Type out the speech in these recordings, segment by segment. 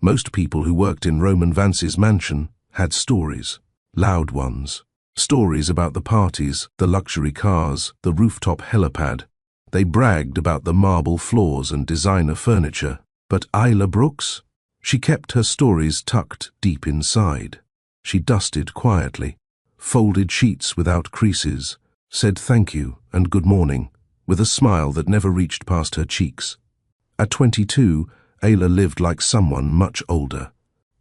Most people who worked in Roman Vance's mansion had stories, loud ones. Stories about the parties, the luxury cars, the rooftop helipad. They bragged about the marble floors and designer furniture. But Isla Brooks? She kept her stories tucked deep inside. She dusted quietly, folded sheets without creases, said thank you and good morning, with a smile that never reached past her cheeks. At 22, Ayla lived like someone much older,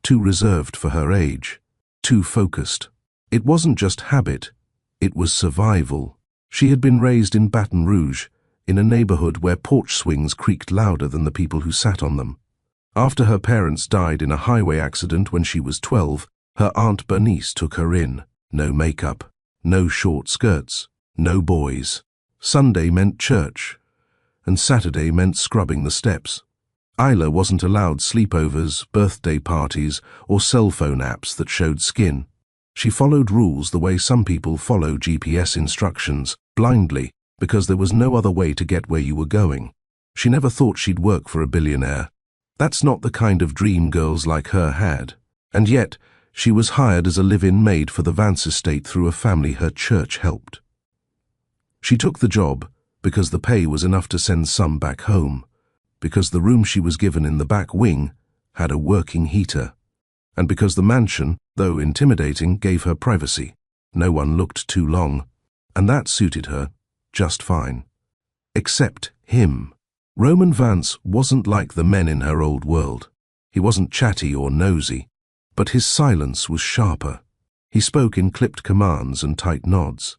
too reserved for her age, too focused. It wasn't just habit, it was survival. She had been raised in Baton Rouge, in a neighborhood where porch swings creaked louder than the people who sat on them. After her parents died in a highway accident when she was 12, her Aunt Bernice took her in. No makeup, no short skirts, no boys. Sunday meant church, and Saturday meant scrubbing the steps. Isla wasn't allowed sleepovers, birthday parties, or cell phone apps that showed skin. She followed rules the way some people follow GPS instructions, blindly, because there was no other way to get where you were going. She never thought she'd work for a billionaire. That's not the kind of dream girls like her had. And yet, she was hired as a live-in maid for the Vance estate through a family her church helped. She took the job because the pay was enough to send some back home, because the room she was given in the back wing had a working heater, and because the mansion, though intimidating, gave her privacy. No one looked too long, and that suited her just fine. Except him. Roman Vance wasn't like the men in her old world. He wasn't chatty or nosy, but his silence was sharper. He spoke in clipped commands and tight nods.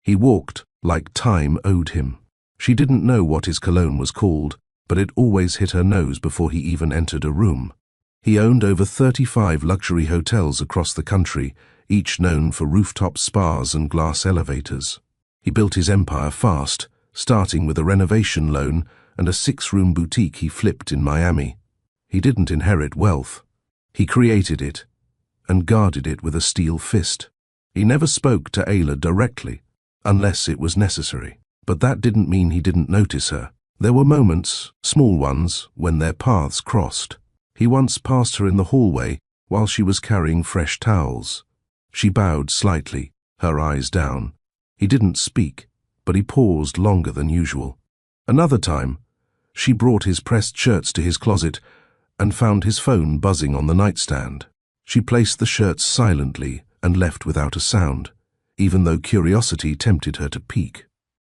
He walked like time owed him. She didn't know what his cologne was called, but it always hit her nose before he even entered a room. He owned over 35 luxury hotels across the country, each known for rooftop spas and glass elevators. He built his empire fast, starting with a renovation loan and a 6-room boutique he flipped in Miami. He didn't inherit wealth. He created it, and guarded it with a steel fist. He never spoke to Ayla directly, unless it was necessary. But that didn't mean he didn't notice her. There were moments, small ones, when their paths crossed. He once passed her in the hallway while she was carrying fresh towels. She bowed slightly, her eyes down. He didn't speak, but he paused longer than usual. Another time, she brought his pressed shirts to his closet and found his phone buzzing on the nightstand. She placed the shirts silently and left without a sound, even though curiosity tempted her to peek.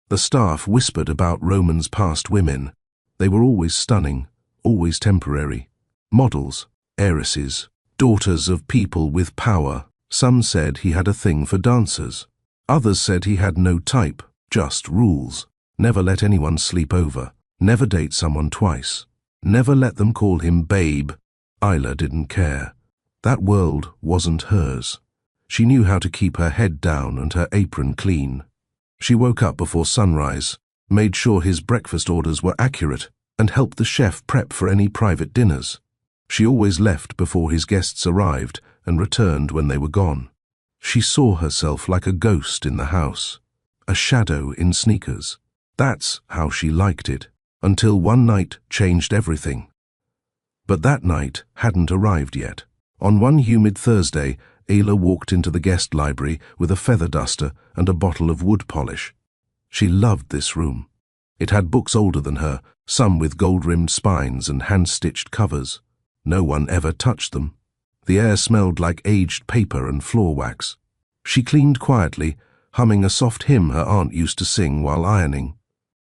The staff whispered about Roman's past women. They were always stunning, always temporary. Models, heiresses, daughters of people with power. Some said he had a thing for dancers. Others said he had no type, just rules. Never let anyone sleep over. Never date someone twice. Never let them call him babe. Isla didn't care. That world wasn't hers. She knew how to keep her head down and her apron clean. She woke up before sunrise, made sure his breakfast orders were accurate, and helped the chef prep for any private dinners. She always left before his guests arrived and returned when they were gone. She saw herself like a ghost in the house, a shadow in sneakers. That's how she liked it, until one night changed everything. But that night hadn't arrived yet. On one humid Thursday, Ayla walked into the guest library with a feather duster and a bottle of wood polish. She loved this room. It had books older than her, some with gold-rimmed spines and hand-stitched covers. No one ever touched them. The air smelled like aged paper and floor wax. She cleaned quietly, humming a soft hymn her aunt used to sing while ironing.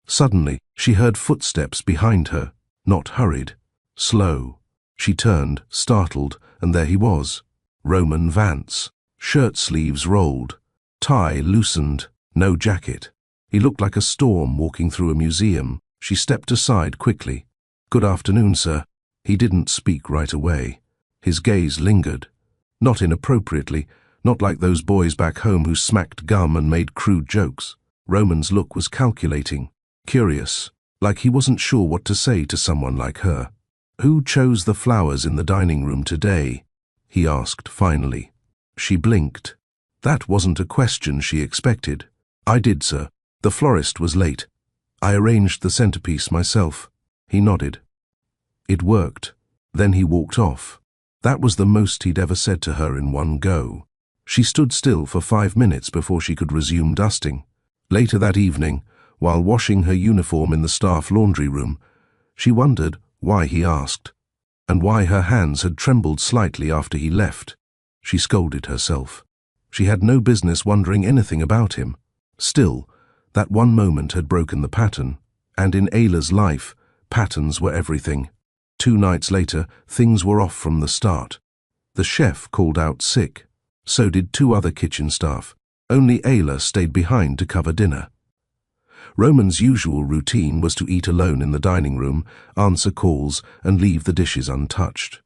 Suddenly, she heard footsteps behind her, not hurried, slow. She turned, startled, and there he was, Roman Vance. Shirt sleeves rolled, tie loosened, no jacket. He looked like a storm walking through a museum. She stepped aside quickly. "Good afternoon, sir." He didn't speak right away. His gaze lingered. Not inappropriately, not like those boys back home who smacked gum and made crude jokes. Roman's look was calculating, curious, like he wasn't sure what to say to someone like her. "Who chose the flowers in the dining room today?" he asked finally. She blinked. That wasn't a question she expected. "I did, sir. The florist was late. I arranged the centerpiece myself." He nodded. It worked. Then he walked off. That was the most he'd ever said to her in one go. She stood still for 5 minutes before she could resume dusting. Later that evening, while washing her uniform in the staff laundry room, she wondered why he asked, and why her hands had trembled slightly after he left. She scolded herself. She had no business wondering anything about him. Still, that one moment had broken the pattern, and in Ayla's life, patterns were everything. 2 nights later, things were off from the start. The chef called out sick. So did 2 other kitchen staff. Only Ayla stayed behind to cover dinner. Roman's usual routine was to eat alone in the dining room, answer calls, and leave the dishes untouched.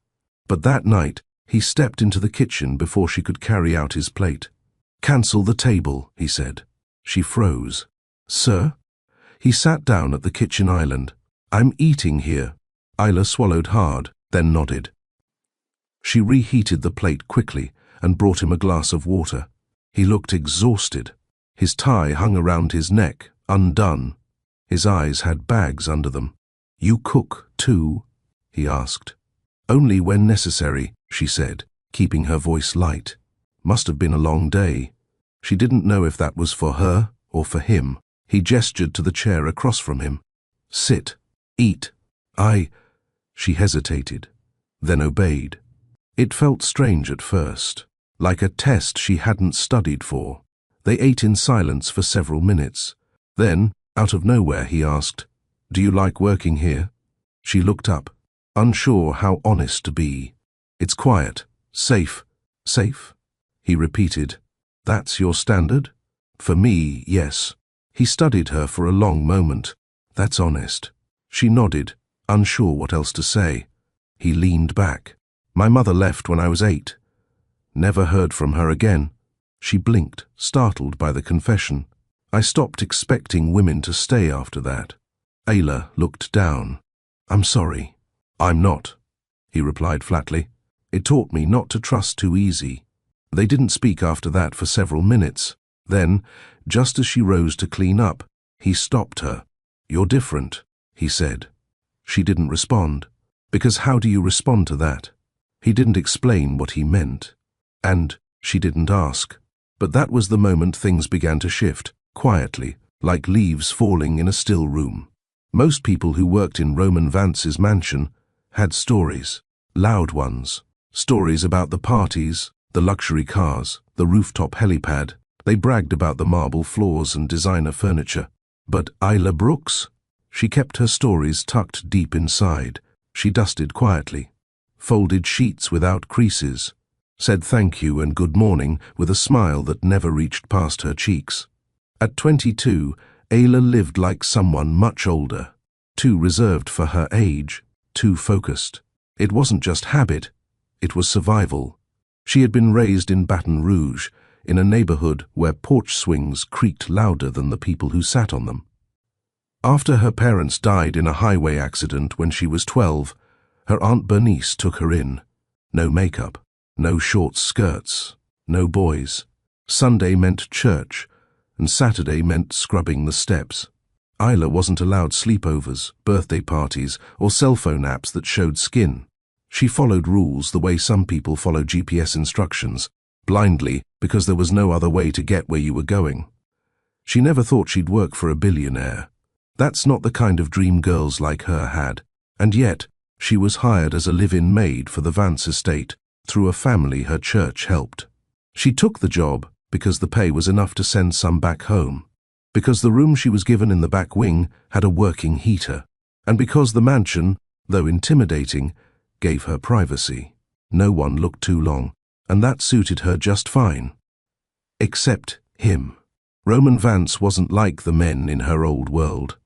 But that night, he stepped into the kitchen before she could carry out his plate. "Cancel the table," he said. She froze. "Sir?" He sat down at the kitchen island. "I'm eating here." Ayla swallowed hard, then nodded. She reheated the plate quickly and brought him a glass of water. He looked exhausted. His tie hung around his neck, undone. His eyes had bags under them. "You cook, too?" he asked. "Only when necessary," she said, keeping her voice light. Must have been a long day. She didn't know if that was for her or for him. He gestured to the chair across from him. "Sit. Eat." She hesitated, then obeyed. It felt strange at first, like a test she hadn't studied for. They ate in silence for several minutes. Then, out of nowhere, he asked, "Do you like working here?" She looked up, unsure how honest to be. "It's quiet, safe." "Safe?" he repeated. "That's your standard?" "For me, yes." He studied her for a long moment. "That's honest." She nodded, unsure what else to say. He leaned back. "My mother left when I was 8. Never heard from her again." She blinked, startled by the confession. "I stopped expecting women to stay after that." Ayla looked down. "I'm sorry." "I'm not," he replied flatly. "It taught me not to trust too easy." They didn't speak after that for several minutes. Then, just as she rose to clean up, he stopped her. "You're different," he said. She didn't respond, because how do you respond to that? He didn't explain what he meant, and she didn't ask. But that was the moment things began to shift, quietly, like leaves falling in a still room. Most people who worked in Roman Vance's mansion had stories, loud ones, stories about the parties, the luxury cars, the rooftop helipad. They bragged about the marble floors and designer furniture. But Ayla Brooks? She kept her stories tucked deep inside. She dusted quietly, folded sheets without creases, said thank you and good morning with a smile that never reached past her cheeks. At 22, Ayla lived like someone much older, too reserved for her age, too focused. It wasn't just habit, it was survival. She had been raised in Baton Rouge, in a neighborhood where porch swings creaked louder than the people who sat on them. After her parents died in a highway accident when she was 12, her Aunt Bernice took her in. No makeup, no short skirts, no boys. Sunday meant church, and Saturday meant scrubbing the steps. Ayla wasn't allowed sleepovers, birthday parties, or cell phone apps that showed skin. She followed rules the way some people follow GPS instructions, blindly because there was no other way to get where you were going. She never thought she'd work for a billionaire. That's not the kind of dream girls like her had, and yet she was hired as a live-in maid for the Vance estate through a family her church helped. She took the job because the pay was enough to send some back home, because the room she was given in the back wing had a working heater, and because the mansion, though intimidating, gave her privacy. No one looked too long, and that suited her just fine. Except him. Roman Vance wasn't like the men in her old world.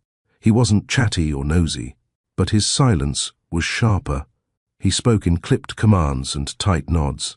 He wasn't chatty or nosy, but his silence was sharper. He spoke in clipped commands and tight nods.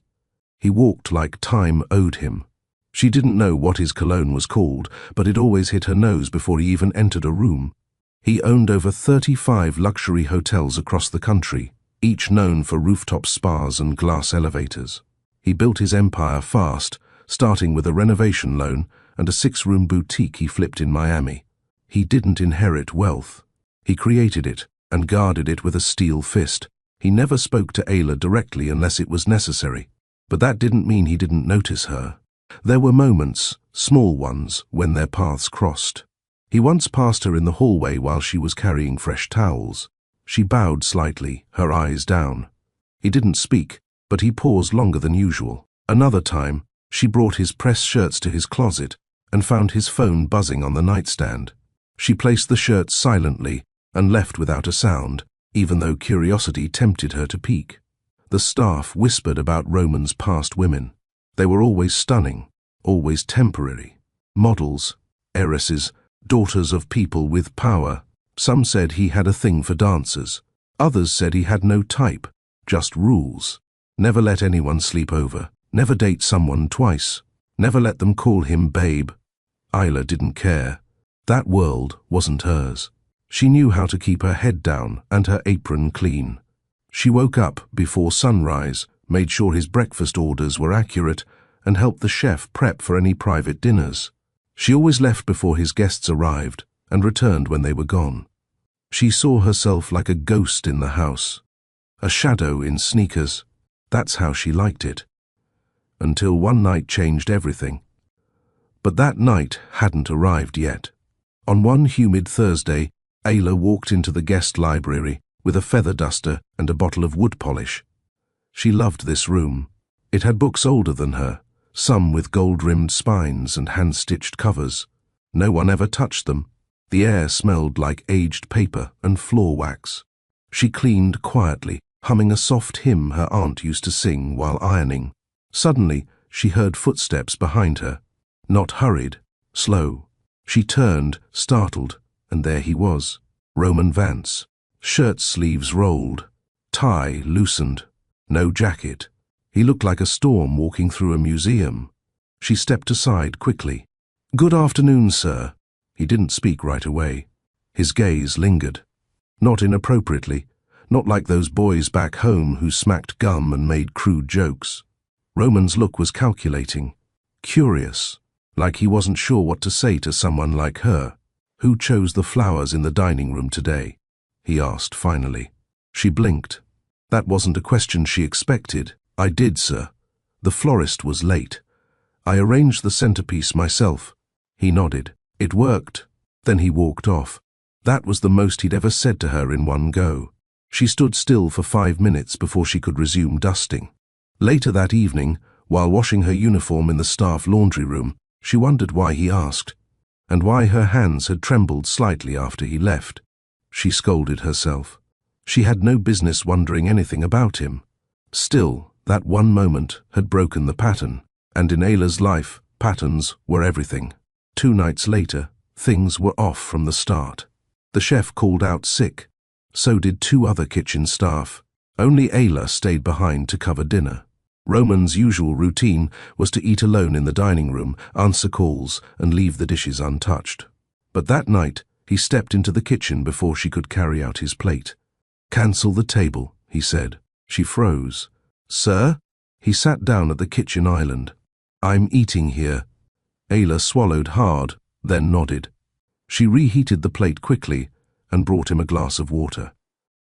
He walked like time owed him. She didn't know what his cologne was called, but it always hit her nose before he even entered a room. He owned over 35 luxury hotels across the country, each known for rooftop spas and glass elevators. He built his empire fast, starting with a renovation loan and a 6-room boutique he flipped in Miami. He didn't inherit wealth. He created it and guarded it with a steel fist. He never spoke to Ayla directly unless it was necessary, but that didn't mean he didn't notice her. There were moments, small ones, when their paths crossed. He once passed her in the hallway while she was carrying fresh towels. She bowed slightly, her eyes down. He didn't speak, but he paused longer than usual. Another time, she brought his pressed shirts to his closet and found his phone buzzing on the nightstand. She placed the shirts silently and left without a sound, even though curiosity tempted her to peek. The staff whispered about Roman's past women. They were always stunning, always temporary. Models, heiresses, daughters of people with power. Some said he had a thing for dancers. Others said he had no type, just rules. Never let anyone sleep over. Never date someone twice. Never let them call him babe. Ayla didn't care. That world wasn't hers. She knew how to keep her head down and her apron clean. She woke up before sunrise, made sure his breakfast orders were accurate, and helped the chef prep for any private dinners. She always left before his guests arrived and returned when they were gone. She saw herself like a ghost in the house, a shadow in sneakers. That's how she liked it. Until one night changed everything. But that night hadn't arrived yet. On one humid Thursday, Ayla walked into the guest library with a feather duster and a bottle of wood polish. She loved this room. It had books older than her, some with gold-rimmed spines and hand-stitched covers. No one ever touched them. The air smelled like aged paper and floor wax. She cleaned quietly, humming a soft hymn her aunt used to sing while ironing. Suddenly, she heard footsteps behind her. Not hurried, slow. She turned, startled, and there he was, Roman Vance. Shirt sleeves rolled, tie loosened, no jacket. He looked like a storm walking through a museum. She stepped aside quickly. "Good afternoon, sir." He didn't speak right away. His gaze lingered. Not inappropriately, not like those boys back home who smacked gum and made crude jokes. Roman's look was calculating, curious, like he wasn't sure what to say to someone like her. "Who chose the flowers in the dining room today?" he asked finally. She blinked. That wasn't a question she expected. "I did, sir. The florist was late. I arranged the centerpiece myself." He nodded. It worked. Then he walked off. That was the most he'd ever said to her in one go. She stood still for 5 minutes before she could resume dusting. Later that evening, while washing her uniform in the staff laundry room, she wondered why he asked, and why her hands had trembled slightly after he left. She scolded herself. She had no business wondering anything about him. Still, that one moment had broken the pattern, and in Ayla's life, patterns were everything. 2 nights later, things were off from the start. The chef called out sick. So did 2 other kitchen staff. Only Ayla stayed behind to cover dinner. Roman's usual routine was to eat alone in the dining room, answer calls, and leave the dishes untouched. But that night, he stepped into the kitchen before she could carry out his plate. "Cancel the table," he said. She froze. "Sir?" He sat down at the kitchen island. "I'm eating here." Ayla swallowed hard, then nodded. She reheated the plate quickly and brought him a glass of water.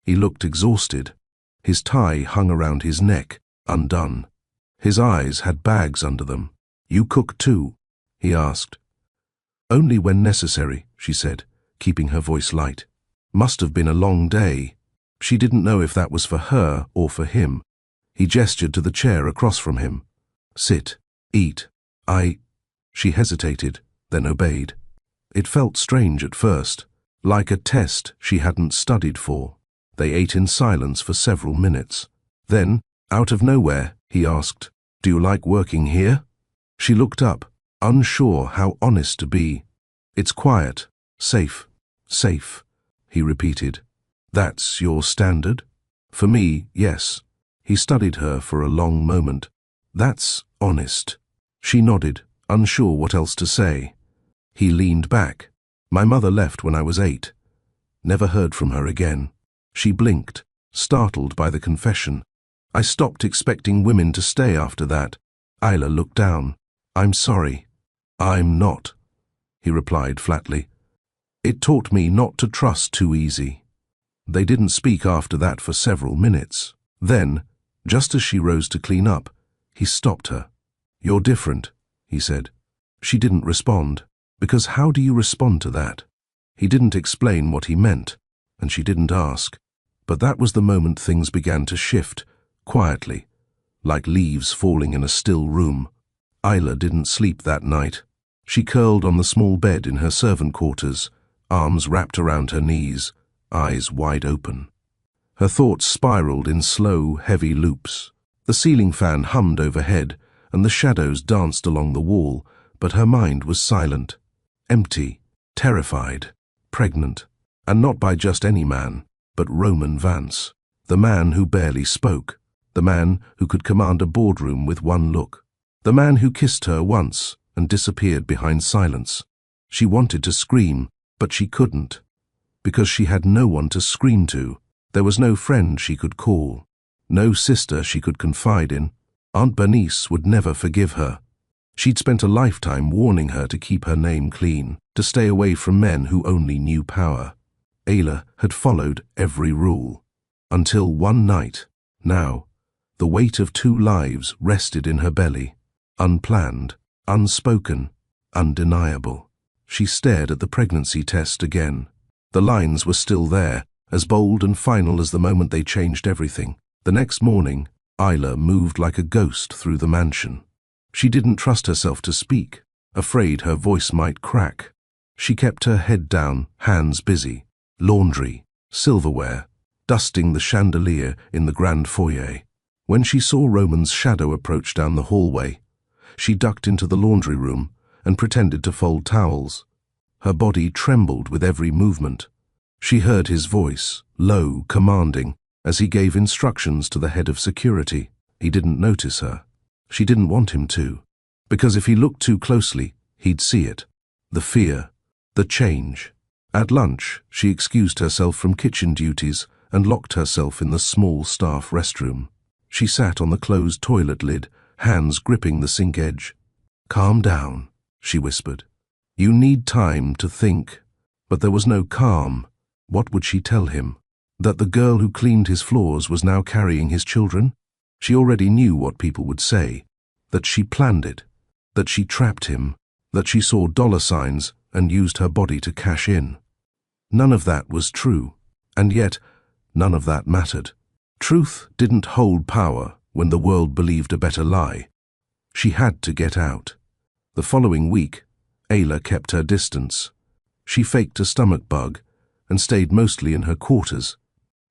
He looked exhausted. His tie hung around his neck, undone. His eyes had bags under them. "You cook too?" he asked. "Only when necessary," she said, keeping her voice light. Must have been a long day. She didn't know if that was for her or for him. He gestured to the chair across from him. "Sit. Eat. She hesitated, then obeyed. It felt strange at first, like a test she hadn't studied for. They ate in silence for several minutes. Then, out of nowhere, he asked, "Do you like working here?" She looked up, unsure how honest to be. "It's quiet, safe, he repeated. "That's your standard?" "For me, yes." He studied her for a long moment. "That's honest." She nodded, unsure what else to say. He leaned back. "My mother left when I was 8. Never heard from her again." She blinked, startled by the confession. "I stopped expecting women to stay after that." Ayla looked down. "I'm sorry." "I'm not," he replied flatly. "It taught me not to trust too easy." They didn't speak after that for several minutes. Then, just as she rose to clean up, he stopped her. "You're different," he said. She didn't respond, because how do you respond to that? He didn't explain what he meant, and she didn't ask. But that was the moment things began to shift, quietly, like leaves falling in a still room. Isla didn't sleep that night. She curled on the small bed in her servant quarters, arms wrapped around her knees, eyes wide open. Her thoughts spiraled in slow, heavy loops. The ceiling fan hummed overhead, and the shadows danced along the wall, but her mind was silent, empty, terrified, pregnant, and not by just any man, but Roman Vance, the man who barely spoke, the man who could command a boardroom with one look, the man who kissed her once and disappeared behind silence. She wanted to scream, but she couldn't, because she had no one to scream to. There was no friend she could call, no sister she could confide in. Aunt Bernice would never forgive her. She'd spent a lifetime warning her to keep her name clean, to stay away from men who only knew power. Ayla had followed every rule. Until one night. Now, the weight of 2 lives rested in her belly, unplanned, unspoken, undeniable. She stared at the pregnancy test again. The lines were still there, as bold and final as the moment they changed everything. The next morning, Isla moved like a ghost through the mansion. She didn't trust herself to speak, afraid her voice might crack. She kept her head down, hands busy, laundry, silverware, dusting the chandelier in the grand foyer. When she saw Roman's shadow approach down the hallway, she ducked into the laundry room and pretended to fold towels. Her body trembled with every movement. She heard his voice, low, commanding, as he gave instructions to the head of security. He didn't notice her. She didn't want him to, because if he looked too closely, he'd see it. The fear, the change. At lunch, she excused herself from kitchen duties and locked herself in the small staff restroom. She sat on the closed toilet lid, hands gripping the sink edge. "Calm down," she whispered. "You need time to think." But there was no calm. What would she tell him? That the girl who cleaned his floors was now carrying his children? She already knew what people would say. That she planned it. That she trapped him. That she saw dollar signs and used her body to cash in. None of that was true. And yet, none of that mattered. Truth didn't hold power when the world believed a better lie. She had to get out. The following week, Ayla kept her distance. She faked a stomach bug and stayed mostly in her quarters.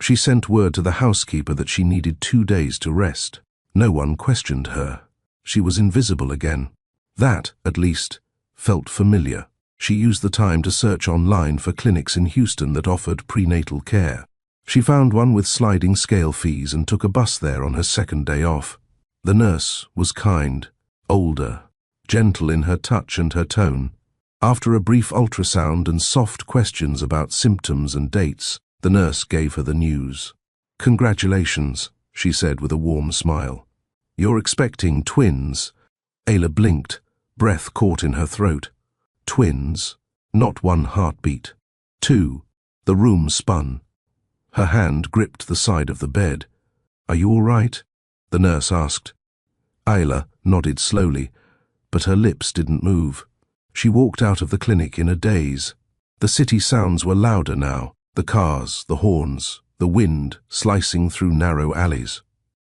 She sent word to the housekeeper that she needed 2 days to rest. No one questioned her. She was invisible again. That, at least, felt familiar. She used the time to search online for clinics in Houston that offered prenatal care. She found one with sliding scale fees and took a bus there on her second day off. The nurse was kind, older, gentle in her touch and her tone. After a brief ultrasound and soft questions about symptoms and dates, the nurse gave her the news. "Congratulations," she said with a warm smile. "You're expecting twins." Ayla blinked, breath caught in her throat. Twins, not 1 heartbeat. 2. The room spun. Her hand gripped the side of the bed. "Are you all right?" the nurse asked. Ayla nodded slowly, but her lips didn't move. She walked out of the clinic in a daze. The city sounds were louder now. The cars, the horns, the wind slicing through narrow alleys.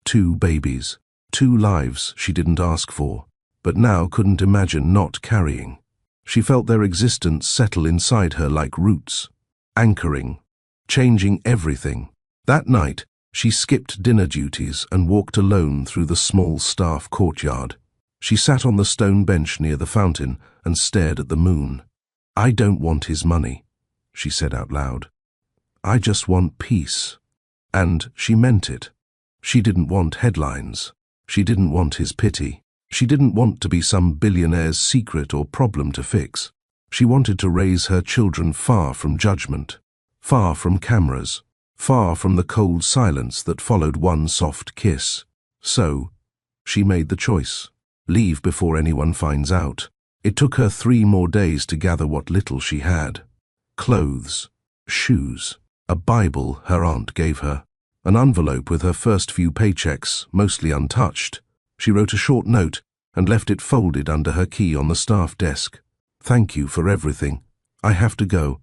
2 babies, 2 lives she didn't ask for, but now couldn't imagine not carrying. She felt their existence settle inside her like roots, anchoring, changing everything. That night, she skipped dinner duties and walked alone through the small staff courtyard. She sat on the stone bench near the fountain and stared at the moon. "I don't want his money," she said out loud. "I just want peace." And she meant it. She didn't want headlines. She didn't want his pity. She didn't want to be some billionaire's secret or problem to fix. She wanted to raise her children far from judgment, far from cameras, far from the cold silence that followed one soft kiss. So, she made the choice. Leave before anyone finds out. It took her 3 more days to gather what little she had. Clothes, shoes, A Bible her aunt gave her. An envelope with her first few paychecks, mostly untouched. She wrote a short note and left it folded under her key on the staff desk. "Thank you for everything. I have to go.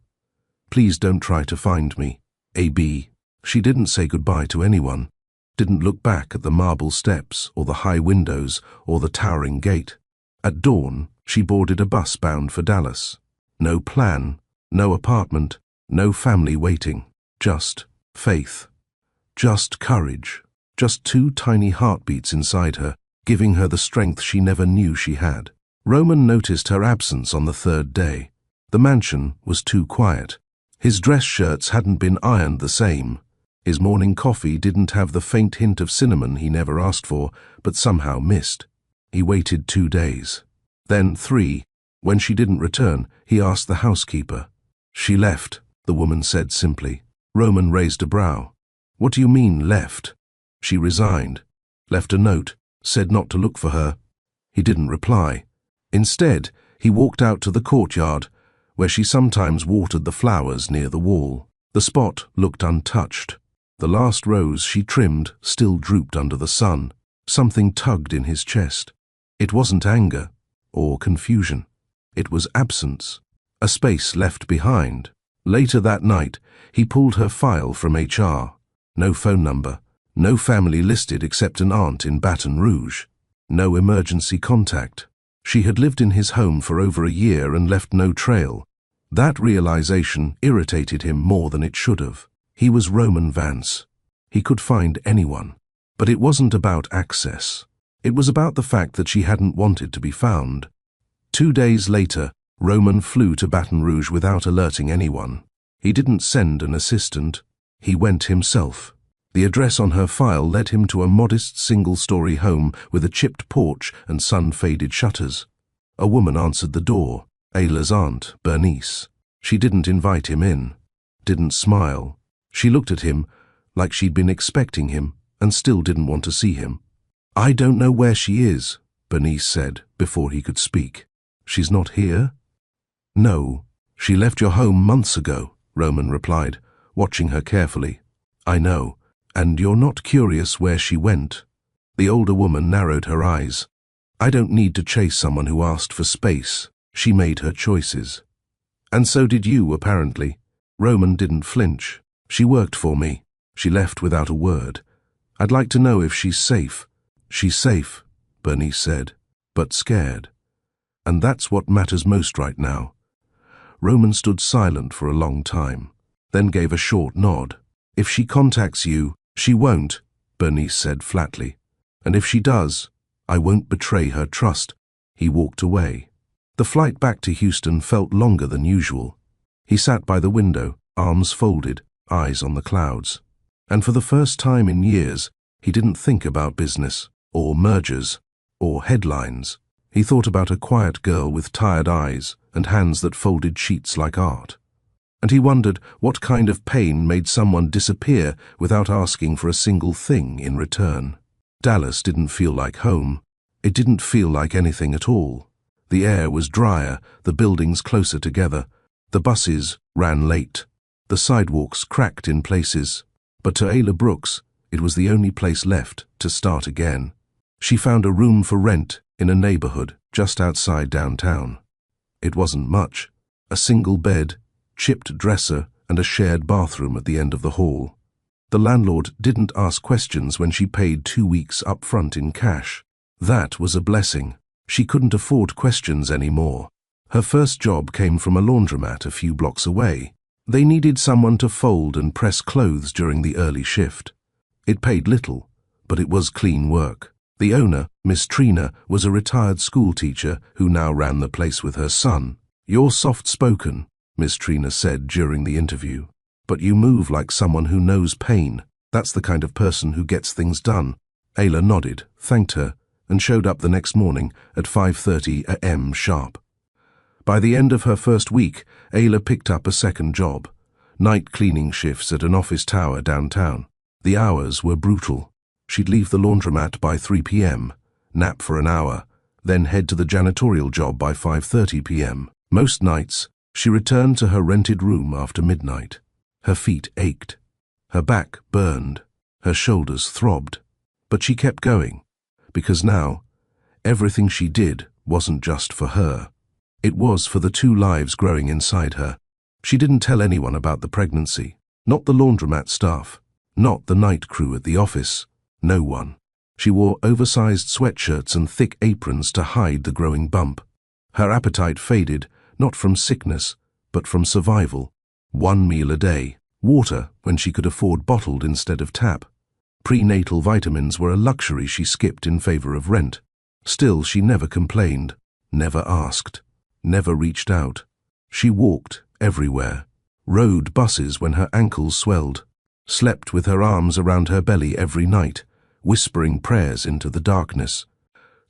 Please don't try to find me. A.B." She didn't say goodbye to anyone, didn't look back at the marble steps or the high windows or the towering gate. At dawn, she boarded a bus bound for Dallas. No plan, no apartment, no family waiting. Just faith. Just courage. Just 2 tiny heartbeats inside her, giving her the strength she never knew she had. Roman noticed her absence on the 3rd day. The mansion was too quiet. His dress shirts hadn't been ironed the same. His morning coffee didn't have the faint hint of cinnamon he never asked for, but somehow missed. He waited 2 days. Then 3. When she didn't return, he asked the housekeeper. "She left," the woman said simply. Roman raised a brow. "What do you mean, left?" "She resigned. Left a note, said not to look for her." He didn't reply. Instead, he walked out to the courtyard, where she sometimes watered the flowers near the wall. The spot looked untouched. The last rose she trimmed still drooped under the sun. Something tugged in his chest. It wasn't anger or confusion. It was absence, a space left behind. Later that night, he pulled her file from HR. No phone number, no family listed except an aunt in Baton Rouge. No emergency contact. She had lived in his home for over a year and left no trail. That realization irritated him more than it should have. He was Roman Vance. He could find anyone. But it wasn't about access. It was about the fact that she hadn't wanted to be found. 2 days later, Roman flew to Baton Rouge without alerting anyone. He didn't send an assistant. He went himself. The address on her file led him to a modest single-story home with a chipped porch and sun-faded shutters. A woman answered the door, Ayla's aunt, Bernice. She didn't invite him in, didn't smile. She looked at him like she'd been expecting him and still didn't want to see him. "I don't know where she is," Bernice said before he could speak. "She's not here?" "No, she left your home months ago," Roman replied, watching her carefully. "I know, and you're not curious where she went." The older woman narrowed her eyes. "I don't need to chase someone who asked for space. She made her choices. And so did you, apparently." Roman didn't flinch. "She worked for me. She left without a word. I'd like to know if she's safe." "She's safe," Bernice said, "but scared. And that's what matters most right now." Roman stood silent for a long time, then gave a short nod. "If she contacts you, she won't," Bernice said flatly. "And if she does, I won't betray her trust." He walked away. The flight back to Houston felt longer than usual. He sat by the window, arms folded, eyes on the clouds. And for the first time in years, he didn't think about business, or mergers, or headlines. He thought about a quiet girl with tired eyes and hands that folded sheets like art. And he wondered what kind of pain made someone disappear without asking for a single thing in return. Dallas didn't feel like home. It didn't feel like anything at all. The air was drier, the buildings closer together. The buses ran late. The sidewalks cracked in places. But to Ayla Brooks, it was the only place left to start again. She found a room for rent in a neighborhood just outside downtown. It wasn't much. A single bed, chipped dresser, and a shared bathroom at the end of the hall. The landlord didn't ask questions when she paid 2 weeks up front in cash. That was a blessing. She couldn't afford questions anymore. Her first job came from a laundromat a few blocks away. They needed someone to fold and press clothes during the early shift. It paid little, but it was clean work. The owner, Miss Trina, was a retired school teacher who now ran the place with her son. "You're soft-spoken," Miss Trina said during the interview, "but you move like someone who knows pain. That's the kind of person who gets things done." Ayla nodded, thanked her, and showed up the next morning at 5:30 a.m. sharp. By the end of her first week, Ayla picked up a second job, night cleaning shifts at an office tower downtown. The hours were brutal. She'd leave the laundromat by 3 p.m., nap for an hour, then head to the janitorial job by 5:30 p.m. Most nights, she returned to her rented room after midnight. Her feet ached. Her back burned. Her shoulders throbbed. But she kept going, because now, everything she did wasn't just for her. It was for the 2 lives growing inside her. She didn't tell anyone about the pregnancy. Not the laundromat staff. Not the night crew at the office. No one. She wore oversized sweatshirts and thick aprons to hide the growing bump. Her appetite faded, not from sickness, but from survival. 1 meal a day. Water when she could afford bottled instead of tap. Prenatal vitamins were a luxury she skipped in favor of rent. Still, she never complained, never asked, never reached out. She walked everywhere, rode buses when her ankles swelled, slept with her arms around her belly every night, whispering prayers into the darkness.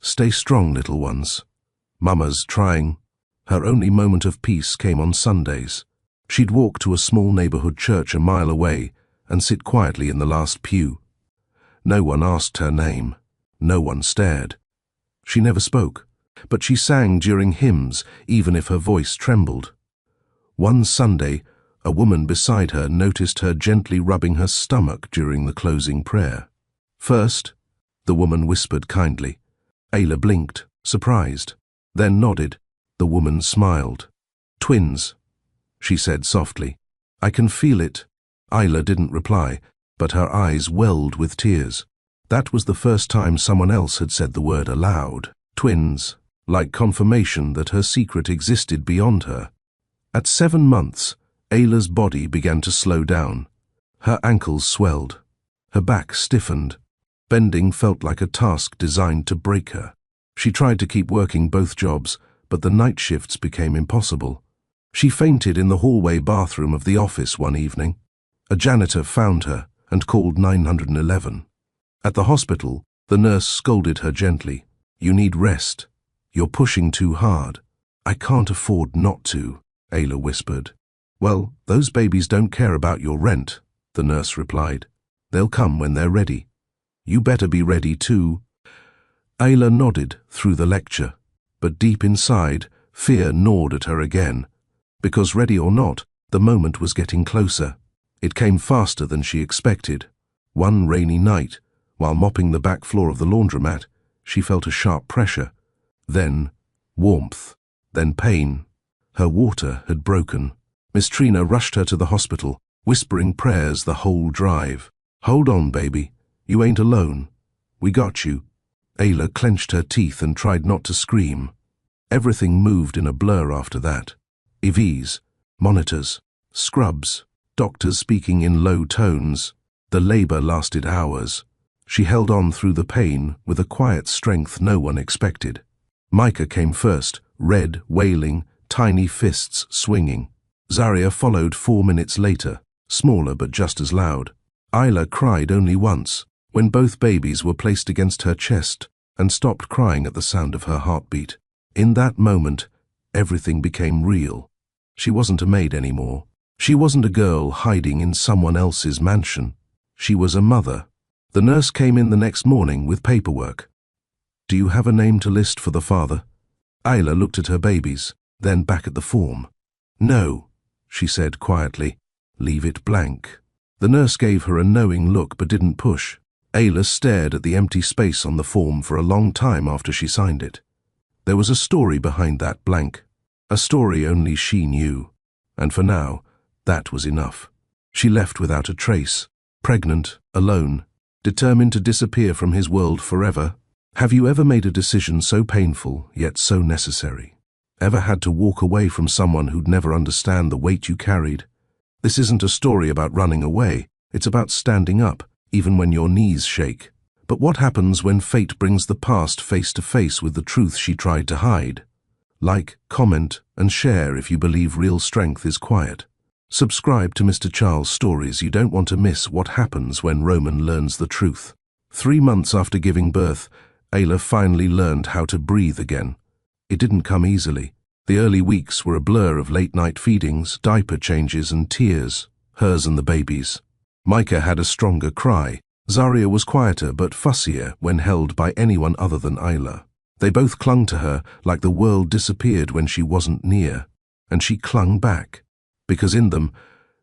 Stay strong, little ones. Mama's trying. Her only moment of peace came on Sundays. She'd walk to a small neighborhood church a mile away and sit quietly in the last pew. No one asked her name. No one stared. She never spoke, but she sang during hymns, even if her voice trembled. One Sunday, a woman beside her noticed her gently rubbing her stomach during the closing prayer. First, the woman whispered kindly. Ayla blinked, surprised, then nodded. The woman smiled. "Twins," she said softly. "I can feel it." Ayla didn't reply, but her eyes welled with tears. That was the first time someone else had said the word aloud. Twins, like confirmation that her secret existed beyond her. At 7 months, Ayla's body began to slow down. Her ankles swelled. Her back stiffened. Bending felt like a task designed to break her. She tried to keep working both jobs, but the night shifts became impossible. She fainted in the hallway bathroom of the office one evening. A janitor found her and called 911. At the hospital, the nurse scolded her gently. "You need rest. You're pushing too hard." "I can't afford not to," Ayla whispered. "Well, those babies don't care about your rent," the nurse replied. "They'll come when they're ready. You better be ready too." Ayla nodded through the lecture, but deep inside, fear gnawed at her again. Because ready or not, the moment was getting closer. It came faster than she expected. One rainy night, while mopping the back floor of the laundromat, she felt a sharp pressure. Then warmth. Then pain. Her water had broken. Miss Trina rushed her to the hospital, whispering prayers the whole drive. "Hold on, baby. You ain't alone. We got you." Ayla clenched her teeth and tried not to scream. Everything moved in a blur after that. EVs, monitors, scrubs, doctors speaking in low tones. The labor lasted hours. She held on through the pain with a quiet strength no one expected. Micah came first, red, wailing, tiny fists swinging. Zaria followed 4 minutes later, smaller but just as loud. Ayla cried only once, when both babies were placed against her chest, and stopped crying at the sound of her heartbeat. In that moment, everything became real. She wasn't a maid anymore. She wasn't a girl hiding in someone else's mansion. She was a mother. The nurse came in the next morning with paperwork. "Do you have a name to list for the father?" Ayla looked at her babies, then back at the form. "No," she said quietly. "Leave it blank." The nurse gave her a knowing look but didn't push. Ayla stared at the empty space on the form for a long time after she signed it. There was a story behind that blank. A story only she knew. And for now, that was enough. She left without a trace, pregnant, alone, determined to disappear from his world forever. Have you ever made a decision so painful, yet so necessary? Ever had to walk away from someone who'd never understand the weight you carried? This isn't a story about running away. It's about standing up, even when your knees shake. But what happens when fate brings the past face to face with the truth she tried to hide? Like, comment, and share if you believe real strength is quiet. Subscribe to Mr. Charles Stories. You don't want to miss what happens when Roman learns the truth. 3 months after giving birth, Ayla finally learned how to breathe again. It didn't come easily. The early weeks were a blur of late-night feedings, diaper changes, and tears, hers and the baby's. Micah had a stronger cry. Zaria was quieter but fussier when held by anyone other than Ayla. They both clung to her like the world disappeared when she wasn't near, and she clung back, because in them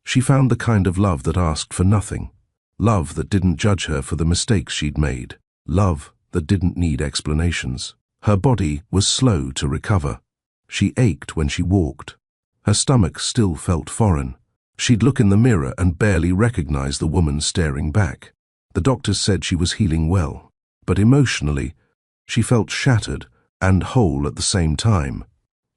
She found the kind of love that asked for nothing. Love that didn't judge her for the mistakes she'd made. Love that didn't need explanations. Her body was slow to recover. She ached when she walked. Her stomach still felt foreign. She'd look in the mirror and barely recognize the woman staring back. The doctors said she was healing well, but emotionally, she felt shattered and whole at the same time.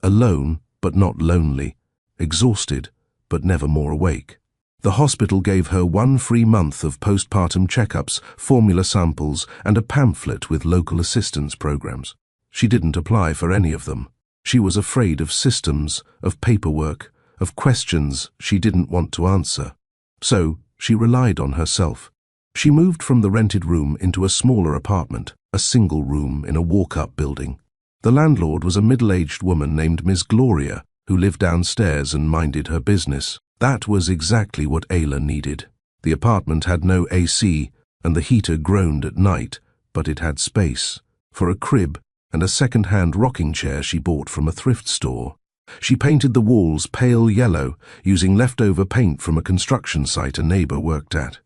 Alone, but not lonely. Exhausted, but never more awake. The hospital gave her 1 free month of postpartum checkups, formula samples, and a pamphlet with local assistance programs. She didn't apply for any of them. She was afraid of systems, of paperwork, of questions she didn't want to answer. So, she relied on herself. She moved from the rented room into a smaller apartment, a single room in a walk-up building. The landlord was a middle-aged woman named Miss Gloria, who lived downstairs and minded her business. That was exactly what Ayla needed. The apartment had no AC, and the heater groaned at night, but it had space for a crib and a second-hand rocking chair she bought from a thrift store. She painted the walls pale yellow, using leftover paint from a construction site a neighbor worked at.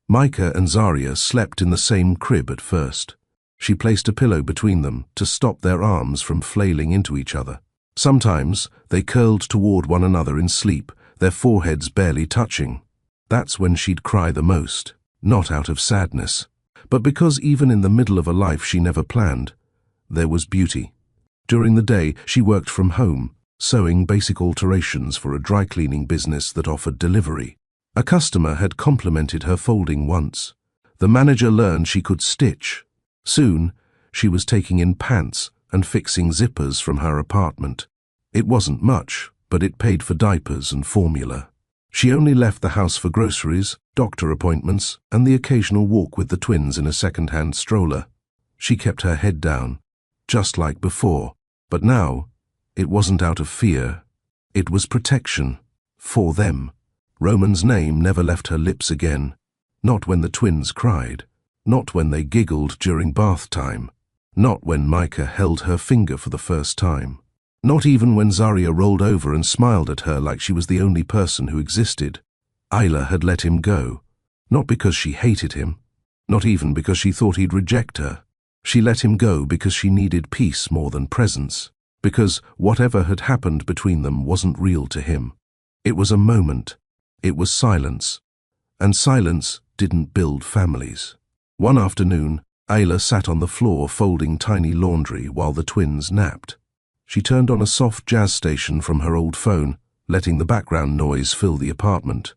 Micah and Zaria slept in the same crib at first. She placed a pillow between them to stop their arms from flailing into each other. Sometimes they curled toward one another in sleep, their foreheads barely touching. That's when she'd cry the most, not out of sadness, but because even in the middle of a life she never planned, there was beauty. During the day, she worked from home, sewing basic alterations for a dry cleaning business that offered delivery. A customer had complimented her folding once. The manager learned she could stitch. Soon, she was taking in pants and fixing zippers from her apartment. It wasn't much, but it paid for diapers and formula. She only left the house for groceries, doctor appointments, and the occasional walk with the twins in a second-hand stroller. She kept her head down, just like before, but now, it wasn't out of fear. It was protection. For them. Roman's name never left her lips again. Not when the twins cried. Not when they giggled during bath time. Not when Micah held her finger for the first time. Not even when Zaria rolled over and smiled at her like she was the only person who existed. Ayla had let him go. Not because she hated him. Not even because she thought he'd reject her. She let him go because she needed peace more than presence. Because whatever had happened between them wasn't real to him. It was a moment. It was silence. And silence didn't build families. One afternoon, Ayla sat on the floor folding tiny laundry while the twins napped. She turned on a soft jazz station from her old phone, letting the background noise fill the apartment.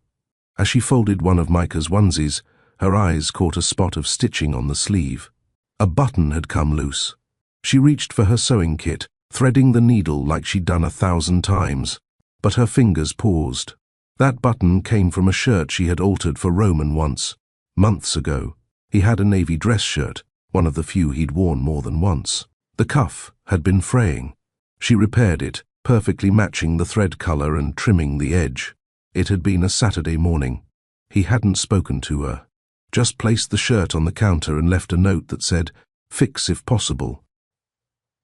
As she folded one of Micah's onesies, her eyes caught a spot of stitching on the sleeve. A button had come loose. She reached for her sewing kit, threading the needle like she'd done 1,000 times, but her fingers paused. That button came from a shirt she had altered for Roman once, months ago. He had a navy dress shirt, one of the few he'd worn more than once. The cuff had been fraying. She repaired it, perfectly matching the thread color and trimming the edge. It had been a Saturday morning. He hadn't spoken to her. Just placed the shirt on the counter and left a note that said, "Fix if possible."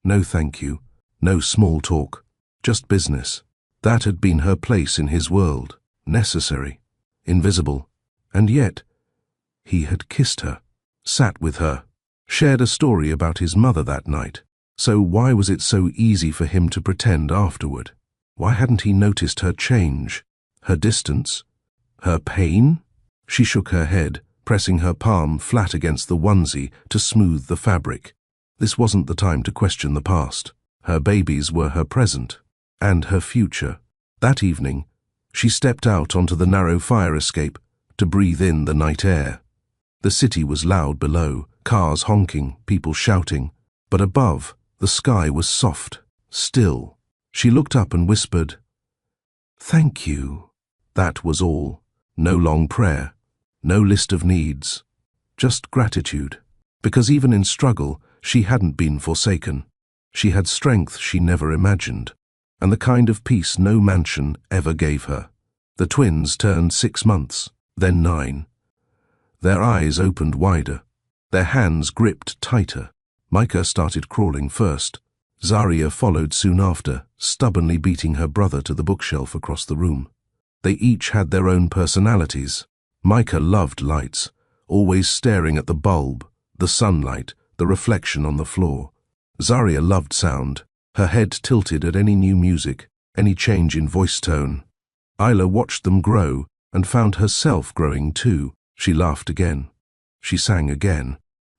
No thank you, no small talk, just business. That had been her place in his world, necessary, invisible, and yet he had kissed her, sat with her, shared a story about his mother that night. So why was it so easy for him to pretend afterward? Why hadn't he noticed her change, her distance, her pain? She shook her head, pressing her palm flat against the onesie to smooth the fabric. This wasn't the time to question the past. Her babies were her present, and her future. That evening, she stepped out onto the narrow fire escape to breathe in the night air. The city was loud below, cars honking, people shouting, but above, the sky was soft, still. She looked up and whispered, "Thank you." That was all. No long prayer. No list of needs, just gratitude, because even in struggle, she hadn't been forsaken. She had strength she never imagined, and the kind of peace no mansion ever gave her. The twins turned 6 months, then 9. Their eyes opened wider, their hands gripped tighter. Micah started crawling first. Zaria followed soon after, stubbornly beating her brother to the bookshelf across the room. They each had their own personalities. Micah loved lights, always staring at the bulb, the sunlight, the reflection on the floor. Zaria loved sound, her head tilted at any new music, any change in voice tone. Isla watched them grow and found herself growing too. She laughed again. She sang again.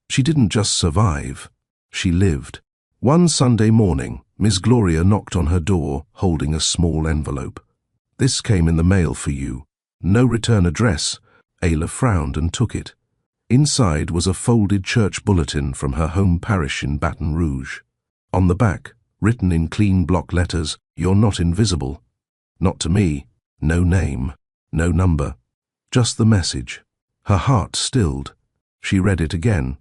She didn't just survive, she lived. One Sunday morning, Miss Gloria knocked on her door, holding a small envelope. "This came in the mail for you. No return address." Ayla frowned and took it. Inside was a folded church bulletin from her home parish in Baton Rouge. On the back, written in clean block letters, "You're not invisible." Not to me. No name, no number. Just the message. Her heart stilled. She read it again.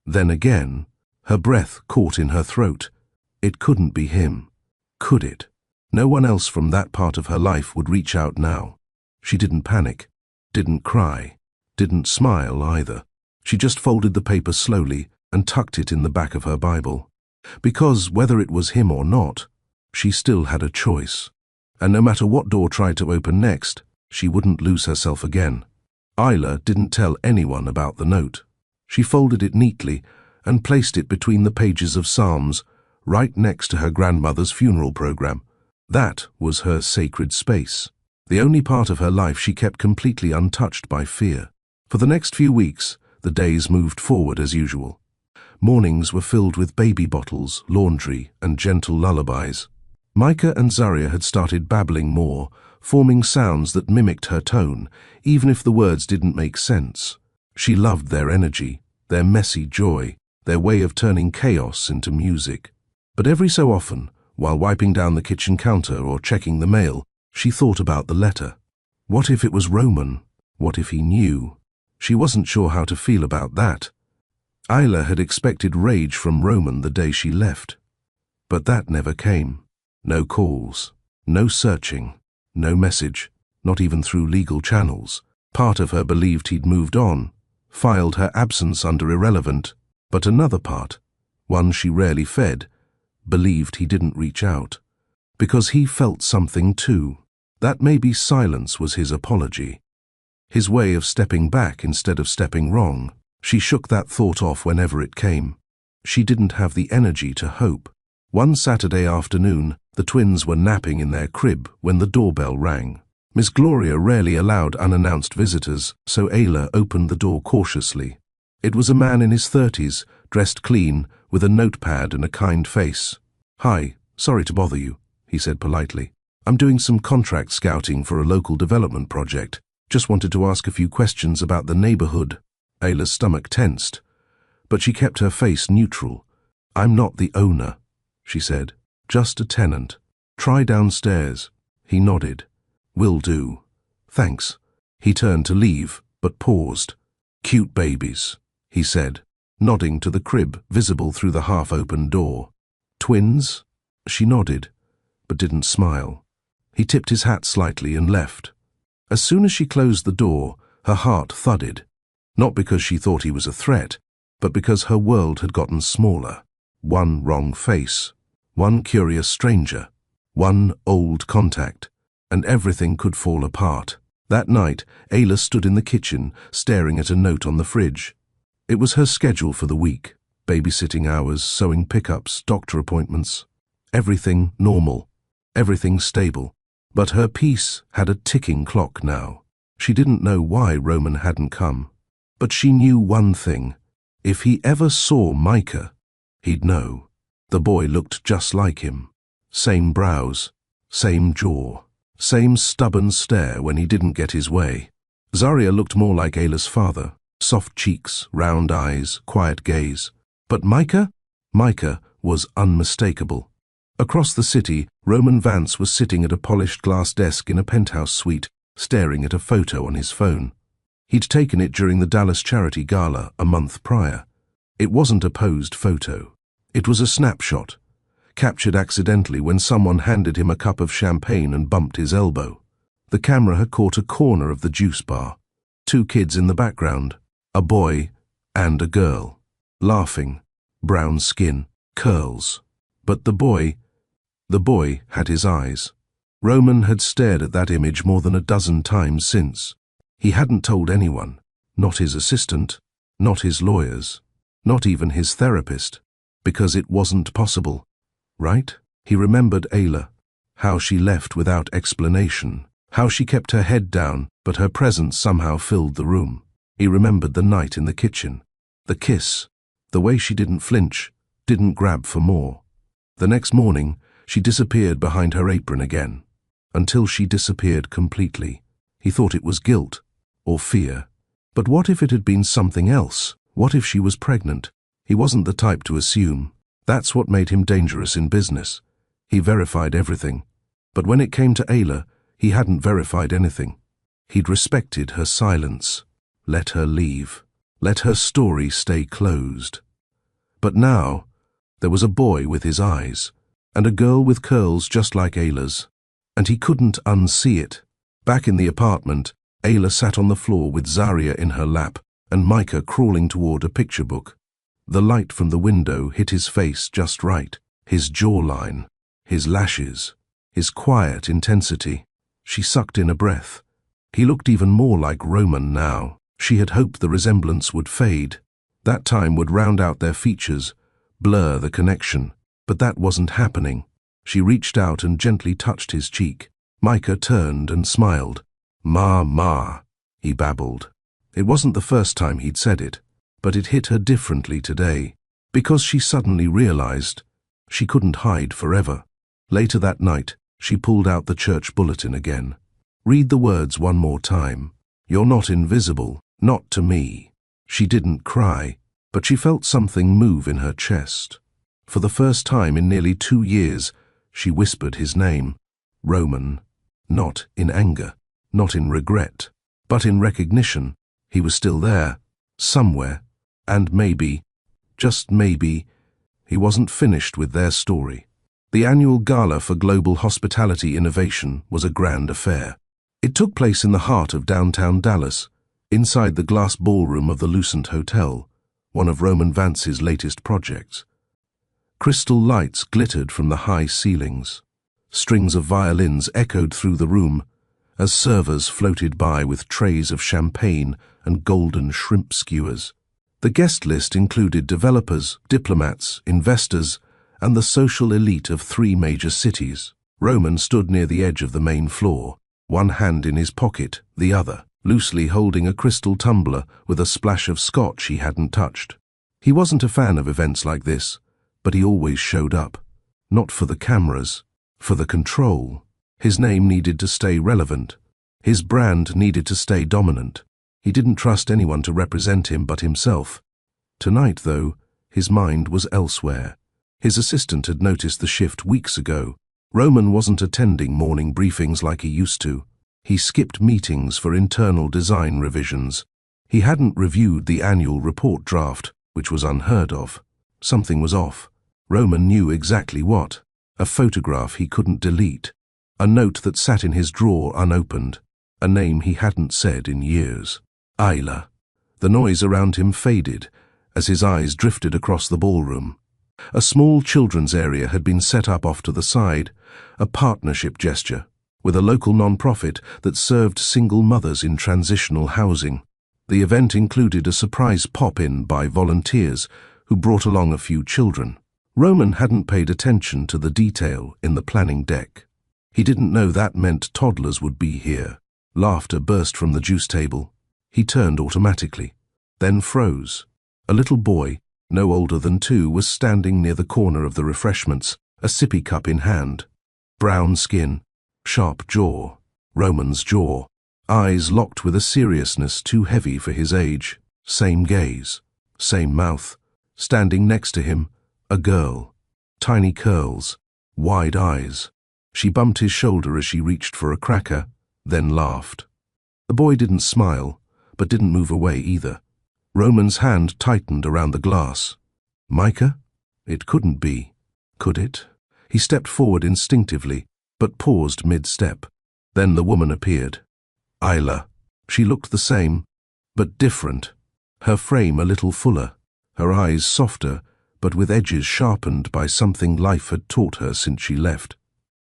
Then again. Her breath caught in her throat. It couldn't be him. Could it? No one else from that part of her life would reach out now. She didn't panic, didn't cry, didn't smile either. She just folded the paper slowly and tucked it in the back of her Bible. Because whether it was him or not, she still had a choice. And no matter what door tried to open next, she wouldn't lose herself again. Isla didn't tell anyone about the note. She folded it neatly and placed it between the pages of Psalms, right next to her grandmother's funeral program. That was her sacred space. The only part of her life she kept completely untouched by fear. For the next few weeks, the days moved forward as usual. Mornings were filled with baby bottles, laundry, and gentle lullabies. Micah and Zaria had started babbling more, forming sounds that mimicked her tone, even if the words didn't make sense. She loved their energy, their messy joy, their way of turning chaos into music. But every so often, while wiping down the kitchen counter or checking the mail, she thought about the letter. What if it was Roman? What if he knew? She wasn't sure how to feel about that. Isla had expected rage from Roman the day she left. But that never came. No calls, no searching, no message, not even through legal channels. Part of her believed he'd moved on, filed her absence under irrelevant, but another part, one she rarely fed, believed he didn't reach out. Because he felt something too. That maybe silence was his apology. His way of stepping back instead of stepping wrong. She shook that thought off whenever it came. She didn't have the energy to hope. One Saturday afternoon, the twins were napping in their crib when the doorbell rang. Miss Gloria rarely allowed unannounced visitors, so Ayla opened the door cautiously. It was a man in his 30s, dressed clean, with a notepad and a kind face. "Hi, sorry to bother you," he said politely. "I'm doing some contract scouting for a local development project. Just wanted to ask a few questions about the neighborhood." Ayla's stomach tensed, but she kept her face neutral. "I'm not the owner," she said. "Just a tenant. Try downstairs." He nodded. "Will do. Thanks." He turned to leave, but paused. "Cute babies," he said, nodding to the crib visible through the half-open door. "Twins?" She nodded, but didn't smile. He tipped his hat slightly and left. As soon as she closed the door, her heart thudded. Not because she thought he was a threat, but because her world had gotten smaller. One wrong face, one curious stranger, one old contact, and everything could fall apart. That night, Ayla stood in the kitchen, staring at a note on the fridge. It was her schedule for the week. Babysitting hours, sewing pickups, doctor appointments. Everything normal, everything stable. But her peace had a ticking clock now. She didn't know why Roman hadn't come. But she knew one thing. If he ever saw Micah, he'd know. The boy looked just like him. Same brows, same jaw, same stubborn stare when he didn't get his way. Zaria looked more like Ayla's father. Soft cheeks, round eyes, quiet gaze. But Micah? Micah was unmistakable. Across the city, Roman Vance was sitting at a polished glass desk in a penthouse suite, staring at a photo on his phone. He'd taken it during the Dallas Charity Gala a month prior. It wasn't a posed photo. It was a snapshot, captured accidentally when someone handed him a cup of champagne and bumped his elbow. The camera had caught a corner of the juice bar. 2 kids in the background, a boy and a girl, laughing, brown skin, curls. But the boy had his eyes. Roman had stared at that image more than a dozen times since. He hadn't told anyone, not his assistant, not his lawyers, not even his therapist, because it wasn't possible. Right? He remembered Ayla, how she left without explanation, how she kept her head down, but her presence somehow filled the room. He remembered the night in the kitchen, the kiss, the way she didn't flinch, didn't grab for more. The next morning, she disappeared behind her apron again, until she disappeared completely. He thought it was guilt or fear. But what if it had been something else? What if she was pregnant? He wasn't the type to assume. That's what made him dangerous in business. He verified everything. But when it came to Ayla, he hadn't verified anything. He'd respected her silence, let her leave, let her story stay closed. But now, there was a boy with his eyes, and a girl with curls just like Ayla's, and he couldn't unsee it. Back in the apartment, Ayla sat on the floor with Zaria in her lap and Micah crawling toward a picture book. The light from the window hit his face just right, his jawline, his lashes, his quiet intensity. She sucked in a breath. He looked even more like Roman now. She had hoped the resemblance would fade. That time would round out their features, blur the connection. But that wasn't happening. She reached out and gently touched his cheek. Micah turned and smiled. Ma, he babbled. It wasn't the first time he'd said it, but it hit her differently today, because she suddenly realized she couldn't hide forever. Later that night, she pulled out the church bulletin again. Read the words one more time. You're not invisible, not to me. She didn't cry, but she felt something move in her chest. For the first time in nearly 2 years, she whispered his name, Roman, not in anger, not in regret, but in recognition. He was still there, somewhere, and maybe, just maybe, he wasn't finished with their story. The annual gala for global hospitality innovation was a grand affair. It took place in the heart of downtown Dallas, inside the glass ballroom of the Lucent Hotel, one of Roman Vance's latest projects. Crystal lights glittered from the high ceilings. Strings of violins echoed through the room as servers floated by with trays of champagne and golden shrimp skewers. The guest list included developers, diplomats, investors, and the social elite of 3 major cities. Roman stood near the edge of the main floor, one hand in his pocket, the other, loosely holding a crystal tumbler with a splash of scotch he hadn't touched. He wasn't a fan of events like this, but he always showed up. Not for the cameras, for the control. His name needed to stay relevant. His brand needed to stay dominant. He didn't trust anyone to represent him but himself. Tonight, though, his mind was elsewhere. His assistant had noticed the shift weeks ago. Roman wasn't attending morning briefings like he used to. He skipped meetings for internal design revisions. He hadn't reviewed the annual report draft, which was unheard of. Something was off. Roman knew exactly what. A photograph he couldn't delete. A note that sat in his drawer unopened. A name he hadn't said in years. Ayla. The noise around him faded as his eyes drifted across the ballroom. A small children's area had been set up off to the side, a partnership gesture, with a local non-profit that served single mothers in transitional housing. The event included a surprise pop-in by volunteers who brought along a few children. Roman hadn't paid attention to the detail in the planning deck. He didn't know that meant toddlers would be here. Laughter burst from the juice table. He turned automatically, then froze. A little boy, no older than 2, was standing near the corner of the refreshments, a sippy cup in hand. Brown skin, sharp jaw, Roman's jaw, eyes locked with a seriousness too heavy for his age. Same gaze, same mouth. Standing next to him, a girl. Tiny curls, wide eyes. She bumped his shoulder as she reached for a cracker, then laughed. The boy didn't smile, but didn't move away either. Roman's hand tightened around the glass. Micah? It couldn't be. Could it? He stepped forward instinctively, but paused mid-step. Then the woman appeared. Ayla. She looked the same, but different. Her frame a little fuller, her eyes softer, but with edges sharpened by something life had taught her since she left.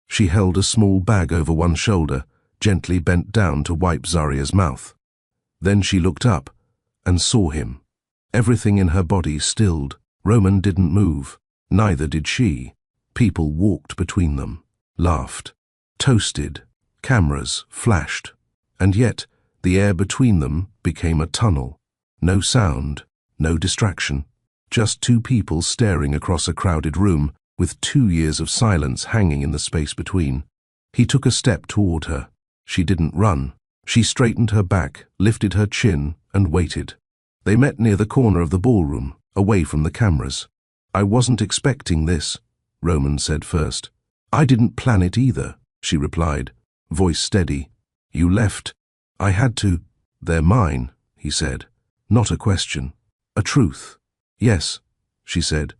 She held a small bag over one shoulder, gently bent down to wipe Zaria's mouth. Then she looked up and saw him. Everything in her body stilled. Roman didn't move. Neither did she. People walked between them, laughed, toasted. Cameras flashed. And yet, the air between them became a tunnel. No sound, no distraction. Just two people staring across a crowded room, with 2 years of silence hanging in the space between. He took a step toward her. She didn't run. She straightened her back, lifted her chin, and waited. They met near the corner of the ballroom, away from the cameras. "I wasn't expecting this," Roman said first. "I didn't plan it either," she replied, voice steady. "You left. I had to." "They're mine," he said. Not a question. A truth. "Yes," she said.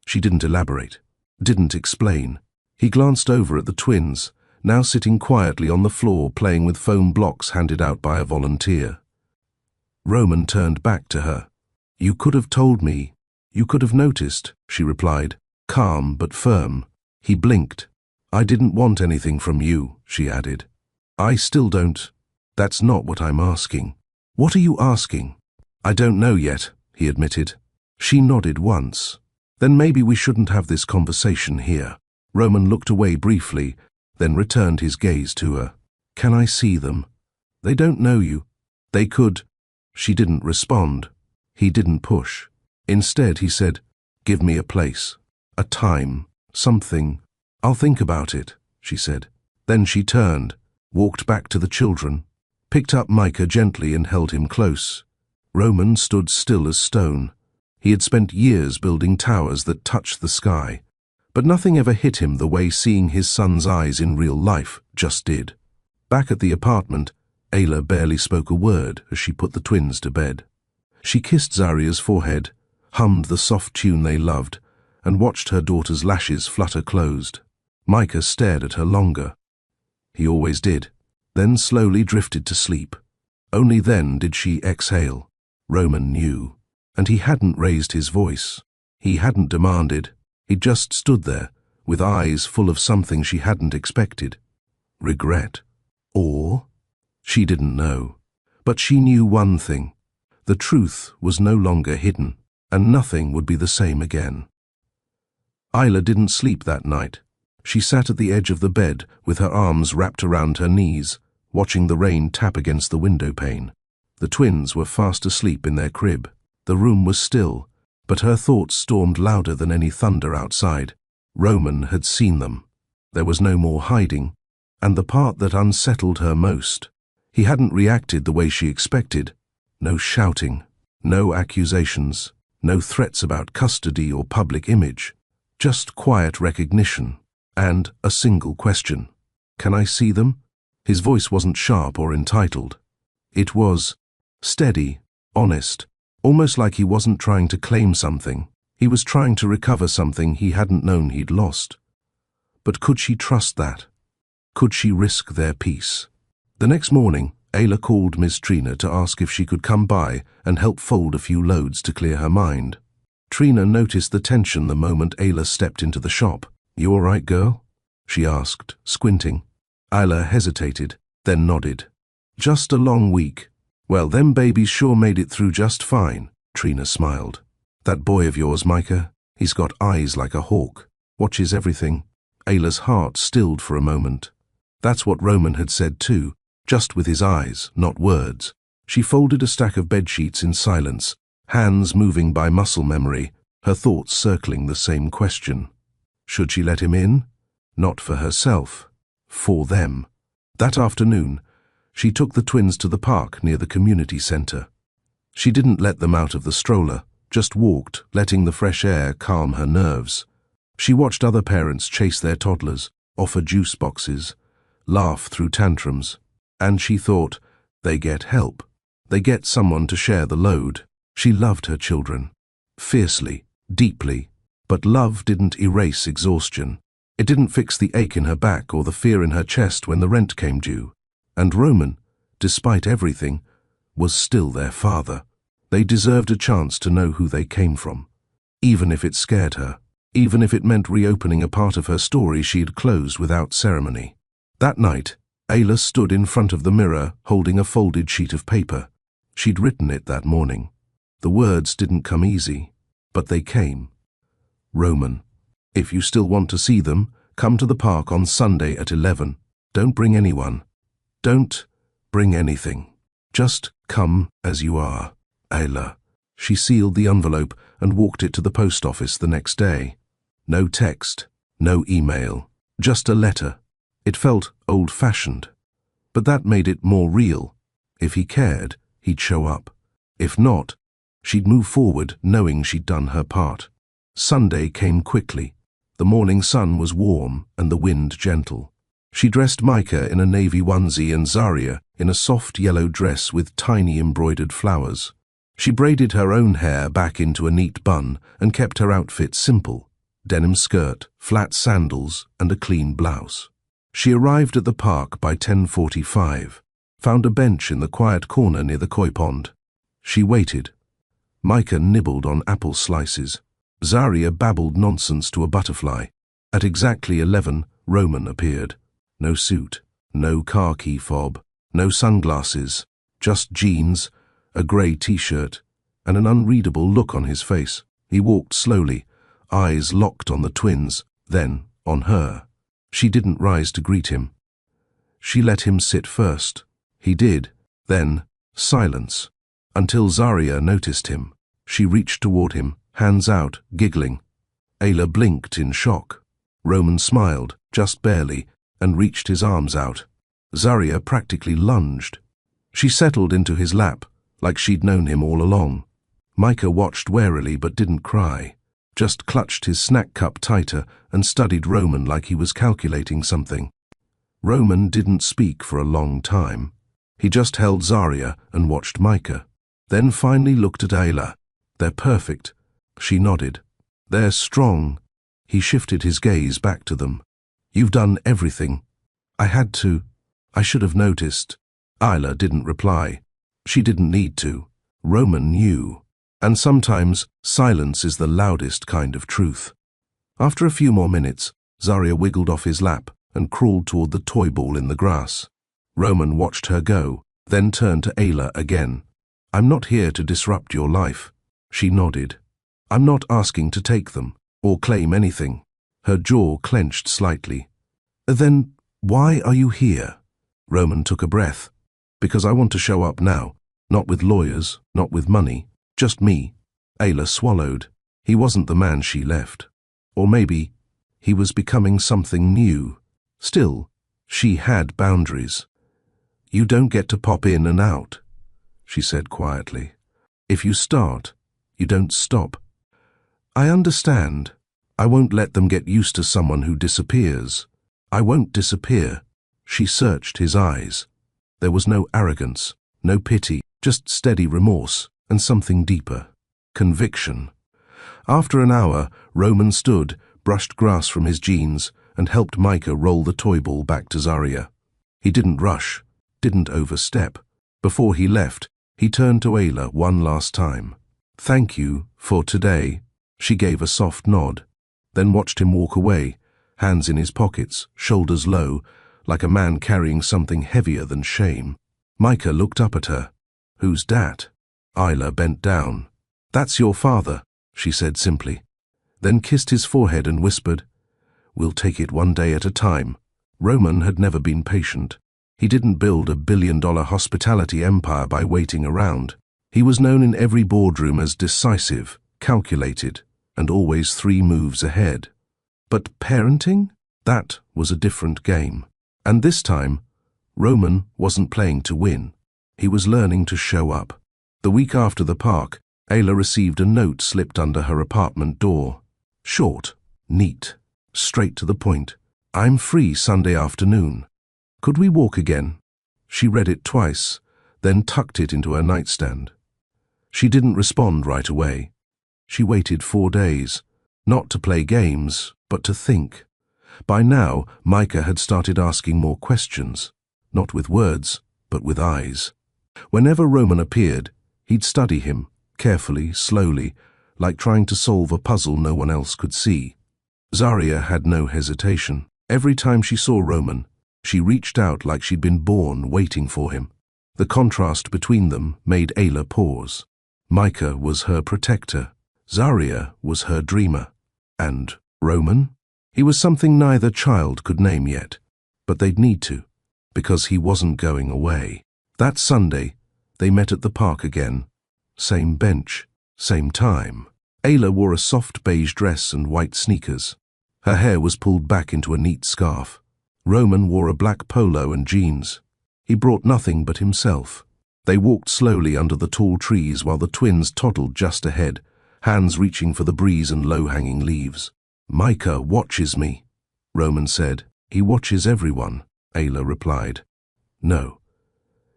She didn't elaborate, didn't explain. He glanced over at the twins, now sitting quietly on the floor playing with foam blocks handed out by a volunteer. Roman turned back to her. "You could have told me. You could have noticed," she replied, calm but firm. He blinked. "I didn't want anything from you," she added. "I still don't. That's not what I'm asking." "What are you asking?" "I don't know yet," he admitted. She nodded once. "Then maybe we shouldn't have this conversation here." Roman looked away briefly, then returned his gaze to her. "Can I see them?" "They don't know you." "They could." She didn't respond. He didn't push. Instead, he said, "Give me a place, a time, something." "I'll think about it," she said. Then she turned, walked back to the children, picked up Micah gently and held him close. Roman stood still as stone. He had spent years building towers that touched the sky, but nothing ever hit him the way seeing his son's eyes in real life just did. Back at the apartment, Ayla barely spoke a word as she put the twins to bed. She kissed Zaria's forehead, hummed the soft tune they loved, and watched her daughter's lashes flutter closed. Micah stared at her longer. He always did, then slowly drifted to sleep. Only then did she exhale. Roman knew. And he hadn't raised his voice. He hadn't demanded. He just stood there, with eyes full of something she hadn't expected. Regret. Or? She didn't know. But she knew one thing. The truth was no longer hidden, and nothing would be the same again. Ayla didn't sleep that night. She sat at the edge of the bed with her arms wrapped around her knees, watching the rain tap against the window pane. The twins were fast asleep in their crib. The room was still, but her thoughts stormed louder than any thunder outside. Roman had seen them. There was no more hiding, and the part that unsettled her most. He hadn't reacted the way she expected. No shouting, no accusations, no threats about custody or public image. Just quiet recognition, and a single question. "Can I see them?" His voice wasn't sharp or entitled. It was steady, honest, almost like he wasn't trying to claim something. He was trying to recover something he hadn't known he'd lost. But could she trust that? Could she risk their peace? The next morning, Ayla called Miss Trina to ask if she could come by and help fold a few loads to clear her mind. Trina noticed the tension the moment Ayla stepped into the shop. "You all right, girl?" she asked, squinting. Ayla hesitated, then nodded. "Just a long week." "Well, them babies sure made it through just fine," Trina smiled. "That boy of yours, Micah, he's got eyes like a hawk, watches everything." Ayla's heart stilled for a moment. That's what Roman had said too, just with his eyes, not words. She folded a stack of bedsheets in silence, hands moving by muscle memory, her thoughts circling the same question. Should she let him in? Not for herself, for them. That afternoon, she took the twins to the park near the community center. She didn't let them out of the stroller, just walked, letting the fresh air calm her nerves. She watched other parents chase their toddlers, offer juice boxes, laugh through tantrums, and she thought, they get help. They get someone to share the load. She loved her children. Fiercely, deeply, but love didn't erase exhaustion. It didn't fix the ache in her back or the fear in her chest when the rent came due. And Roman, despite everything, was still their father. They deserved a chance to know who they came from, even if it scared her, even if it meant reopening a part of her story she had closed without ceremony. That night, Ayla stood in front of the mirror holding a folded sheet of paper. She'd written it that morning. The words didn't come easy, but they came. Roman, if you still want to see them, come to the park on Sunday at 11. Don't bring anyone. Don't bring anything. Just come as you are, Ayla. She sealed the envelope and walked it to the post office the next day. No text, no email, just a letter. It felt old-fashioned, but that made it more real. If he cared, he'd show up. If not, she'd move forward knowing she'd done her part. Sunday came quickly. The morning sun was warm and the wind gentle. She dressed Micah in a navy onesie and Zaria in a soft yellow dress with tiny embroidered flowers. She braided her own hair back into a neat bun and kept her outfit simple: denim skirt, flat sandals, and a clean blouse. She arrived at the park by 10:45, found a bench in the quiet corner near the koi pond. She waited. Micah nibbled on apple slices. Zaria babbled nonsense to a butterfly. At exactly 11, Roman appeared. No suit, no car key fob, no sunglasses, just jeans, a grey t-shirt, and an unreadable look on his face. He walked slowly, eyes locked on the twins, then on her. She didn't rise to greet him. She let him sit first. He did, then silence, until Zaria noticed him. She reached toward him, hands out, giggling. Ayla blinked in shock. Roman smiled, just barely, and reached his arms out. Zaria practically lunged. She settled into his lap, like she'd known him all along. Micah watched warily but didn't cry, just clutched his snack cup tighter and studied Roman like he was calculating something. Roman didn't speak for a long time. He just held Zaria and watched Micah, then finally looked at Ayla. They're perfect. She nodded. They're strong. He shifted his gaze back to them. You've done everything. I had to. I should have noticed. Ayla didn't reply. She didn't need to. Roman knew. And sometimes silence is the loudest kind of truth. After a few more minutes, Zaria wiggled off his lap and crawled toward the toy ball in the grass. Roman watched her go, then turned to Ayla again. I'm not here to disrupt your life. She nodded. I'm not asking to take them, or claim anything. Her jaw clenched slightly. Then why are you here? Roman took a breath. Because I want to show up now. Not with lawyers, not with money. Just me. Ayla swallowed. He wasn't the man she left. Or maybe he was becoming something new. Still, she had boundaries. You don't get to pop in and out, she said quietly. If you start, you don't stop. I understand. I won't let them get used to someone who disappears. I won't disappear. She searched his eyes. There was no arrogance, no pity, just steady remorse and something deeper. Conviction. After an hour, Roman stood, brushed grass from his jeans, and helped Micah roll the toy ball back to Zaria. He didn't rush, didn't overstep. Before he left, he turned to Ayla one last time. Thank you for today. She gave a soft nod, then watched him walk away, hands in his pockets, shoulders low, like a man carrying something heavier than shame. Micah looked up at her. Who's dat? Ayla bent down. That's your father, she said simply, then kissed his forehead and whispered, We'll take it one day at a time. Roman had never been patient. He didn't build a billion-dollar hospitality empire by waiting around. He was known in every boardroom as decisive, calculated, and always 3 moves ahead. But parenting? That was a different game. And this time, Roman wasn't playing to win. He was learning to show up. The week after the park, Ayla received a note slipped under her apartment door. Short, neat, straight to the point. I'm free Sunday afternoon. Could we walk again? She read it twice, then tucked it into her nightstand. She didn't respond right away. She waited 4 days, not to play games, but to think. By now, Micah had started asking more questions, not with words, but with eyes. Whenever Roman appeared, he'd study him, carefully, slowly, like trying to solve a puzzle no one else could see. Zaria had no hesitation. Every time she saw Roman, she reached out like she'd been born waiting for him. The contrast between them made Ayla pause. Micah was her protector. Zaria was her dreamer. And Roman? He was something neither child could name yet, but they'd need to, because he wasn't going away. That Sunday, they met at the park again. Same bench, same time. Ayla wore a soft beige dress and white sneakers. Her hair was pulled back into a neat scarf. Roman wore a black polo and jeans. He brought nothing but himself. They walked slowly under the tall trees while the twins toddled just ahead, hands reaching for the breeze and low-hanging leaves. "Micah watches me," Roman said. "He watches everyone," Ayla replied. "No.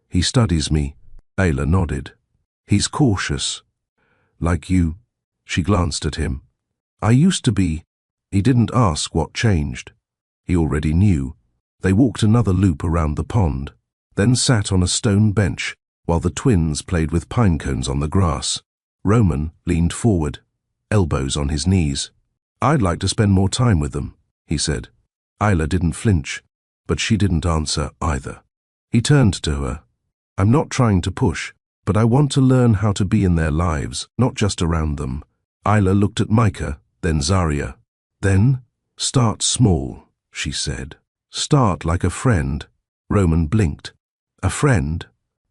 He studies me," Ayla nodded. "He's cautious. Like you." She glanced at him. "I used to be." He didn't ask what changed. He already knew. They walked another loop around the pond, then sat on a stone bench while the twins played with pine cones on the grass. Roman leaned forward, elbows on his knees. "I'd like to spend more time with them," he said. Ayla didn't flinch, but she didn't answer either. He turned to her. "I'm not trying to push, but I want to learn how to be in their lives, not just around them." Ayla looked at Micah, then Zaria. "Then, start small," she said. "Start like a friend." Roman blinked. "A friend?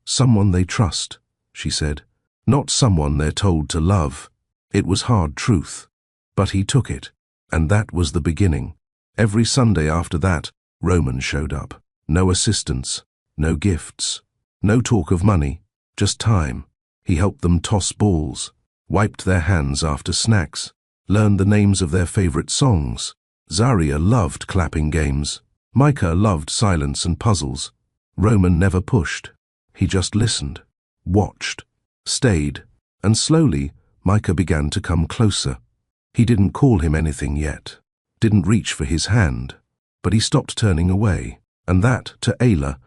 Someone they trust," she said. "Not someone they're told to love." It was hard truth, but he took it, and that was the beginning. Every Sunday after that, Roman showed up. No assistance, no gifts, no talk of money, just time. He helped them toss balls, wiped their hands after snacks, learned the names of their favorite songs. Zaria loved clapping games. Micah loved silence and puzzles. Roman never pushed. He just listened, watched, stayed, and slowly Micah began to come closer. He didn't call him anything yet, didn't reach for his hand, but he stopped turning away, and that, to Ayla,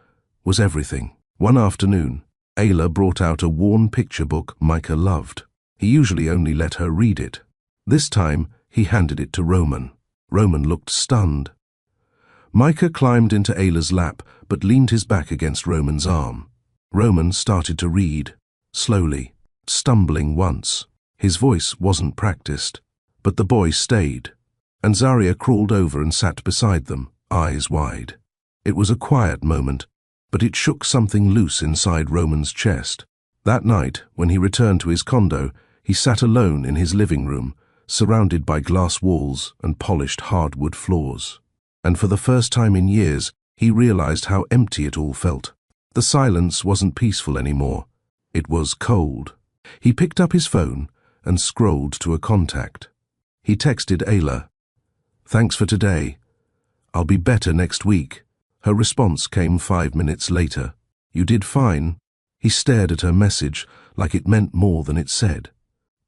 was everything. One afternoon, Ayla brought out a worn picture book Micah loved. He usually only let her read it. This time, he handed it to Roman. Roman looked stunned. Micah climbed into Ayla's lap, but leaned his back against Roman's arm. Roman started to read, slowly, stumbling once. His voice wasn't practiced, but the boy stayed, and Zaria crawled over and sat beside them, eyes wide. It was a quiet moment, but it shook something loose inside Roman's chest. That night, when he returned to his condo, he sat alone in his living room, surrounded by glass walls and polished hardwood floors. And for the first time in years, he realized how empty it all felt. The silence wasn't peaceful anymore. It was cold. He picked up his phone and scrolled to a contact. He texted Ayla, "Thanks for today. I'll be better next week." Her response came 5 minutes later. "You did fine." He stared at her message like it meant more than it said.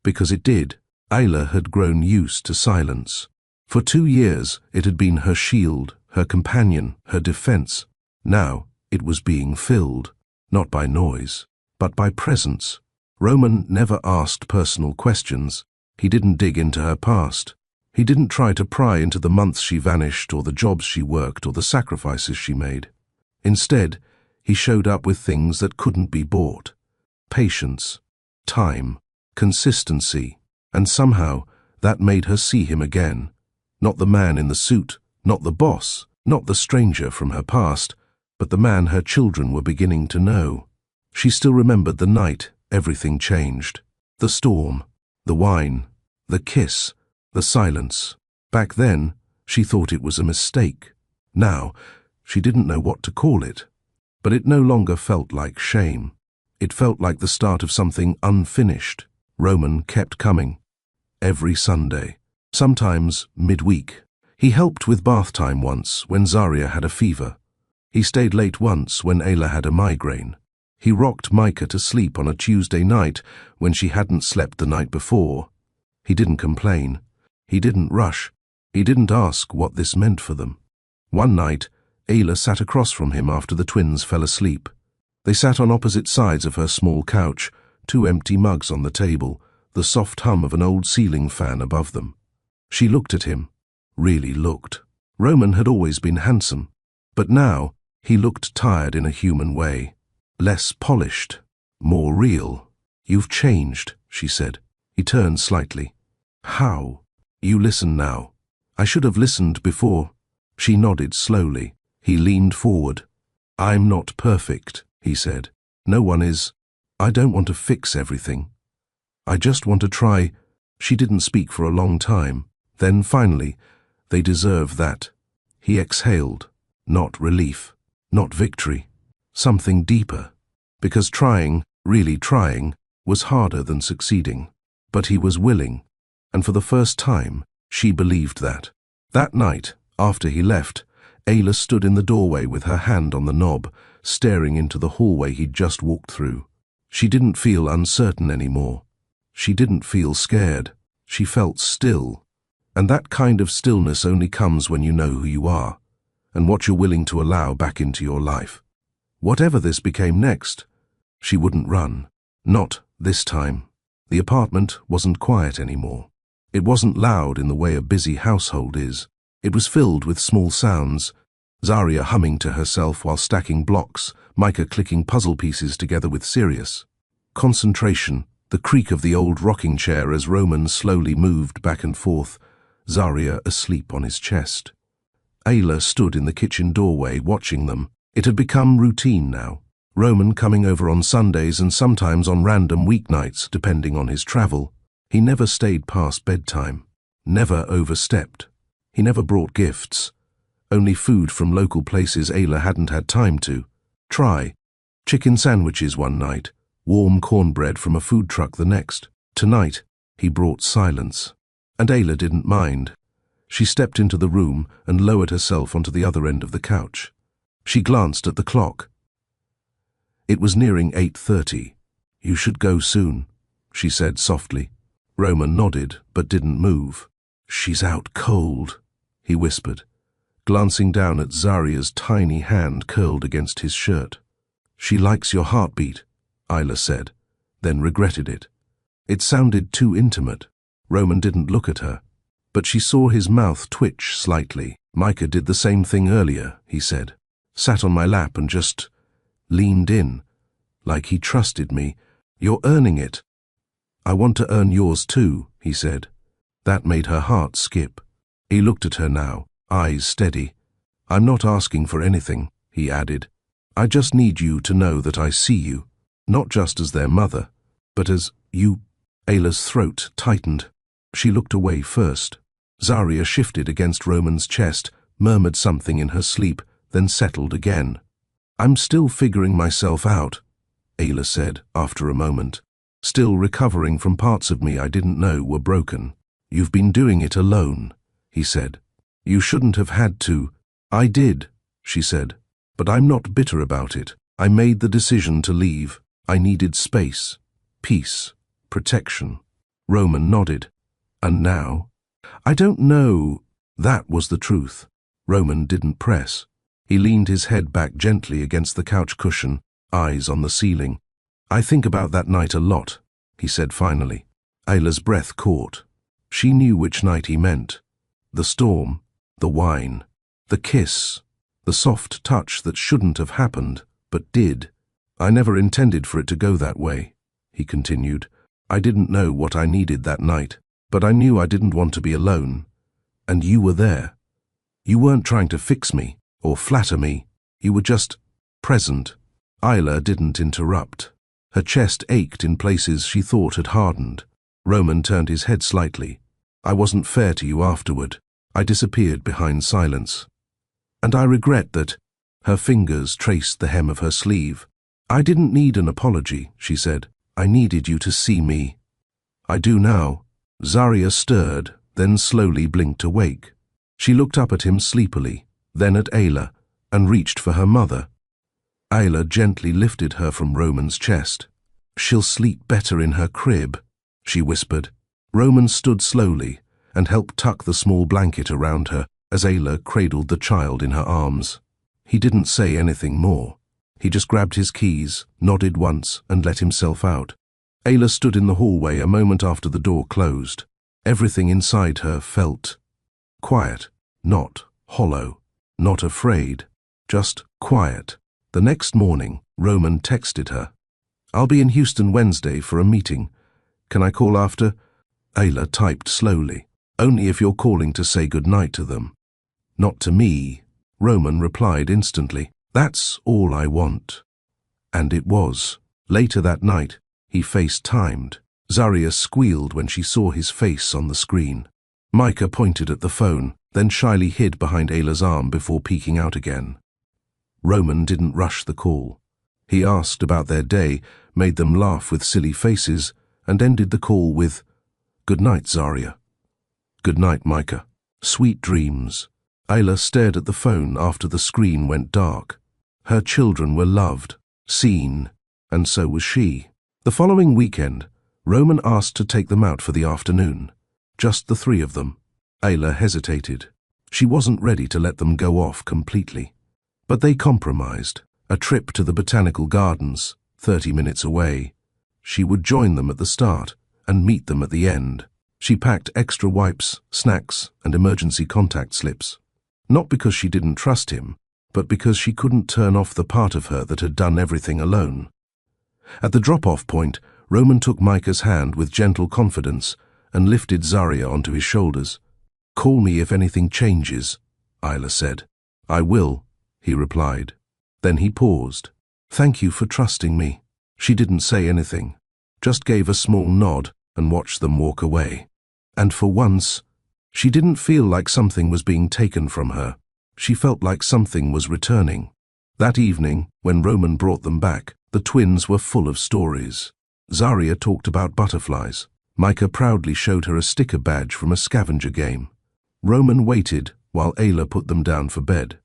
Because it did. Ayla had grown used to silence. For 2 years, it had been her shield, her companion, her defense. Now, it was being filled, not by noise, but by presence. Roman never asked personal questions. He didn't dig into her past. He didn't try to pry into the months she vanished or the jobs she worked or the sacrifices she made. Instead, he showed up with things that couldn't be bought. Patience, time, consistency, and somehow that made her see him again. Not the man in the suit, not the boss, not the stranger from her past, but the man her children were beginning to know. She still remembered the night everything changed. The storm, the wine, the kiss, the silence. Back then, she thought it was a mistake. Now, she didn't know what to call it. But it no longer felt like shame. It felt like the start of something unfinished. Roman kept coming. Every Sunday. Sometimes midweek. He helped with bath time once when Zaria had a fever. He stayed late once when Ayla had a migraine. He rocked Micah to sleep on a Tuesday night when she hadn't slept the night before. He didn't complain. He didn't rush. He didn't ask what this meant for them. One night, Ayla sat across from him after the twins fell asleep. They sat on opposite sides of her small couch, 2 empty mugs on the table, the soft hum of an old ceiling fan above them. She looked at him, really looked. Roman had always been handsome, but now he looked tired in a human way. Less polished, more real. "You've changed," she said. He turned slightly. "How?" "You listen now." "I should have listened before." She nodded slowly. He leaned forward. "I'm not perfect," he said. "No one is. I don't want to fix everything. I just want to try." She didn't speak for a long time. Then finally, "They deserve that." He exhaled. Not relief, not victory. Something deeper. Because trying, really trying, was harder than succeeding. But he was willing, and for the first time, she believed that. That night, after he left, Ayla stood in the doorway with her hand on the knob, staring into the hallway he'd just walked through. She didn't feel uncertain anymore. She didn't feel scared. She felt still. And that kind of stillness only comes when you know who you are, and what you're willing to allow back into your life. Whatever this became next, she wouldn't run. Not this time. The apartment wasn't quiet anymore. It wasn't loud in the way a busy household is. It was filled with small sounds. Zaria humming to herself while stacking blocks, Micah clicking puzzle pieces together with Sirius. Concentration, the creak of the old rocking chair as Roman slowly moved back and forth, Zaria asleep on his chest. Ayla stood in the kitchen doorway watching them. It had become routine now. Roman coming over on Sundays and sometimes on random weeknights, depending on his travel. He never stayed past bedtime. Never overstepped. He never brought gifts. Only food from local places Ayla hadn't had time to try. Chicken sandwiches one night, warm cornbread from a food truck the next. Tonight, he brought silence. And Ayla didn't mind. She stepped into the room and lowered herself onto the other end of the couch. She glanced at the clock. It was nearing 8:30. "You should go soon," she said softly. Roman nodded, but didn't move. "She's out cold," he whispered, glancing down at Zaria's tiny hand curled against his shirt. "She likes your heartbeat," Ayla said, then regretted it. It sounded too intimate. Roman didn't look at her, but she saw his mouth twitch slightly. "Micah did the same thing earlier," he said. "Sat on my lap and just leaned in, like he trusted me. You're earning it." "I want to earn yours too," he said. That made her heart skip. He looked at her now, eyes steady. "I'm not asking for anything," he added. "I just need you to know that I see you, not just as their mother, but as you." Ayla's throat tightened. She looked away first. Zaria shifted against Roman's chest, murmured something in her sleep, then settled again. "I'm still figuring myself out," Ayla said after a moment. "Still recovering from parts of me I didn't know were broken." "You've been doing it alone," he said. "You shouldn't have had to." "I did," she said, "but I'm not bitter about it. I made the decision to leave. I needed space, peace, protection." Roman nodded. "And now?" "I don't know." That was the truth. Roman didn't press. He leaned his head back gently against the couch cushion, eyes on the ceiling. "I think about that night a lot," he said finally. Ayla's breath caught. She knew which night he meant. The storm, the wine, the kiss, the soft touch that shouldn't have happened, but did. "I never intended for it to go that way," he continued. "I didn't know what I needed that night, but I knew I didn't want to be alone. And you were there. You weren't trying to fix me or flatter me. You were just present." Ayla didn't interrupt. Her chest ached in places she thought had hardened. Roman turned his head slightly. "I wasn't fair to you afterward. I disappeared behind silence. And I regret that." Her fingers traced the hem of her sleeve. "I didn't need an apology," she said. "I needed you to see me." "I do now." Zaria stirred, then slowly blinked awake. She looked up at him sleepily, then at Ayla, and reached for her mother. Ayla gently lifted her from Roman's chest. "She'll sleep better in her crib," she whispered. Roman stood slowly and helped tuck the small blanket around her as Ayla cradled the child in her arms. He didn't say anything more. He just grabbed his keys, nodded once, and let himself out. Ayla stood in the hallway a moment after the door closed. Everything inside her felt quiet, not hollow, not afraid, just quiet. The next morning, Roman texted her. "I'll be in Houston Wednesday for a meeting. Can I call after?" Ayla typed slowly. "Only if you're calling to say goodnight to them." "Not to me," Roman replied instantly. "That's all I want." And it was. Later that night, he FaceTimed. Zaria squealed when she saw his face on the screen. Micah pointed at the phone, then shyly hid behind Ayla's arm before peeking out again. Roman didn't rush the call. He asked about their day, made them laugh with silly faces, and ended the call with, "Good night, Zaria." "Good night, Micah. Sweet dreams." Ayla stared at the phone after the screen went dark. Her children were loved, seen, and so was she. The following weekend, Roman asked to take them out for the afternoon. Just the three of them. Ayla hesitated. She wasn't ready to let them go off completely. But they compromised. A trip to the botanical gardens, 30 minutes away. She would join them at the start and meet them at the end. She packed extra wipes, snacks, and emergency contact slips. Not because she didn't trust him, but because she couldn't turn off the part of her that had done everything alone. At the drop-off point, Roman took Micah's hand with gentle confidence and lifted Zaria onto his shoulders. "Call me if anything changes," Ayla said. "I will," he replied. Then he paused. "Thank you for trusting me." She didn't say anything, just gave a small nod and watched them walk away. And for once, she didn't feel like something was being taken from her. She felt like something was returning. That evening, when Roman brought them back, the twins were full of stories. Zaria talked about butterflies. Micah proudly showed her a sticker badge from a scavenger game. Roman waited while Ayla put them down for bed,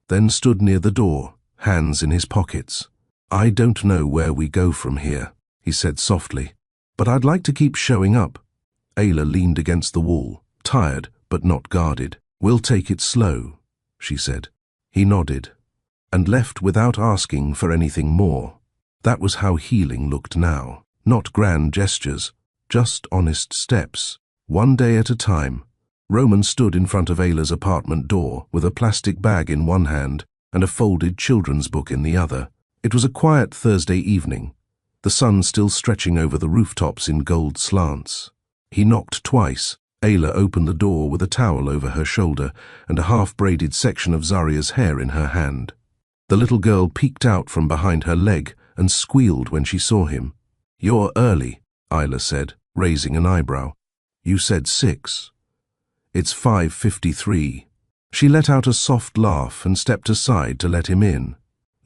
then stood near the door, hands in his pockets. "I don't know where we go from here," he said softly, "but I'd like to keep showing up." Ayla leaned against the wall, tired but not guarded. "We'll take it slow," she said. He nodded, and left without asking for anything more. That was how healing looked now. Not grand gestures, just honest steps, one day at a time. Roman stood in front of Ayla's apartment door with a plastic bag in one hand and a folded children's book in the other. It was a quiet Thursday evening, the sun still stretching over the rooftops in gold slants. He knocked twice. Ayla opened the door with a towel over her shoulder and a half-braided section of Zaria's hair in her hand. The little girl peeked out from behind her leg and squealed when she saw him. "You're early," Ayla said, raising an eyebrow. "You said 6. It's 5:53. She let out a soft laugh and stepped aside to let him in.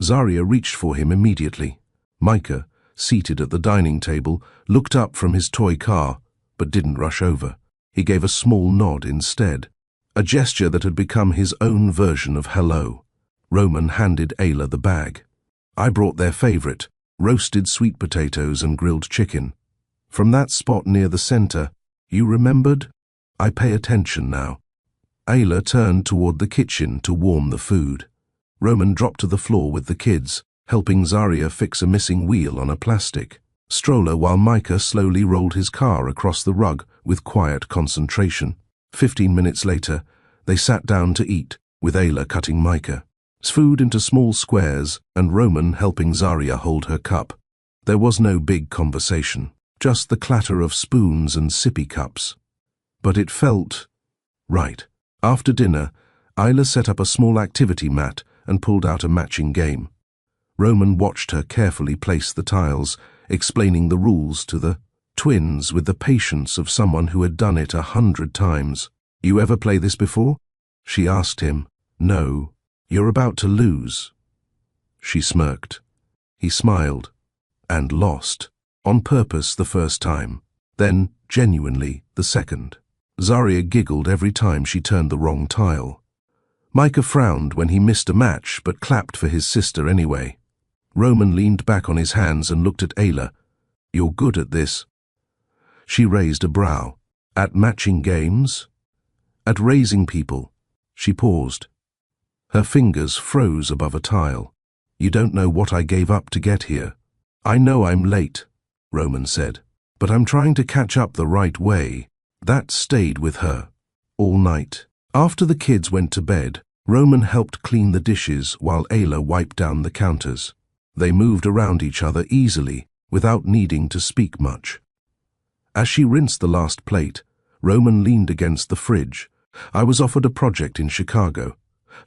Zaria reached for him immediately. Micah, seated at the dining table, looked up from his toy car, but didn't rush over. He gave a small nod instead, a gesture that had become his own version of hello. Roman handed Ayla the bag. "I brought their favorite, roasted sweet potatoes and grilled chicken. From that spot near the center, you remembered? I pay attention now." Ayla turned toward the kitchen to warm the food. Roman dropped to the floor with the kids, helping Zaria fix a missing wheel on a plastic stroller while Micah slowly rolled his car across the rug with quiet concentration. 15 minutes later, they sat down to eat, with Ayla cutting Micah's food into small squares and Roman helping Zaria hold her cup. There was no big conversation, just the clatter of spoons and sippy cups. But it felt right. After dinner, Ayla set up a small activity mat and pulled out a matching game. Roman watched her carefully place the tiles, explaining the rules to the twins with the patience of someone who had done it 100 times. "You ever play this before?" she asked him. "No. You're about to lose." She smirked. He smiled. And lost. On purpose the first time. Then, genuinely, the second. Zaria giggled every time she turned the wrong tile. Micah frowned when he missed a match but clapped for his sister anyway. Roman leaned back on his hands and looked at Ayla. "You're good at this." She raised a brow. "At matching games? At raising people?" She paused. Her fingers froze above a tile. "You don't know what I gave up to get here." "I know I'm late," Roman said, "but I'm trying to catch up the right way." That stayed with her all night. After the kids went to bed, Roman helped clean the dishes while Ayla wiped down the counters. They moved around each other easily, without needing to speak much. As she rinsed the last plate, Roman leaned against the fridge. I was offered a project in Chicago.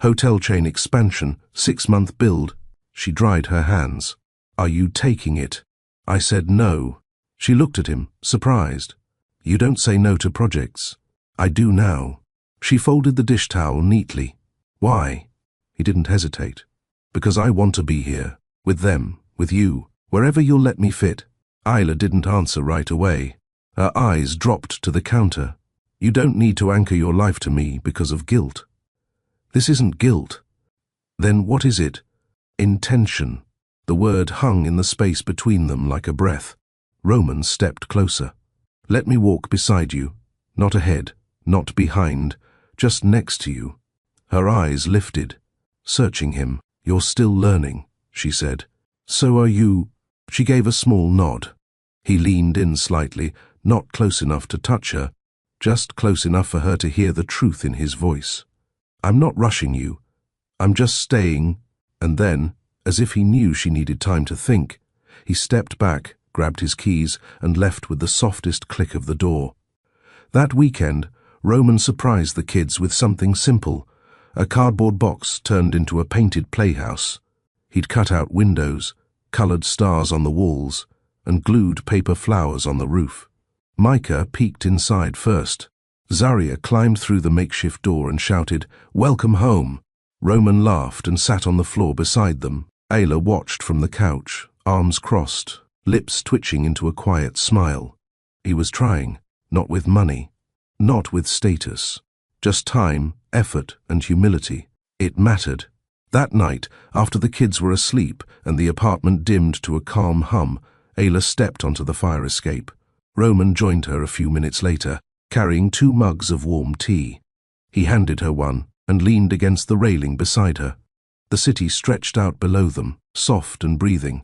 Hotel chain expansion, 6-month build. She dried her hands. Are you taking it? I said no. She looked at him, surprised. You don't say no to projects. I do now. She folded the dish towel neatly. Why? He didn't hesitate. Because I want to be here. With them, with you, wherever you'll let me fit. Ayla didn't answer right away. Her eyes dropped to the counter. You don't need to anchor your life to me because of guilt. This isn't guilt. Then what is it? Intention. The word hung in the space between them like a breath. Roman stepped closer. Let me walk beside you. Not ahead, not behind, just next to you. Her eyes lifted, searching him. You're still learning, she said. So are you. She gave a small nod. He leaned in slightly, not close enough to touch her, just close enough for her to hear the truth in his voice. I'm not rushing you. I'm just staying. And then, as if he knew she needed time to think, he stepped back, grabbed his keys, and left with the softest click of the door. That weekend, Roman surprised the kids with something simple, a cardboard box turned into a painted playhouse. He'd cut out windows, colored stars on the walls, and glued paper flowers on the roof. Micah peeked inside first. Zaria climbed through the makeshift door and shouted, "Welcome home." Roman laughed and sat on the floor beside them. Ayla watched from the couch, arms crossed, lips twitching into a quiet smile. He was trying, not with money, not with status, just time, effort, and humility. It mattered. That night, after the kids were asleep and the apartment dimmed to a calm hum, Ayla stepped onto the fire escape. Roman joined her a few minutes later, carrying 2 mugs of warm tea. He handed her one and leaned against the railing beside her. The city stretched out below them, soft and breathing.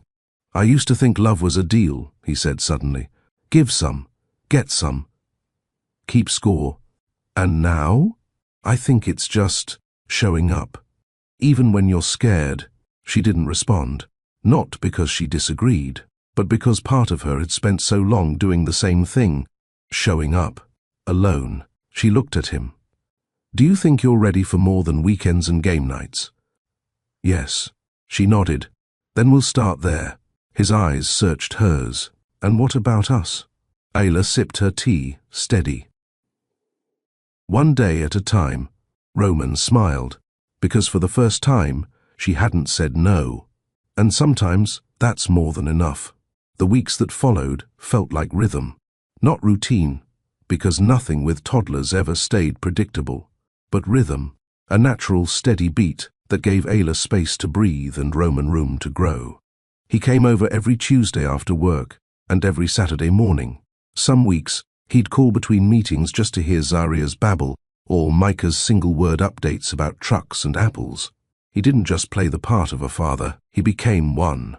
I used to think love was a deal, he said suddenly. Give some, get some, keep score. And now? I think it's just showing up. Even when you're scared. She didn't respond, not because she disagreed, but because part of her had spent so long doing the same thing, showing up, alone. She looked at him. Do you think you're ready for more than weekends and game nights? Yes. She nodded. Then we'll start there. His eyes searched hers. And what about us? Ayla sipped her tea, steady. One day at a time. Roman smiled, because for the first time, she hadn't said no. And sometimes, that's more than enough. The weeks that followed felt like rhythm. Not routine, because nothing with toddlers ever stayed predictable, but rhythm, a natural, steady beat that gave Ayla space to breathe and Roman room to grow. He came over every Tuesday after work and every Saturday morning. Some weeks, he'd call between meetings just to hear Zaria's babble or Micah's single-word updates about trucks and apples. He didn't just play the part of a father, he became one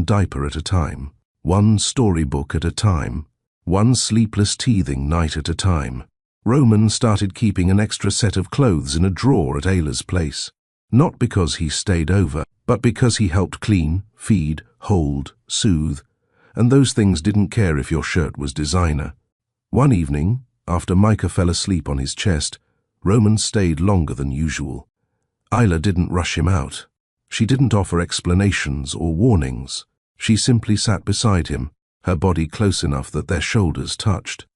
diaper at a time, one storybook at a time, one sleepless teething night at a time. Roman started keeping an extra set of clothes in a drawer at Ayla's place, not because he stayed over, but because he helped clean, feed, hold, soothe, and those things didn't care if your shirt was designer. One evening, after Micah fell asleep on his chest, Roman stayed longer than usual. Ayla didn't rush him out. She didn't offer explanations or warnings. She simply sat beside him, her body close enough that their shoulders touched.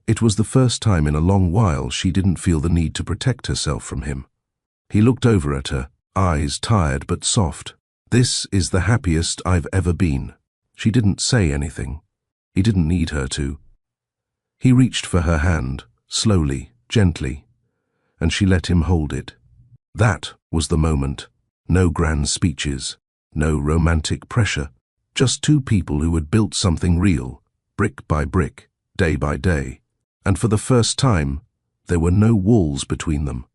It was the first time in a long while she didn't feel the need to protect herself from him. He looked over at her, eyes tired but soft. This is the happiest I've ever been. She didn't say anything. He didn't need her to. He reached for her hand, slowly, gently, and she let him hold it. That was the moment. No grand speeches, no romantic pressure, just 2 people who had built something real, brick by brick, day by day. And for the first time, there were no walls between them.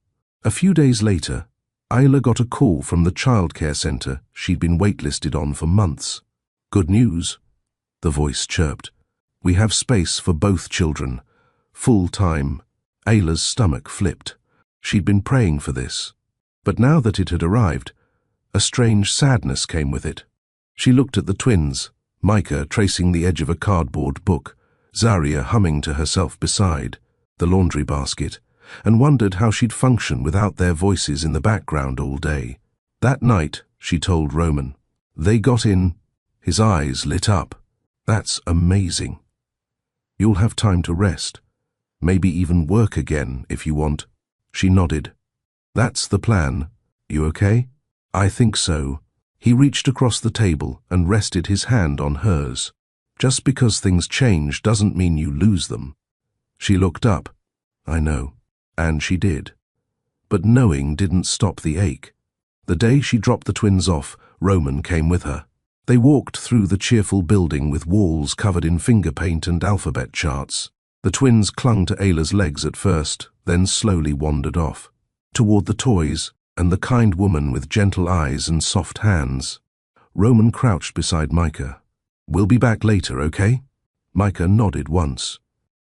A few days later, Ayla got a call from the childcare center she'd been waitlisted on for months. Good news, the voice chirped. We have space for both children. Full time. Ayla's stomach flipped. She'd been praying for this. But now that it had arrived, a strange sadness came with it. She looked at the twins, Micah tracing the edge of a cardboard book, Zaria humming to herself beside the laundry basket, and wondered how she'd function without their voices in the background all day. That night, she told Roman, they got in. His eyes lit up. That's amazing. You'll have time to rest. Maybe even work again if you want. She nodded. That's the plan. You okay? I think so. He reached across the table and rested his hand on hers. Just because things change doesn't mean you lose them. She looked up. I know. And she did. But knowing didn't stop the ache. The day she dropped the twins off, Roman came with her. They walked through the cheerful building with walls covered in finger paint and alphabet charts. The twins clung to Ayla's legs at first, then slowly wandered off, toward the toys and the kind woman with gentle eyes and soft hands. Roman crouched beside Micah. We'll be back later, okay? Micah nodded once.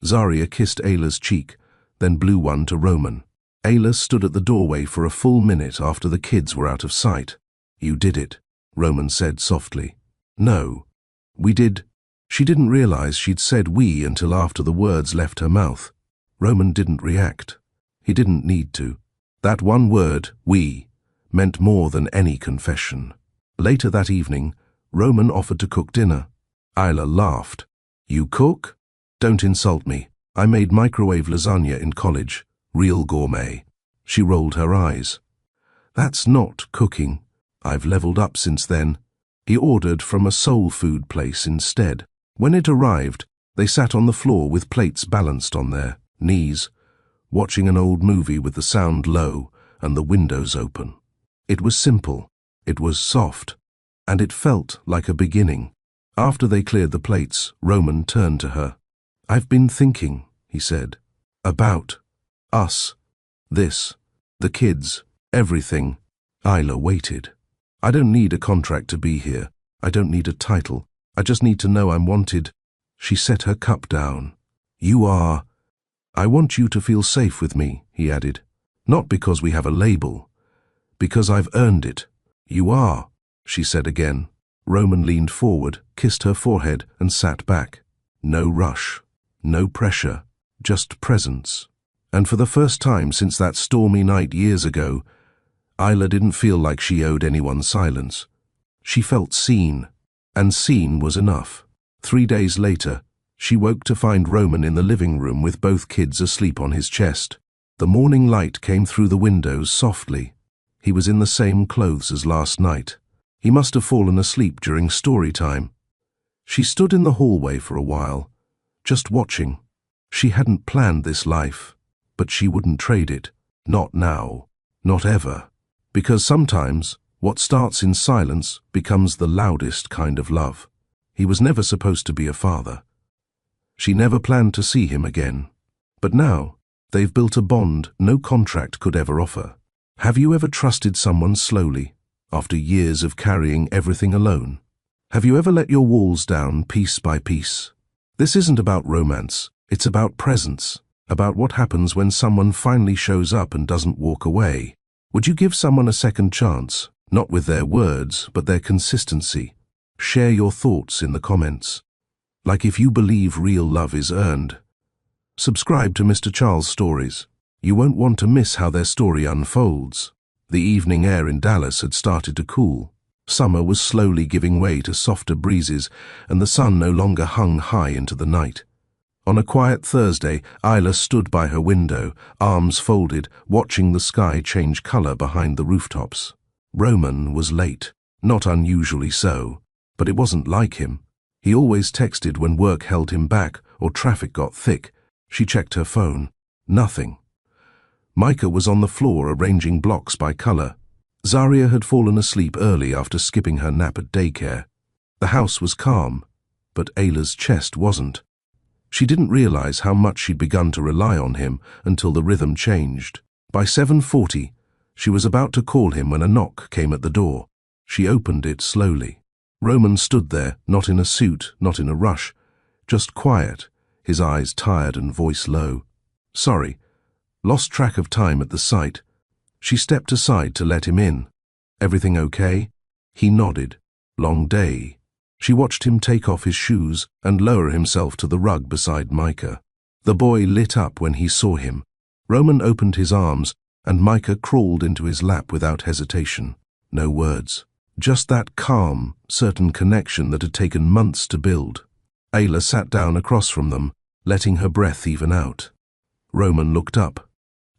Zaria kissed Ayla's cheek, then blew one to Roman. Ayla stood at the doorway for a full minute after the kids were out of sight. You did it, Roman said softly. No. We did. She didn't realize she'd said we until after the words left her mouth. Roman didn't react. He didn't need to. That one word, we, meant more than any confession. Later that evening, Roman offered to cook dinner. Ayla laughed. You cook? Don't insult me. I made microwave lasagna in college. Real gourmet. She rolled her eyes. That's not cooking. I've leveled up since then. He ordered from a soul food place instead. When it arrived, they sat on the floor with plates balanced on their knees, watching an old movie with the sound low and the windows open. It was simple, it was soft, and it felt like a beginning. After they cleared the plates, Roman turned to her. I've been thinking, he said, about us, this, the kids, everything. Ayla waited. I don't need a contract to be here. I don't need a title. I just need to know I'm wanted. She set her cup down. You are. I want you to feel safe with me, he added. Not because we have a label. Because I've earned it. You are, she said again. Roman leaned forward, kissed her forehead, and sat back. No rush. No pressure. Just presence. And for the first time since that stormy night years ago, Ayla didn't feel like she owed anyone silence. She felt seen, and seen was enough. 3 days later, she woke to find Roman in the living room with both kids asleep on his chest. The morning light came through the windows softly. He was in the same clothes as last night. He must have fallen asleep during story time. She stood in the hallway for a while, just watching. She hadn't planned this life, but she wouldn't trade it. Not now. Not ever. Because sometimes, what starts in silence becomes the loudest kind of love. He was never supposed to be a father. She never planned to see him again. But now, they've built a bond no contract could ever offer. Have you ever trusted someone slowly, after years of carrying everything alone? Have you ever let your walls down piece by piece? This isn't about romance, it's about presence, about what happens when someone finally shows up and doesn't walk away. Would you give someone a second chance, not with their words, but their consistency? Share your thoughts in the comments. Like if you believe real love is earned. Subscribe to Mr. Charles Stories. You won't want to miss how their story unfolds. The evening air in Dallas had started to cool. Summer was slowly giving way to softer breezes, and the sun no longer hung high into the night. On a quiet Thursday, Ayla stood by her window, arms folded, watching the sky change color behind the rooftops. Roman was late, not unusually so, but it wasn't like him. He always texted when work held him back or traffic got thick. She checked her phone. Nothing. Micah was on the floor arranging blocks by color. Zaria had fallen asleep early after skipping her nap at daycare. The house was calm, but Ayla's chest wasn't. She didn't realize how much she'd begun to rely on him until the rhythm changed. By 7:40, she was about to call him when a knock came at the door. She opened it slowly. Roman stood there, not in a suit, not in a rush, just quiet, his eyes tired and voice low. Sorry, lost track of time at the sight. She stepped aside to let him in. "Everything okay?" He nodded. "Long day." She watched him take off his shoes and lower himself to the rug beside Micah. The boy lit up when he saw him. Roman opened his arms, and Micah crawled into his lap without hesitation. No words. Just that calm, certain connection that had taken months to build. Ayla sat down across from them, letting her breath even out. Roman looked up.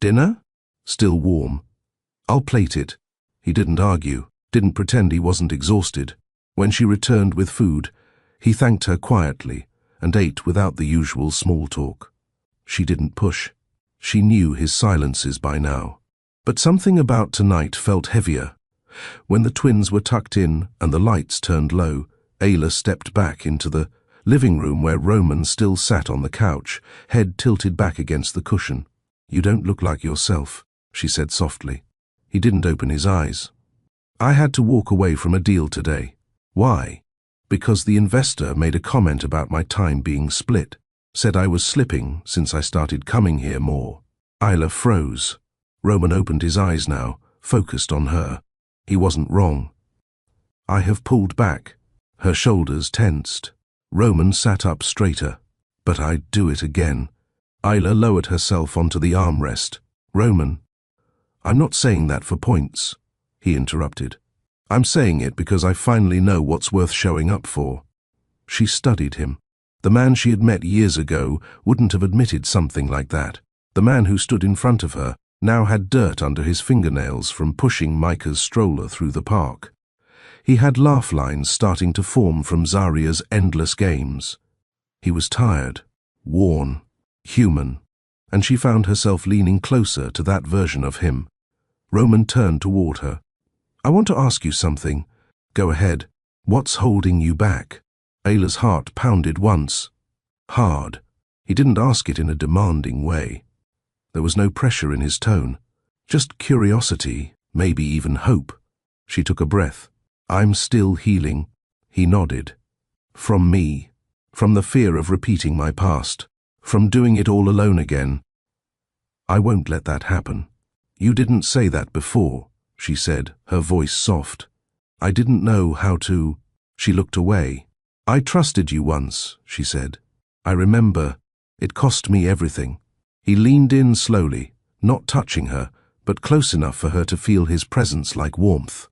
"Dinner?" "Still warm." "I'll plate it." He didn't argue, didn't pretend he wasn't exhausted. When she returned with food, he thanked her quietly and ate without the usual small talk. She didn't push. She knew his silences by now. But something about tonight felt heavier. When the twins were tucked in and the lights turned low, Ayla stepped back into the living room where Roman still sat on the couch, head tilted back against the cushion. "You don't look like yourself," she said softly. He didn't open his eyes. "I had to walk away from a deal today." "Why?" "Because the investor made a comment about my time being split. Said I was slipping since I started coming here more." Ayla froze. Roman opened his eyes now, focused on her. He wasn't wrong. "I have pulled back." Her shoulders tensed. Roman sat up straighter. "But I'd do it again." Ayla lowered herself onto the armrest. "Roman, I'm not saying that for points," he interrupted. "I'm saying it because I finally know what's worth showing up for." She studied him. The man she had met years ago wouldn't have admitted something like that. The man who stood in front of her now had dirt under his fingernails from pushing Micah's stroller through the park. He had laugh lines starting to form from Zaria's endless games. He was tired, worn, human, and she found herself leaning closer to that version of him. Roman turned toward her. "I want to ask you something." "Go ahead." "What's holding you back?" Ayla's heart pounded once. Hard. He didn't ask it in a demanding way. There was no pressure in his tone. Just curiosity, maybe even hope. She took a breath. "I'm still healing." He nodded. "From me. From the fear of repeating my past. From doing it all alone again." "I won't let that happen." "You didn't say that before," she said, her voice soft. "I didn't know how to." She looked away. "I trusted you once," she said. "I remember. It cost me everything." He leaned in slowly, not touching her, but close enough for her to feel his presence like warmth.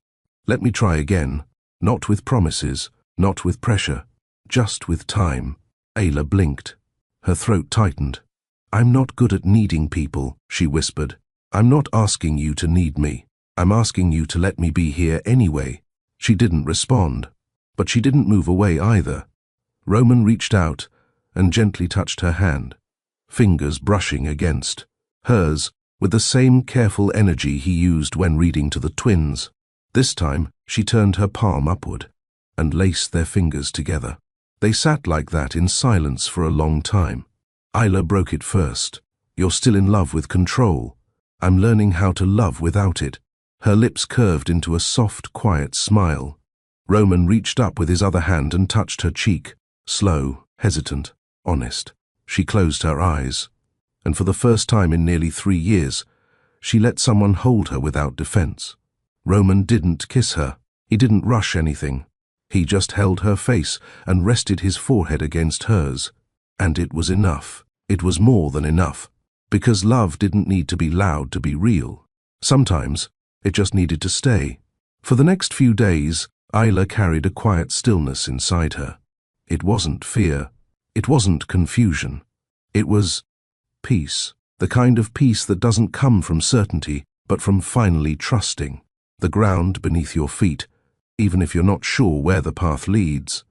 "Let me try again. Not with promises, not with pressure, just with time." Ayla blinked. Her throat tightened. "I'm not good at needing people," she whispered. "I'm not asking you to need me. I'm asking you to let me be here anyway." She didn't respond, but she didn't move away either. Roman reached out and gently touched her hand, fingers brushing against hers with the same careful energy he used when reading to the twins. This time, she turned her palm upward and laced their fingers together. They sat like that in silence for a long time. Ayla broke it first. "You're still in love with control. I'm learning how to love without it." Her lips curved into a soft, quiet smile. Roman reached up with his other hand and touched her cheek, slow, hesitant, honest. She closed her eyes, and for the first time in nearly 3 years, she let someone hold her without defense. Roman didn't kiss her. He didn't rush anything. He just held her face and rested his forehead against hers. And it was enough. It was more than enough. Because love didn't need to be loud to be real. Sometimes, it just needed to stay. For the next few days, Ayla carried a quiet stillness inside her. It wasn't fear. It wasn't confusion. It was peace. The kind of peace that doesn't come from certainty, but from finally trusting. The ground beneath your feet, even if you're not sure where the path leads.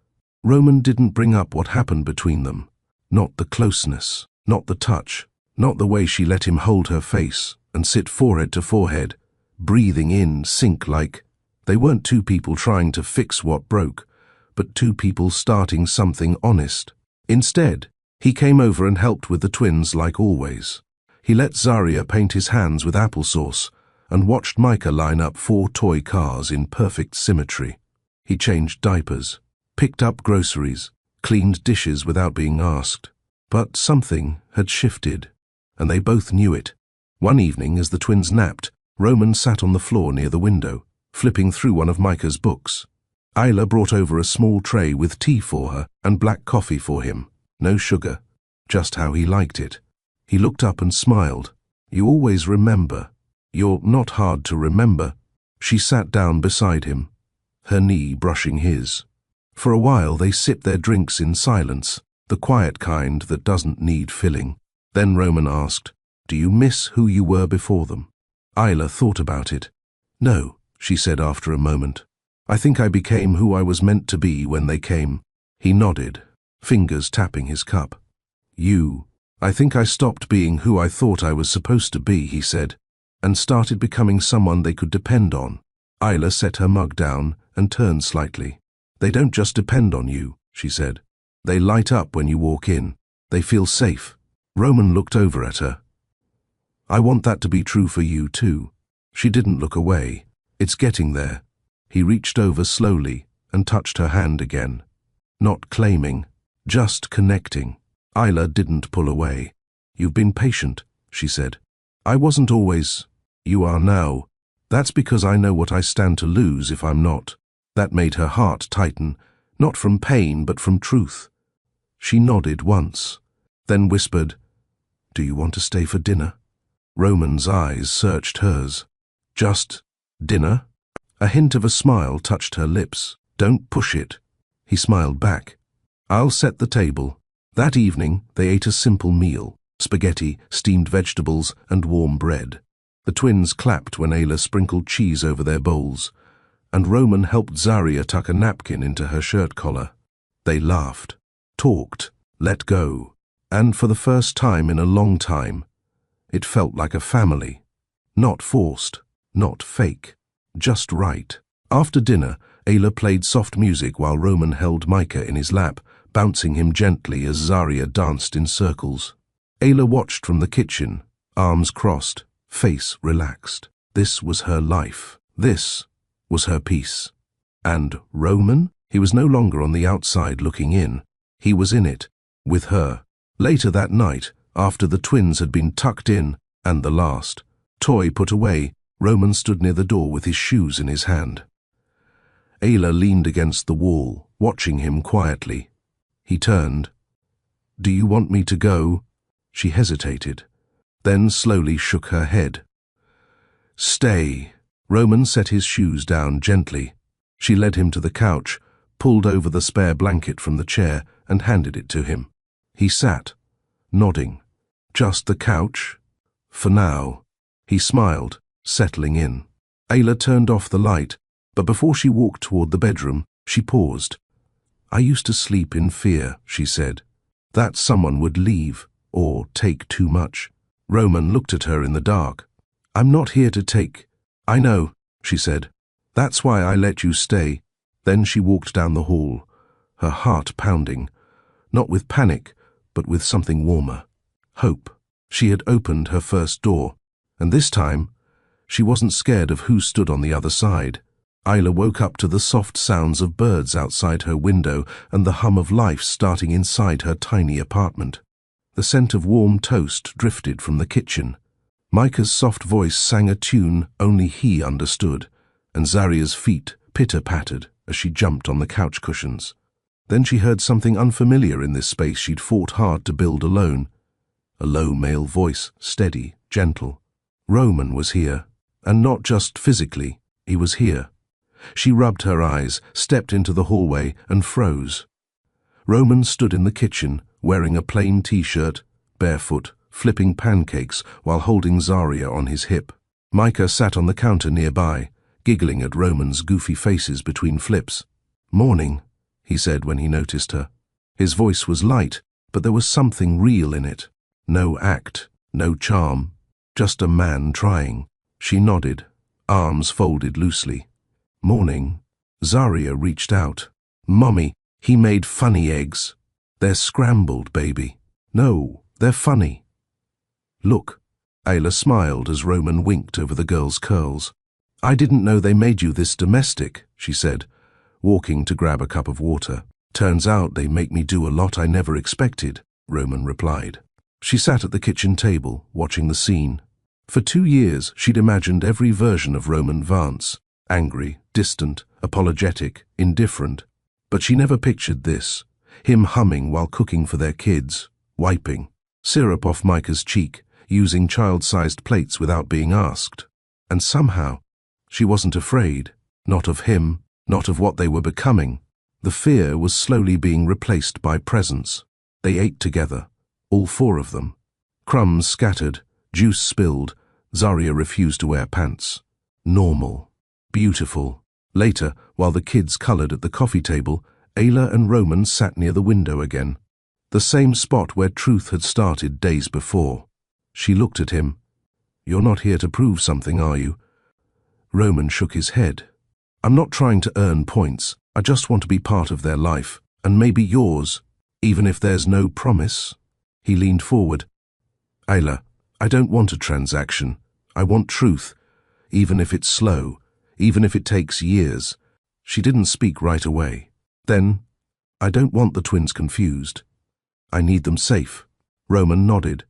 Roman didn't bring up what happened between them. Not the closeness, not the touch, not the way she let him hold her face and sit forehead to forehead, breathing in sync like they weren't two people trying to fix what broke, but two people starting something honest. Instead, he came over and helped with the twins like always. He let Zaria paint his hands with applesauce and watched Micah line up 4 toy cars in perfect symmetry. He changed diapers, picked up groceries, cleaned dishes without being asked. But something had shifted, and they both knew it. One evening, as the twins napped, Roman sat on the floor near the window, flipping through one of Micah's books. Isla brought over a small tray with tea for her and black coffee for him. No sugar, just how he liked it. He looked up and smiled. "You always remember. You're not hard to remember." She sat down beside him, her knee brushing his. For a while they sipped their drinks in silence, the quiet kind that doesn't need filling. Then Roman asked, "Do you miss who you were before them?" Isla thought about it. "No," she said after a moment. "I think I became who I was meant to be when they came." He nodded, fingers tapping his cup. I think I stopped being who I thought I was supposed to be," he said, "and started becoming someone they could depend on." Isla set her mug down and turned slightly. "They don't just depend on you," she said. "They light up when you walk in. They feel safe." Roman looked over at her. "I want that to be true for you too." She didn't look away. "It's getting there." He reached over slowly and touched her hand again. Not claiming, just connecting. Isla didn't pull away. "You've been patient," she said. "I wasn't always. You are now. That's because I know what I stand to lose if I'm not." That made her heart tighten, not from pain but from truth. She nodded once, then whispered, "Do you want to stay for dinner?" Roman's eyes searched hers. "Just dinner?" A hint of a smile touched her lips. "Don't push it." He smiled back. "I'll set the table." That evening, they ate a simple meal: spaghetti, steamed vegetables, and warm bread. The twins clapped when Ayla sprinkled cheese over their bowls, and Roman helped Zaria tuck a napkin into her shirt collar. They laughed, talked, let go, and for the first time in a long time, it felt like a family. Not forced, not fake, just right. After dinner, Ayla played soft music while Roman held Micah in his lap, bouncing him gently as Zaria danced in circles. Ayla watched from the kitchen, arms crossed, face relaxed. This was her life. This was her peace. And Roman? He was no longer on the outside looking in. He was in it, with her. Later that night, after the twins had been tucked in, and the last toy put away, Roman stood near the door with his shoes in his hand. Ayla leaned against the wall, watching him quietly. He turned. "Do you want me to go?" She hesitated, then slowly shook her head. "Stay." Roman set his shoes down gently. She led him to the couch, pulled over the spare blanket from the chair, and handed it to him. He sat, nodding. "Just the couch? For now." He smiled, settling in. Ayla turned off the light, but before she walked toward the bedroom, she paused. "I used to sleep in fear," she said, "that someone would leave or take too much." Roman looked at her in the dark. "I'm not here to take." "I know," she said. "That's why I let you stay." Then she walked down the hall, her heart pounding, not with panic, but with something warmer. Hope. She had opened her first door, and this time, she wasn't scared of who stood on the other side. Ayla woke up to the soft sounds of birds outside her window and the hum of life starting inside her tiny apartment. The scent of warm toast drifted from the kitchen. Micah's soft voice sang a tune only he understood, and Zaria's feet pitter-pattered as she jumped on the couch cushions. Then she heard something unfamiliar in this space she'd fought hard to build alone. A low male voice, steady, gentle. Roman was here, and not just physically, he was here. She rubbed her eyes, stepped into the hallway, and froze. Roman stood in the kitchen, wearing a plain t-shirt, barefoot, flipping pancakes while holding Zaria on his hip. Micah sat on the counter nearby, giggling at Roman's goofy faces between flips. "Morning," he said when he noticed her. His voice was light, but there was something real in it. No act, no charm, just a man trying. She nodded, arms folded loosely. "Morning." Zaria reached out. "Mommy, he made funny eggs." "They're scrambled, baby." "No, they're funny." "Look." Ayla smiled as Roman winked over the girl's curls. "I didn't know they made you this domestic," she said, walking to grab a cup of water. "Turns out they make me do a lot I never expected," Roman replied. She sat at the kitchen table, watching the scene. For 2 years, she'd imagined every version of Roman Vance, angry, distant, apologetic, indifferent. But she never pictured this, him humming while cooking for their kids, wiping syrup off Micah's cheek, using child-sized plates without being asked. And somehow, she wasn't afraid, not of him, not of what they were becoming. The fear was slowly being replaced by presence. They ate together, all 4 of them. Crumbs scattered, juice spilled. Zaria refused to wear pants. Normal. Beautiful. Later, while the kids colored at the coffee table, Ayla and Roman sat near the window again. The same spot where truth had started days before. She looked at him. "You're not here to prove something, are you?" Roman shook his head. "I'm not trying to earn points. I just want to be part of their life, and maybe yours, even if there's no promise." He leaned forward. "Ayla, I don't want a transaction. I want truth, even if it's slow, even if it takes years." She didn't speak right away. Then, "I don't want the twins confused. I need them safe." Roman nodded.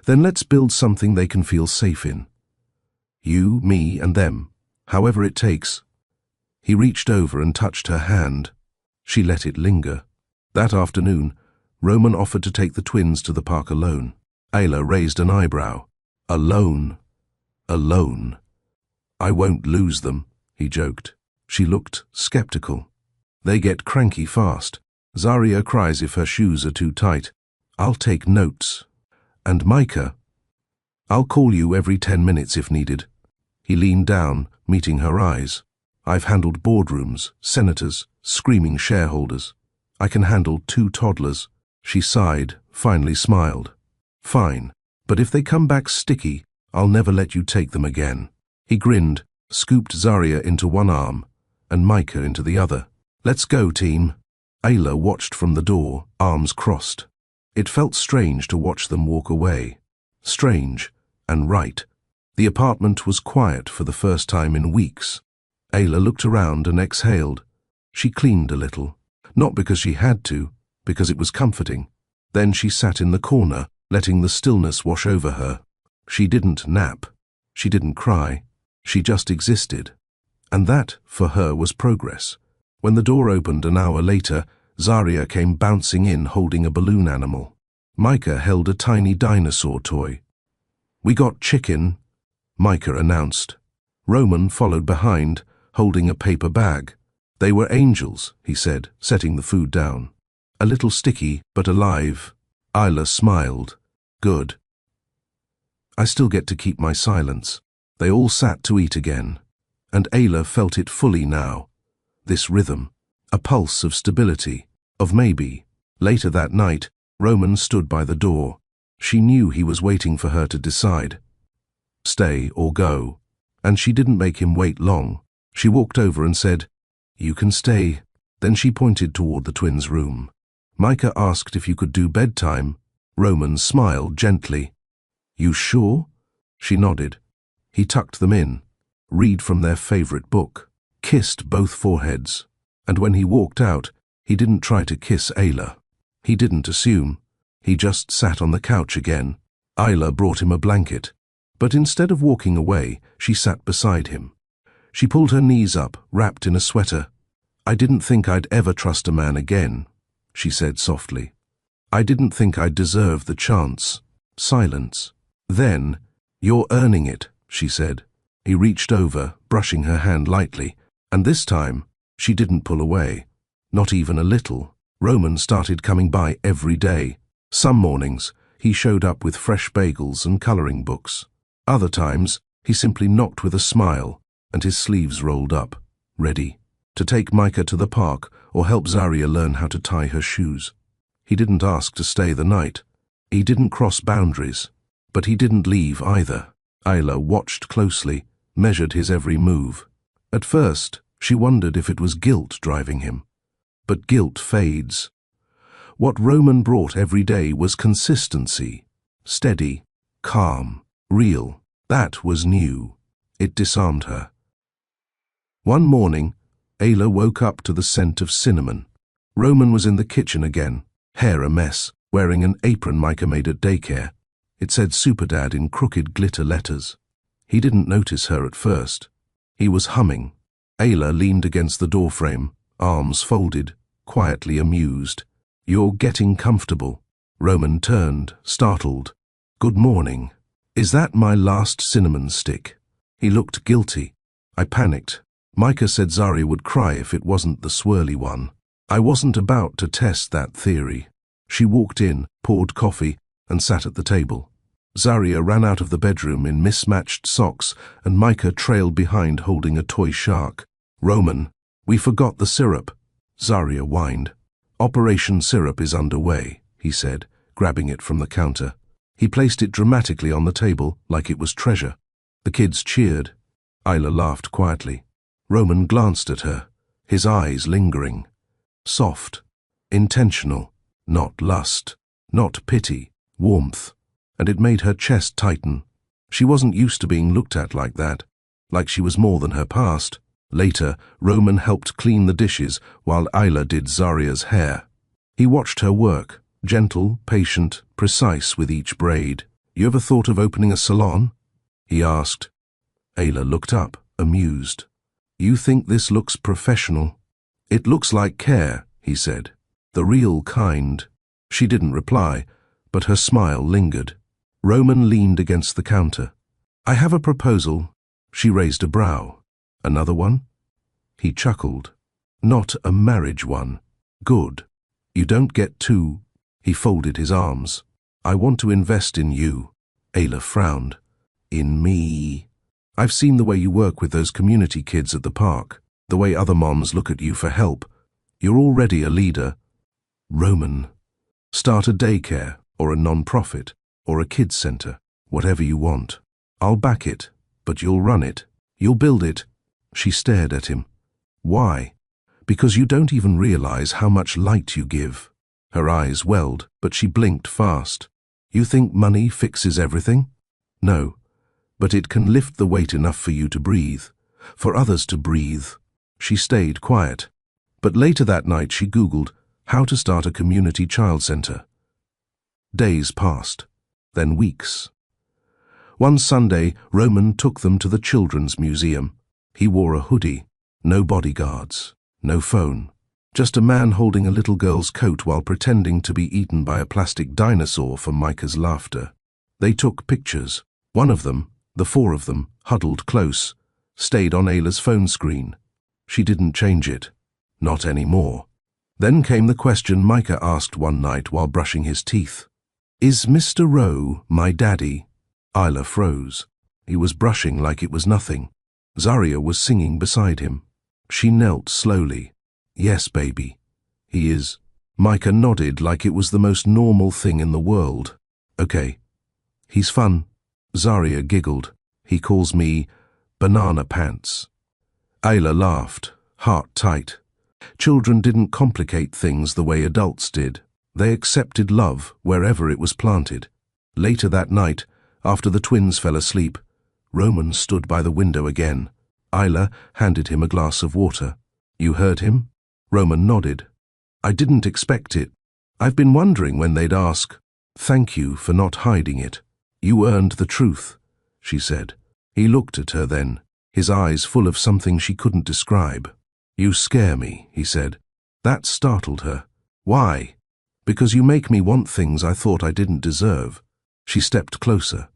"Then let's build something they can feel safe in. You, me, and them, however it takes." He reached over and touched her hand. She let it linger. That afternoon, Roman offered to take the twins to the park alone. Ayla raised an eyebrow. "Alone? Alone?" "I won't lose them," he joked. She looked skeptical. "They get cranky fast. Zaria cries if her shoes are too tight. I'll take notes. And Micah, I'll call you every 10 minutes if needed." He leaned down, meeting her eyes. "I've handled boardrooms, senators, screaming shareholders. I can handle 2 toddlers." She sighed, finally smiled. "Fine, but if they come back sticky, I'll never let you take them again." He grinned, scooped Zaria into one arm and Micah into the other. "Let's go, team." Ayla watched from the door, arms crossed. It felt strange to watch them walk away. Strange and right. The apartment was quiet for the first time in weeks. Ayla looked around and exhaled. She cleaned a little, not because she had to, because it was comforting. Then she sat in the corner, letting the stillness wash over her. She didn't nap. She didn't cry. She just existed. And that, for her, was progress. When the door opened an hour later, Zaria came bouncing in holding a balloon animal. Micah held a tiny dinosaur toy. "We got chicken," Micah announced. Roman followed behind, holding a paper bag. "They were angels," he said, setting the food down. "A little sticky, but alive." Ayla smiled. "Good. I still get to keep my silence." They all sat to eat again, and Ayla felt it fully now. This rhythm, a pulse of stability, of maybe. Later that night, Roman stood by the door. She knew he was waiting for her to decide. Stay or go. And she didn't make him wait long. She walked over and said, "You can stay." Then she pointed toward the twins' room. Micah asked if you could do bedtime. Roman smiled gently. "You sure?" She nodded. He tucked them in, read from their favorite book, kissed both foreheads. And when he walked out, he didn't try to kiss Ayla. He didn't assume. He just sat on the couch again. Ayla brought him a blanket, but instead of walking away, she sat beside him. She pulled her knees up, wrapped in a sweater. "I didn't think I'd ever trust a man again," she said softly. "I didn't think I'd deserve the chance." Silence. Then, "You're earning it," she said. He reached over, brushing her hand lightly, and this time, she didn't pull away. Not even a little. Roman started coming by every day. Some mornings, he showed up with fresh bagels and coloring books. Other times, he simply knocked with a smile and his sleeves rolled up, ready to take Micah to the park or help Zaria learn how to tie her shoes. He didn't ask to stay the night. He didn't cross boundaries, but he didn't leave either. Ayla watched closely, measured his every move. At first, she wondered if it was guilt driving him. But guilt fades. What Roman brought every day was consistency. Steady, calm, real. That was new. It disarmed her. One morning, Ayla woke up to the scent of cinnamon. Roman was in the kitchen again, hair a mess, wearing an apron Micah made at daycare. It said Superdad in crooked glitter letters. He didn't notice her at first. He was humming. Ayla leaned against the doorframe, arms folded, quietly amused. "You're getting comfortable." Roman turned, startled. "Good morning. Is that my last cinnamon stick?" He looked guilty. I panicked. Micah said Zaria would cry if it wasn't the swirly one. I wasn't about to test that theory. She walked in, poured coffee, and sat at the table. Zaria ran out of the bedroom in mismatched socks, and Micah trailed behind holding a toy shark. "Roman, we forgot the syrup," Zaria whined. "Operation Syrup is underway," he said, grabbing it from the counter. He placed it dramatically on the table like it was treasure. The kids cheered. Ayla laughed quietly. Roman glanced at her, his eyes lingering. Soft, intentional, not lust, not pity, warmth, and it made her chest tighten. She wasn't used to being looked at like that, like she was more than her past. Later, Roman helped clean the dishes while Ayla did Zaria's hair. He watched her work, gentle, patient, precise with each braid. "You ever thought of opening a salon?" he asked. Ayla looked up, amused. "You think this looks professional?" "It looks like care," he said. "The real kind." She didn't reply, but her smile lingered. Roman leaned against the counter. "I have a proposal." She raised a brow. "Another one?" He chuckled. "Not a marriage one. Good. You don't get two." He folded his arms. "I want to invest in you." Ayla frowned. "In me?" "I've seen the way you work with those community kids at the park, the way other moms look at you for help. You're already a leader." "Roman, start a daycare or a non-profit or a kids center, whatever you want. I'll back it, but you'll run it. You'll build it." She stared at him. "Why?" "Because you don't even realize how much light you give." Her eyes welled, but she blinked fast. "You think money fixes everything?" "No, but it can lift the weight enough for you to breathe, for others to breathe." She stayed quiet, but later that night she Googled how to start a community child center. Days passed, then weeks. One Sunday, Roman took them to the Children's Museum. He wore a hoodie, no bodyguards, no phone, just a man holding a little girl's coat while pretending to be eaten by a plastic dinosaur for Micah's laughter. They took pictures. One of them, the four of them, huddled close, stayed on Ayla's phone screen. She didn't change it. Not anymore. Then came the question Micah asked one night while brushing his teeth. "Is Mr. Rowe my daddy?" Ayla froze. He was brushing like it was nothing. Zaria was singing beside him. She knelt slowly. "Yes, baby. He is." Micah nodded like it was the most normal thing in the world. "Okay. He's fun." Zaria giggled. "He calls me Banana Pants." Ayla laughed, heart tight. Children didn't complicate things the way adults did. They accepted love wherever it was planted. Later that night, after the twins fell asleep, Roman stood by the window again. Ayla handed him a glass of water. "You heard him?" Roman nodded. "I didn't expect it. I've been wondering when they'd ask. Thank you for not hiding it. You earned the truth," she said. He looked at her then, his eyes full of something she couldn't describe. "You scare me," he said. That startled her. "Why?" "Because you make me want things I thought I didn't deserve." She stepped closer.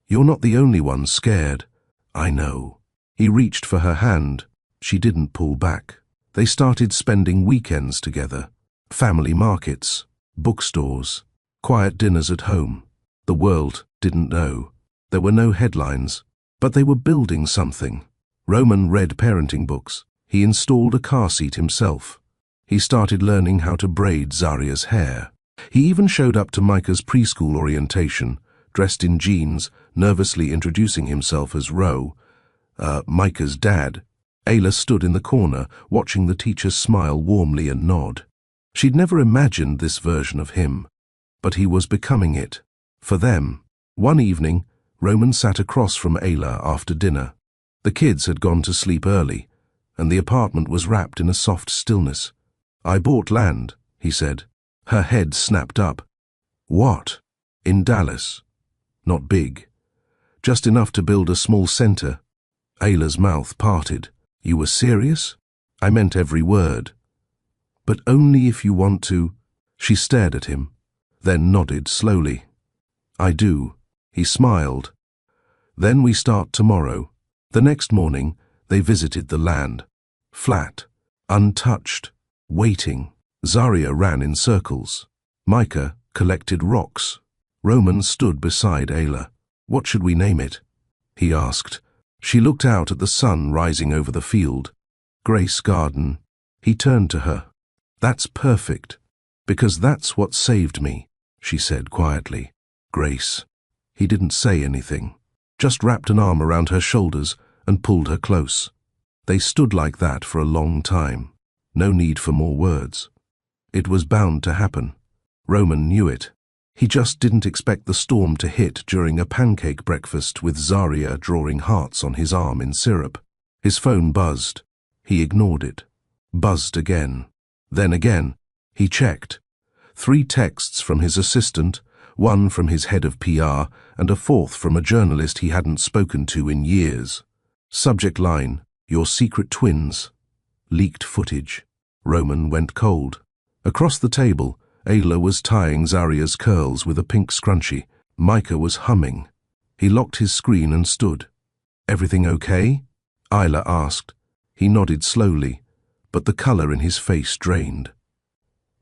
"You're not the only one scared." "I know." He reached for her hand. She didn't pull back. They started spending weekends together. Family markets, bookstores, quiet dinners at home. The world didn't know. There were no headlines, but they were building something. Roman read parenting books. He installed a car seat himself. He started learning how to braid Zaria's hair. He even showed up to Micah's preschool orientation, dressed in jeans, nervously introducing himself as Roe, Micah's dad. Ayla stood in the corner, watching the teacher smile warmly and nod. She'd never imagined this version of him, but he was becoming it. For them. One evening, Roman sat across from Ayla after dinner. The kids had gone to sleep early, and the apartment was wrapped in a soft stillness. "I bought land," he said. Her head snapped up. "What?" "In Dallas." Not big. Just enough to build a small center. Ayla's mouth parted. You were serious? I meant every word. But only if you want to. She stared at him, then nodded slowly. I do. He smiled. Then we start tomorrow. The next morning, they visited the land. Flat, untouched, waiting. Zaria ran in circles. Micah collected rocks. Roman stood beside Ayla. What should we name it? He asked. She looked out at the sun rising over the field. Grace Garden. He turned to her. That's perfect. Because that's what saved me, she said quietly. Grace. He didn't say anything, just wrapped an arm around her shoulders and pulled her close. They stood like that for a long time. No need for more words. It was bound to happen. Roman knew it. He just didn't expect the storm to hit during a pancake breakfast with Zaria drawing hearts on his arm in syrup. His phone buzzed. He ignored it. Buzzed again. Then again. He checked. 3 texts from his assistant, 1 from his head of PR, and a 4th from a journalist he hadn't spoken to in years. Subject line, your secret twins. Leaked footage. Roman went cold. Across the table, Ayla was tying Zaria's curls with a pink scrunchie. Micah was humming. He locked his screen and stood. Everything okay? Ayla asked. He nodded slowly, but the color in his face drained.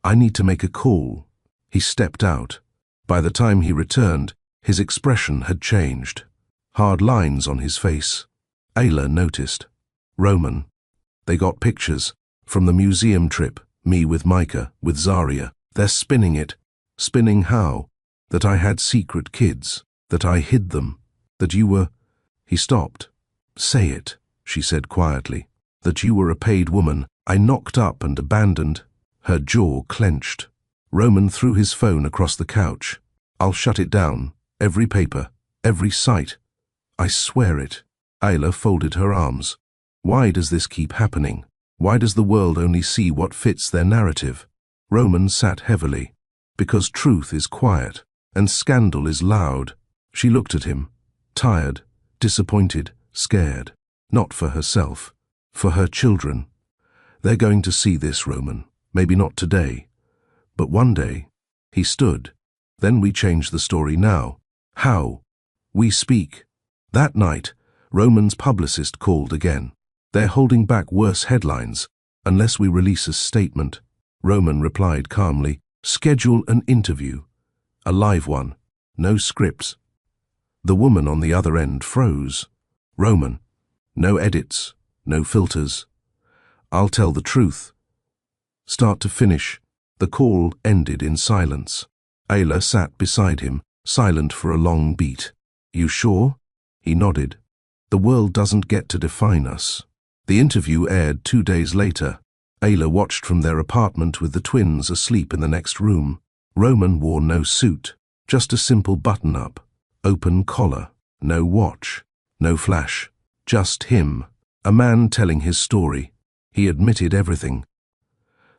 I need to make a call. He stepped out. By the time he returned, his expression had changed. Hard lines on his face. Ayla noticed. Roman. They got pictures. From the museum trip, me with Micah, with Zaria. They're spinning it. Spinning how? That I had secret kids. That I hid them. That you were... He stopped. Say it, she said quietly. That you were a paid woman I knocked up and abandoned. Her jaw clenched. Roman threw his phone across the couch. I'll shut it down. Every paper. Every site. I swear it. Ayla folded her arms. Why does this keep happening? Why does the world only see what fits their narrative? Roman sat heavily. Because truth is quiet, and scandal is loud. She looked at him. Tired, disappointed, scared. Not for herself. For her children. They're going to see this, Roman. Maybe not today, but one day. He stood. Then we change the story now. How? We speak. That night, Roman's publicist called again. They're holding back worse headlines, unless we release a statement. Roman replied calmly, schedule an interview. A live one. No scripts. The woman on the other end froze. Roman. No edits. No filters. I'll tell the truth. Start to finish, the call ended in silence. Ayla sat beside him, silent for a long beat. You sure? He nodded. The world doesn't get to define us. The interview aired 2 days later. Ayla watched from their apartment with the twins asleep in the next room. Roman wore no suit, just a simple button-up, open collar, no watch, no flash, just him, a man telling his story. He admitted everything.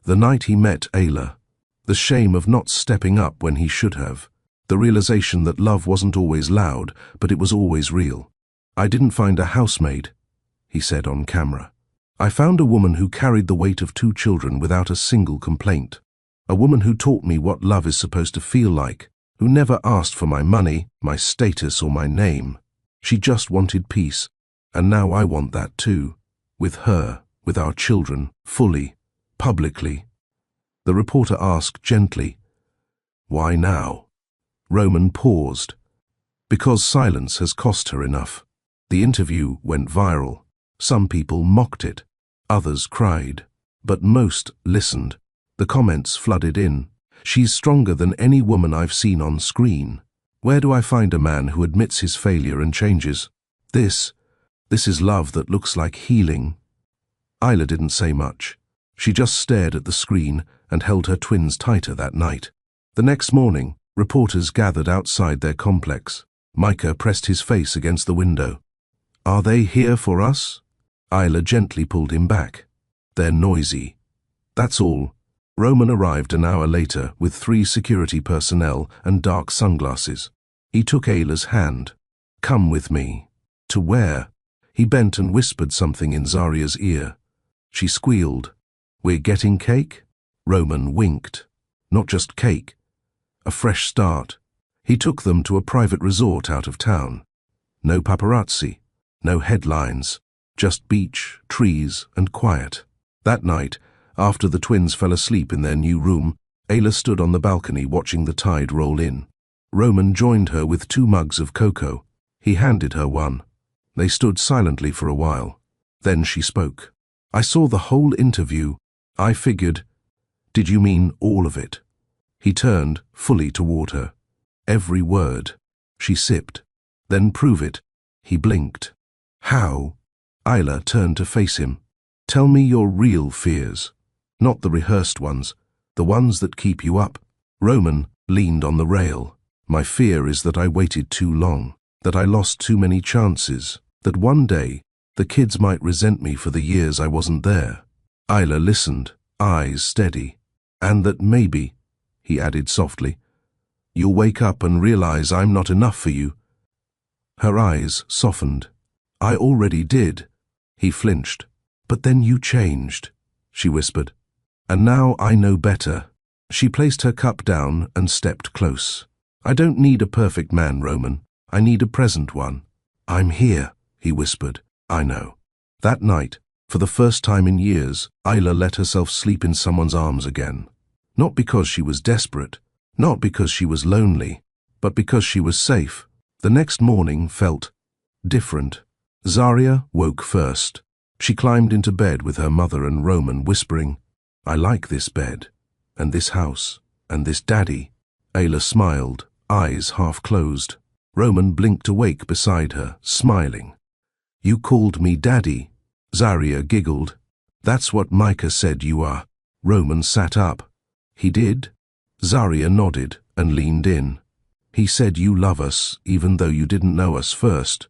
The night he met Ayla, the shame of not stepping up when he should have, the realization that love wasn't always loud, but it was always real. I didn't find a housemaid, he said on camera. I found a woman who carried the weight of 2 children without a single complaint. A woman who taught me what love is supposed to feel like, who never asked for my money, my status, or my name. She just wanted peace, and now I want that too. With her, with our children, fully. Publicly. The reporter asked gently, why now? Roman paused. Because silence has cost her enough. The interview went viral. Some people mocked it. Others cried. But most listened. The comments flooded in. She's stronger than any woman I've seen on screen. Where do I find a man who admits his failure and changes? This is love that looks like healing. Ayla didn't say much. She just stared at the screen and held her twins tighter that night. The next morning, reporters gathered outside their complex. Micah pressed his face against the window. Are they here for us? Ayla gently pulled him back. They're noisy. That's all. Roman arrived an hour later with 3 security personnel and dark sunglasses. He took Ayla's hand. "Come with me." "To where?" He bent and whispered something in Zaria's ear. She squealed. "We're getting cake?" Roman winked. "Not just cake. A fresh start." He took them to a private resort out of town. No paparazzi, no headlines, just beach, trees, and quiet. That night, after the twins fell asleep in their new room, Ayla stood on the balcony watching the tide roll in. Roman joined her with 2 mugs of cocoa. He handed her one. They stood silently for a while. Then she spoke. "I saw the whole interview. I figured—" "Did you mean all of it?" He turned fully toward her. "Every word." She sipped. "Then prove it." He blinked. "How?" Ayla turned to face him. "Tell me your real fears. Not the rehearsed ones, the ones that keep you up." Roman leaned on the rail. "My fear is that I waited too long, that I lost too many chances, that one day the kids might resent me for the years I wasn't there." Ayla listened, eyes steady. "And that maybe," he added softly, "you'll wake up and realize I'm not enough for you." Her eyes softened. "I already did." He flinched. "But then you changed," she whispered. "And now I know better." She placed her cup down and stepped close. "I don't need a perfect man, Roman. I need a present one." "I'm here," he whispered. "I know." That night, for the first time in years, Ayla let herself sleep in someone's arms again. Not because she was desperate, not because she was lonely, but because she was safe. The next morning felt different. Zaria woke first. She climbed into bed with her mother and Roman, whispering, "I like this bed, and this house, and this daddy." Ayla smiled, eyes half closed. Roman blinked awake beside her, smiling. "You called me daddy." Zaria giggled. "That's what Micah said you are." Roman sat up. "He did?" Zaria nodded and leaned in. "He said you love us, even though you didn't know us first."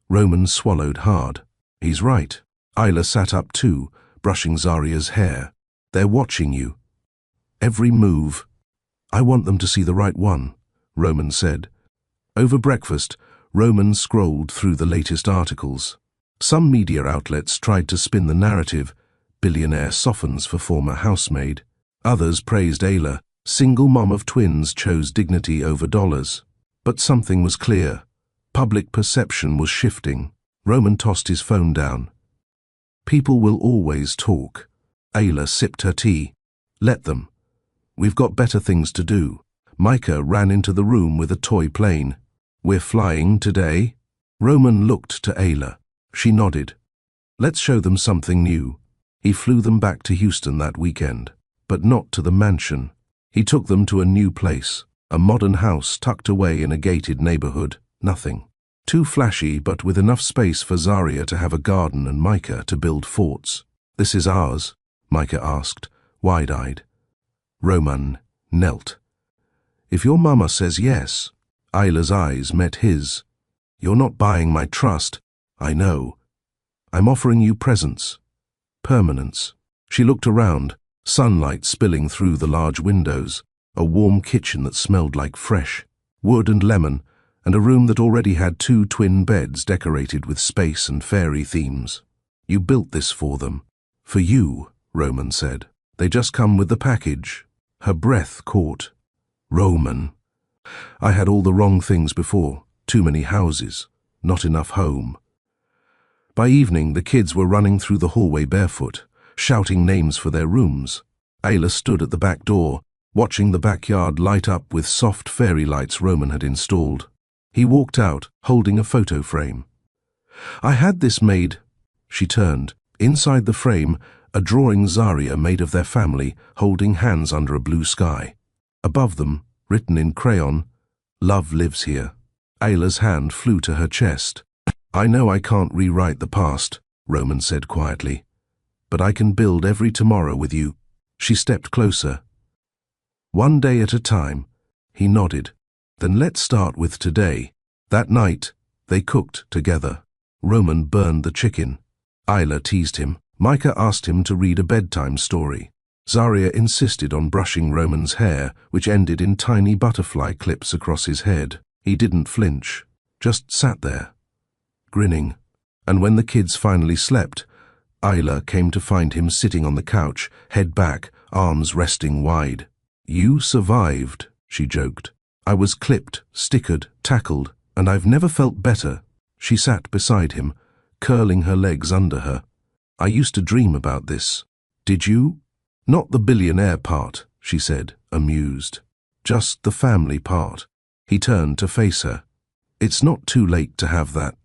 Roman swallowed hard. "He's right." Ayla sat up too, brushing Zaria's hair. "They're watching you. Every move." "I want them to see the right one," Roman said. Over breakfast, Roman scrolled through the latest articles. Some media outlets tried to spin the narrative. Billionaire softens for former housemaid. Others praised Ayla. Single mom of twins chose dignity over dollars. But something was clear. Public perception was shifting. Roman tossed his phone down. "People will always talk." Ayla sipped her tea. "Let them. We've got better things to do." Micah ran into the room with a toy plane. "We're flying today?" Roman looked to Ayla. She nodded. "Let's show them something new." He flew them back to Houston that weekend, but not to the mansion. He took them to a new place, a modern house tucked away in a gated neighborhood. Nothing too flashy, but with enough space for Zaria to have a garden and Micah to build forts. "This is ours?" Micah asked, wide-eyed. Roman knelt. "If your mama says yes." Ayla's eyes met his. "You're not buying my trust." "I know. I'm offering you presents. Permanence." She looked around, sunlight spilling through the large windows, a warm kitchen that smelled like fresh wood and lemon, and a room that already had 2 twin beds decorated with space and fairy themes. "You built this for them." "For you," Roman said. "They just come with the package." Her breath caught. "Roman. I had all the wrong things before. Too many houses. Not enough home." By evening, the kids were running through the hallway barefoot, shouting names for their rooms. Ayla stood at the back door, watching the backyard light up with soft fairy lights Roman had installed. He walked out, holding a photo frame. "I had this made." She turned. Inside the frame, a drawing Zaria made of their family, holding hands under a blue sky. Above them, written in crayon, "Love lives here." Ayla's hand flew to her chest. "I know I can't rewrite the past," Roman said quietly, "but I can build every tomorrow with you." She stepped closer. "One day at a time." He nodded. "Then let's start with today." That night, they cooked together. Roman burned the chicken. Ayla teased him. Micah asked him to read a bedtime story. Zaria insisted on brushing Roman's hair, which ended in tiny butterfly clips across his head. He didn't flinch, just sat there, grinning. And when the kids finally slept, Isla came to find him sitting on the couch, head back, arms resting wide. "You survived," she joked. "I was clipped, stickered, tackled, and I've never felt better." She sat beside him, curling her legs under her. "I used to dream about this." "Did you?" "Not the billionaire part," she said, amused. "Just the family part." He turned to face her. "It's not too late to have that."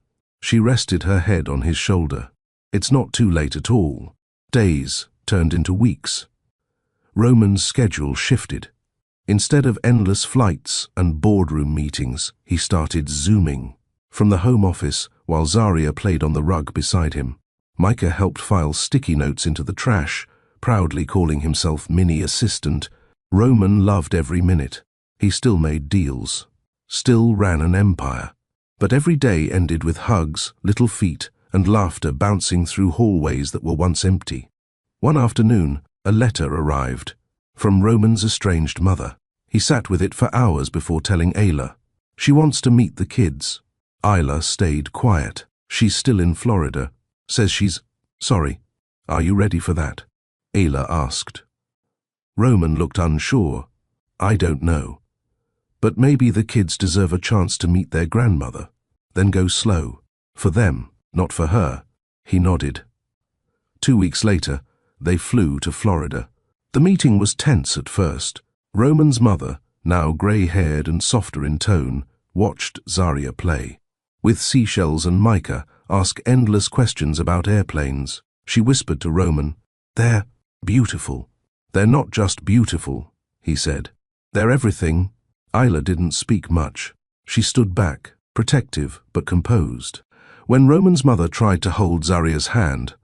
She rested her head on his shoulder. "It's not too late at all." Days turned into weeks. Roman's schedule shifted. Instead of endless flights and boardroom meetings, he started Zooming. From the home office, while Zaria played on the rug beside him, Micah helped file sticky notes into the trash, proudly calling himself mini assistant. Roman loved every minute. He still made deals, still ran an empire. But every day ended with hugs, little feet, and laughter bouncing through hallways that were once empty. One afternoon, a letter arrived from Roman's estranged mother. He sat with it for hours before telling Ayla. "She wants to meet the kids." Ayla stayed quiet. "She's still in Florida. Says she's sorry. Are you ready for that?" Ayla asked. Roman looked unsure. "I don't know. But maybe the kids deserve a chance to meet their grandmother. Then go slow. For them, not for her." He nodded. 2 weeks later, they flew to Florida. The meeting was tense at first. Roman's mother, now grey-haired and softer in tone, watched Zaria play. With seashells and Micah, ask endless questions about airplanes. She whispered to Roman, "They're beautiful." "They're not just beautiful," he said. "They're everything." Ayla didn't speak much. She stood back, protective but composed. When Roman's mother tried to hold Zaria's hand,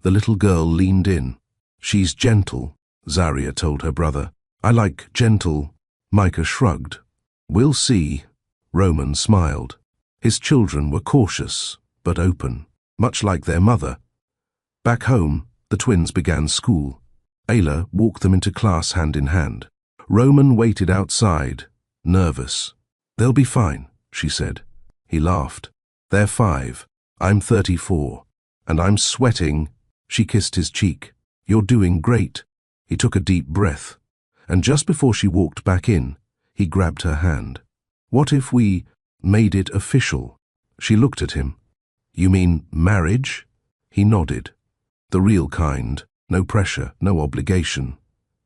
the little girl leaned in. "She's gentle," Zaria told her brother. "I like gentle." Micah shrugged. "We'll see." Roman smiled. His children were cautious, but open, much like their mother. Back home, the twins began school. Ayla walked them into class hand in hand. Roman waited outside, nervous. "They'll be fine," she said. He laughed. "They're 5. I'm 34. And I'm sweating." She kissed his cheek. "You're doing great." He took a deep breath. And just before she walked back in, he grabbed her hand. "What if we made it official?" She looked at him. "You mean marriage?" He nodded. "The real kind. No pressure, no obligation.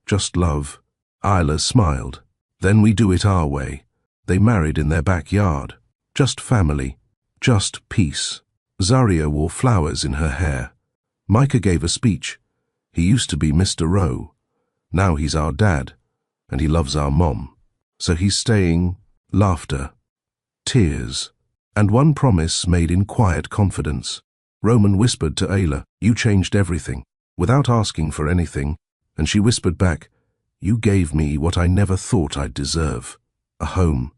Just love." Ayla smiled. "Then we do it our way." They married in their backyard. Just family. Just peace. Zaria wore flowers in her hair. Micah gave a speech. "He used to be Mr. Rowe. Now he's our dad, and he loves our mom. So he's staying." Laughter. Tears. And one promise made in quiet confidence. Roman whispered to Ayla, "You changed everything, without asking for anything." And she whispered back, "You gave me what I never thought I'd deserve. A home.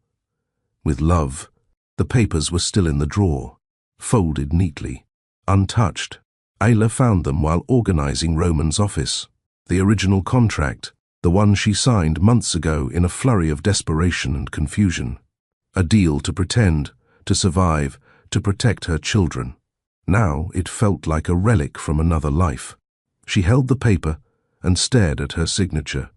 With love." The papers were still in the drawer, folded neatly, untouched. Ayla found them while organizing Roman's office. The original contract, the one she signed months ago in a flurry of desperation and confusion. A deal to pretend, to survive, to protect her children. Now it felt like a relic from another life. She held the paper and stared at her signature.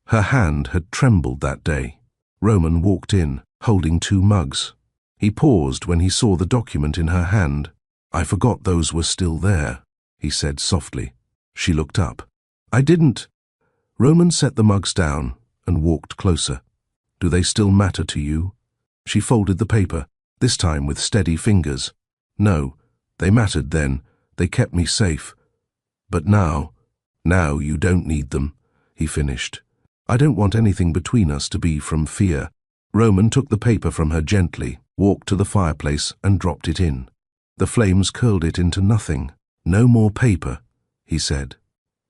Her hand had trembled that day. Roman walked in, holding 2 mugs. He paused when he saw the document in her hand. "I forgot those were still there," he said softly. She looked up. "I didn't." Roman set the mugs down and walked closer. "Do they still matter to you?" She folded the paper, this time with steady fingers. "No, they mattered then. They kept me safe. But now you don't need them," he finished. "I don't want anything between us to be from fear." Roman took the paper from her gently, walked to the fireplace and dropped it in. The flames curled it into nothing. "No more paper," he said.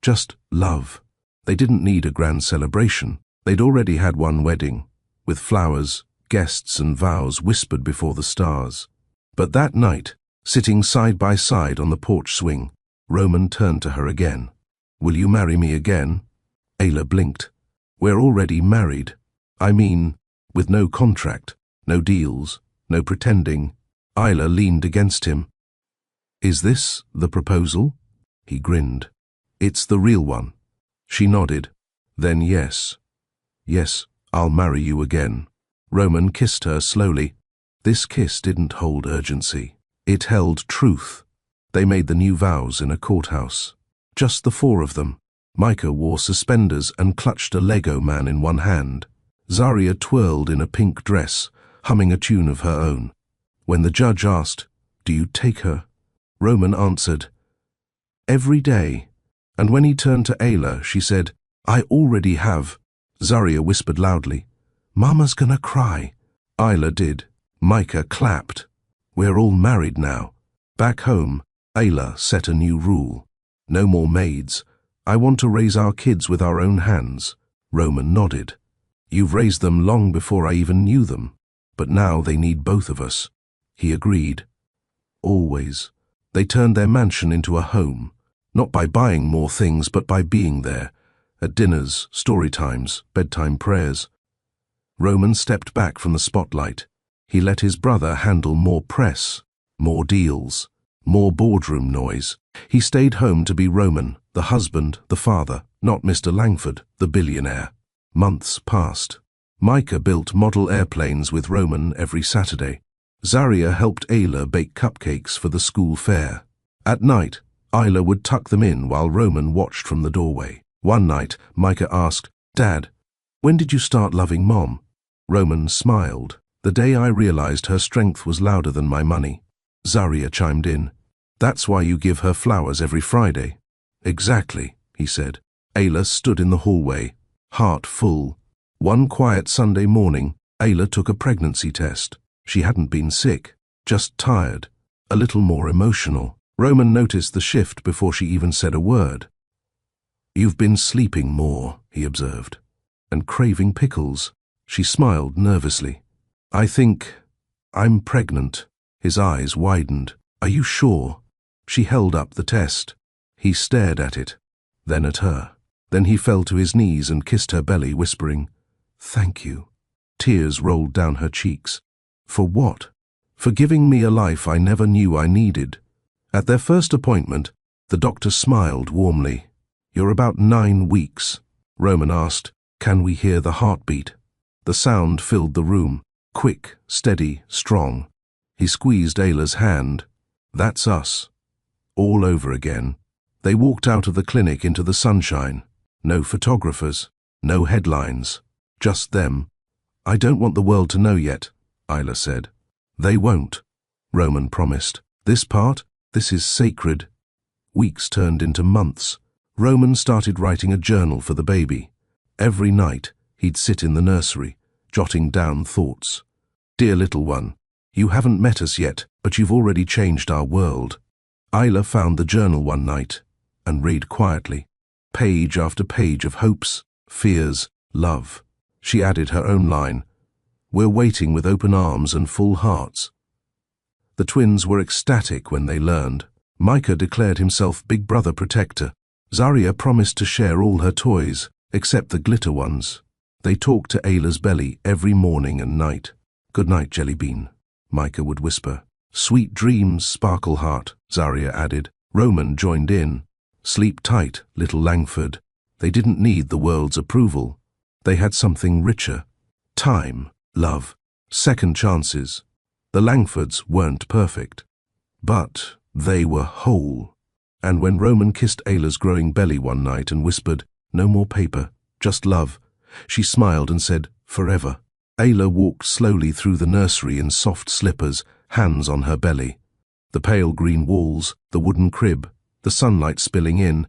"Just love." They didn't need a grand celebration. They'd already had one wedding, with flowers, guests and vows whispered before the stars. But that night, sitting side by side on the porch swing, Roman turned to her again. "Will you marry me again?" Ayla blinked. "We're already married. I mean, with no contract, No deals, no pretending. Isla leaned against him. "Is this the proposal?" He grinned. "It's the real one." She nodded. "Then yes. Yes, I'll marry you again." Roman kissed her slowly. This kiss didn't hold urgency. It held truth. They made the new vows in a courthouse. Just the four of them. Micah wore suspenders and clutched a Lego man in one hand. Zaria twirled in a pink dress, humming a tune of her own. When the judge asked, "Do you take her?" Roman answered, "Every day." And when he turned to Ayla, she said, "I already have." Zaria whispered loudly, "Mama's gonna cry." Ayla did. Micah clapped. "We're all married now." Back home, Ayla set a new rule. "No more maids. I want to raise our kids with our own hands." Roman nodded. "You've raised them long before I even knew them, but now they need both of us." He agreed. Always. They turned their mansion into a home, not by buying more things, but by being there, at dinners, story times, bedtime prayers. Roman stepped back from the spotlight. He let his brother handle more press, more deals, more boardroom noise. He stayed home to be Roman, the husband, the father, not Mr. Langford, the billionaire. Months passed. Micah built model airplanes with Roman every Saturday. Zaria helped Ayla bake cupcakes for the school fair. At night, Ayla would tuck them in while Roman watched from the doorway. One night, Micah asked, "Dad, when did you start loving Mom?" Roman smiled. "The day I realized her strength was louder than my money." Zaria chimed in. "That's why you give her flowers every Friday." "Exactly," he said. Ayla stood in the hallway, heart full. One quiet Sunday morning, Ayla took a pregnancy test. She hadn't been sick, just tired, a little more emotional. Roman noticed the shift before she even said a word. "You've been sleeping more," he observed, "and craving pickles." She smiled nervously. "I think I'm pregnant." His eyes widened. "Are you sure?" She held up the test. He stared at it, then at her. Then he fell to his knees and kissed her belly, whispering, "Thank you." Tears rolled down her cheeks. "For what?" "For giving me a life I never knew I needed." At their first appointment, the doctor smiled warmly. "You're about 9 weeks." Roman asked, "Can we hear the heartbeat?" The sound filled the room, quick, steady, strong. He squeezed Ayla's hand. "That's us." All over again. They walked out of the clinic into the sunshine. No photographers, no headlines, just them. "I don't want the world to know yet," Ayla said. "They won't," Roman promised. This is sacred." Weeks turned into months. Roman started writing a journal for the baby. Every night, he'd sit in the nursery, jotting down thoughts. "Dear little one, you haven't met us yet, but you've already changed our world." Ayla found the journal one night and read quietly, page after page of hopes, fears, love. She added her own line, "We're waiting with open arms and full hearts." The twins were ecstatic when they learned. Micah declared himself Big Brother protector. Zaria promised to share all her toys, except the glitter ones. They talked to Ayla's belly every morning and night. "Good night, Jellybean," Micah would whisper. "Sweet dreams, Sparkleheart," Zaria added. Roman joined in. "Sleep tight, little Langford." They didn't need the world's approval. They had something richer. Time, love, second chances. The Langfords weren't perfect, but they were whole. And when Roman kissed Ayla's growing belly one night and whispered, "No more paper, just love," she smiled and said, "Forever." Ayla walked slowly through the nursery in soft slippers, hands on her belly. The pale green walls, the wooden crib, the sunlight spilling in,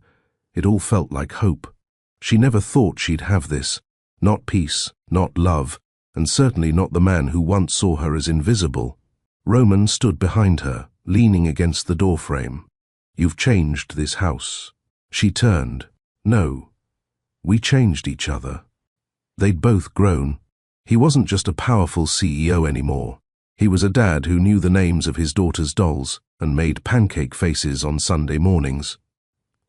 it all felt like hope. She never thought she'd have this. Not peace, not love, and certainly not the man who once saw her as invisible. Roman stood behind her, leaning against the doorframe. "You've changed this house." She turned. "No, we changed each other." They'd both grown. He wasn't just a powerful CEO anymore. He was a dad who knew the names of his daughter's dolls and made pancake faces on Sunday mornings.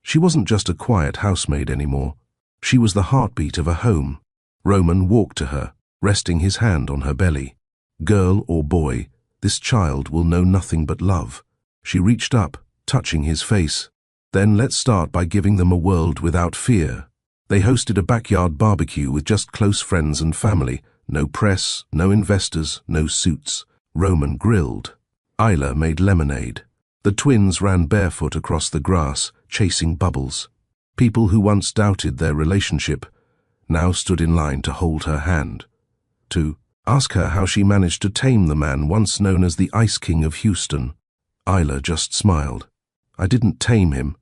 She wasn't just a quiet housemaid anymore. She was the heartbeat of a home. Roman walked to her, resting his hand on her belly. Girl or boy, this child will know nothing but love. She reached up, touching his face. Then let's start by giving them a world without fear. They hosted a backyard barbecue with just close friends and family. No press, no investors, no suits. Roman grilled. Isla made lemonade. The twins ran barefoot across the grass, chasing bubbles. People who once doubted their relationship now stood in line to hold her hand, to ask her how she managed to tame the man once known as the Ice King of Houston. Isla just smiled. I didn't tame him.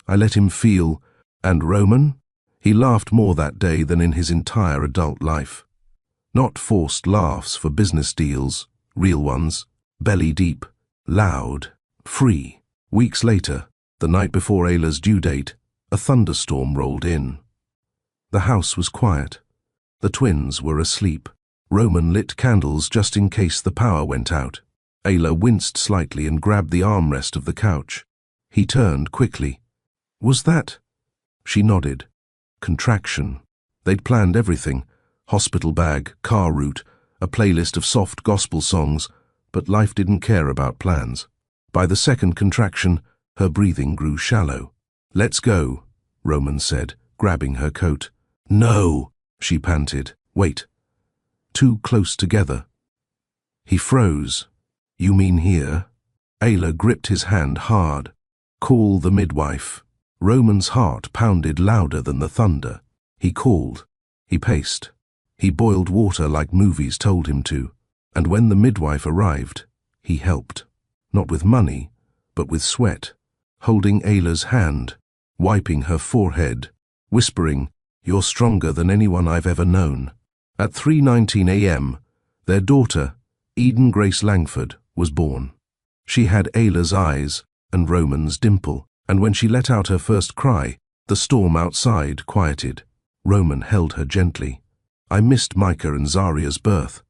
I let him feel. And Roman? He laughed more that day than in his entire adult life. Not forced laughs for business deals, real ones, belly deep, loud, free. Weeks later, the night before Ayla's due date, a thunderstorm rolled in. The house was quiet. The twins were asleep. Roman lit candles just in case the power went out. Ayla winced slightly and grabbed the armrest of the couch. He turned quickly. Was that? She nodded. Contraction. They'd planned everything. Hospital bag, car route, a playlist of soft gospel songs, but life didn't care about plans. By the second contraction, her breathing grew shallow. Let's go, Roman said, grabbing her coat. No, she panted. Wait. Too close together. He froze. You mean here? Ayla gripped his hand hard. Call the midwife. Roman's heart pounded louder than the thunder. He called. He paced. He boiled water like movies told him to. And when the midwife arrived, he helped. Not with money, but with sweat. Holding Ayla's hand, wiping her forehead, whispering, You're stronger than anyone I've ever known. At 3:19 a.m., their daughter, Eden Grace Langford, was born. She had Ayla's eyes and Roman's dimple, and when she let out her first cry, the storm outside quieted. Roman held her gently. I missed Micah and Zaria's birth.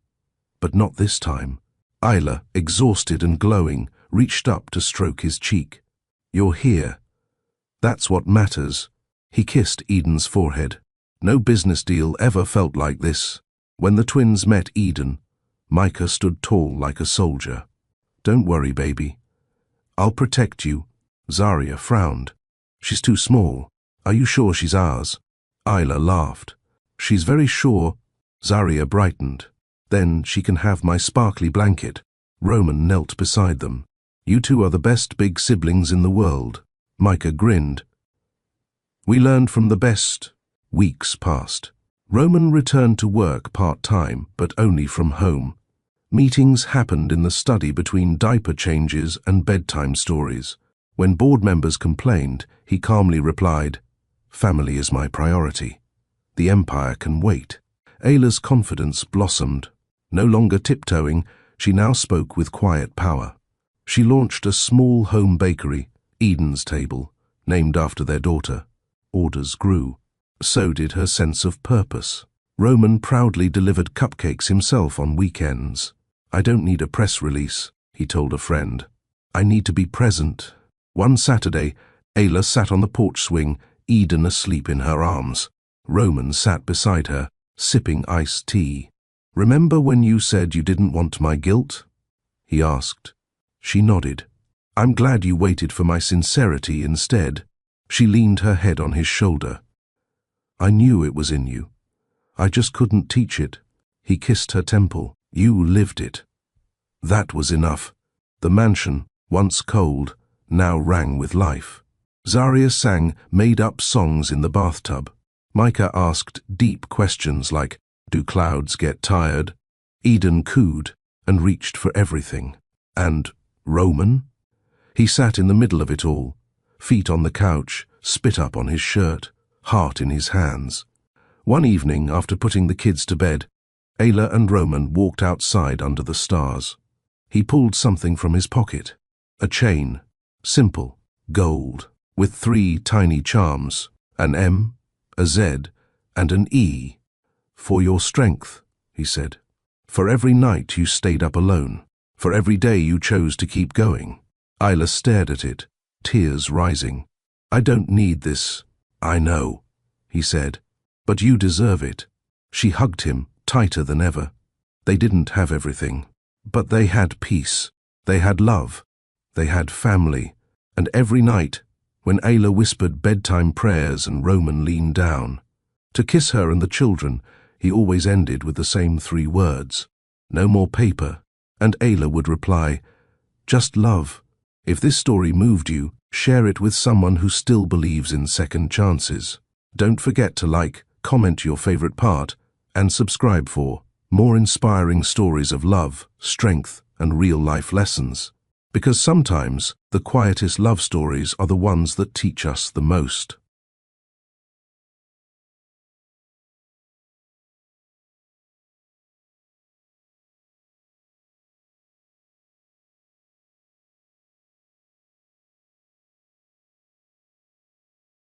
But not this time. Isla, exhausted and glowing, reached up to stroke his cheek. You're here. That's what matters. He kissed Eden's forehead. No business deal ever felt like this. When the twins met Eden, Micah stood tall like a soldier. Don't worry, baby. I'll protect you. Zaria frowned. She's too small. Are you sure she's ours? Isla laughed. She's very sure. Zaria brightened. Then she can have my sparkly blanket. Roman knelt beside them. You two are the best big siblings in the world. Micah grinned. We learned from the best. Weeks passed. Roman returned to work part-time, but only from home. Meetings happened in the study between diaper changes and bedtime stories. When board members complained, he calmly replied, Family is my priority. The empire can wait. Ayla's confidence blossomed. No longer tiptoeing, she now spoke with quiet power. She launched a small home bakery, Eden's Table, named after their daughter. Orders grew. So did her sense of purpose. Roman proudly delivered cupcakes himself on weekends. I don't need a press release, he told a friend. I need to be present. One Saturday, Ayla sat on the porch swing, Eden asleep in her arms. Roman sat beside her, sipping iced tea. Remember when you said you didn't want my guilt? He asked. She nodded. I'm glad you waited for my sincerity instead. She leaned her head on his shoulder. I knew it was in you. I just couldn't teach it. He kissed her temple. You lived it. That was enough. The mansion, once cold, now rang with life. Zaria sang made-up songs in the bathtub. Micah asked deep questions like, do clouds get tired? Eden cooed and reached for everything. And Roman? He sat in the middle of it all, feet on the couch, spit up on his shirt, heart in his hands. One evening, after putting the kids to bed, Ayla and Roman walked outside under the stars. He pulled something from his pocket. A chain, simple, gold, with 3 tiny charms, an M, a Z, and an E. For your strength, he said. For every night you stayed up alone. For every day you chose to keep going. Isla stared at it, tears rising. I don't need this. I know, he said. But you deserve it. She hugged him, tighter than ever. They didn't have everything, but they had peace. They had love. They had family. And every night, when Ayla whispered bedtime prayers and Roman leaned down to kiss her and the children, he always ended with the same 3 words: "No more paper." And Ayla would reply, "Just love." If this story moved you, share it with someone who still believes in second chances. Don't forget to like, comment your favorite part, and subscribe for more inspiring stories of love, strength, and real-life lessons. Because sometimes the quietest love stories are the ones that teach us the most.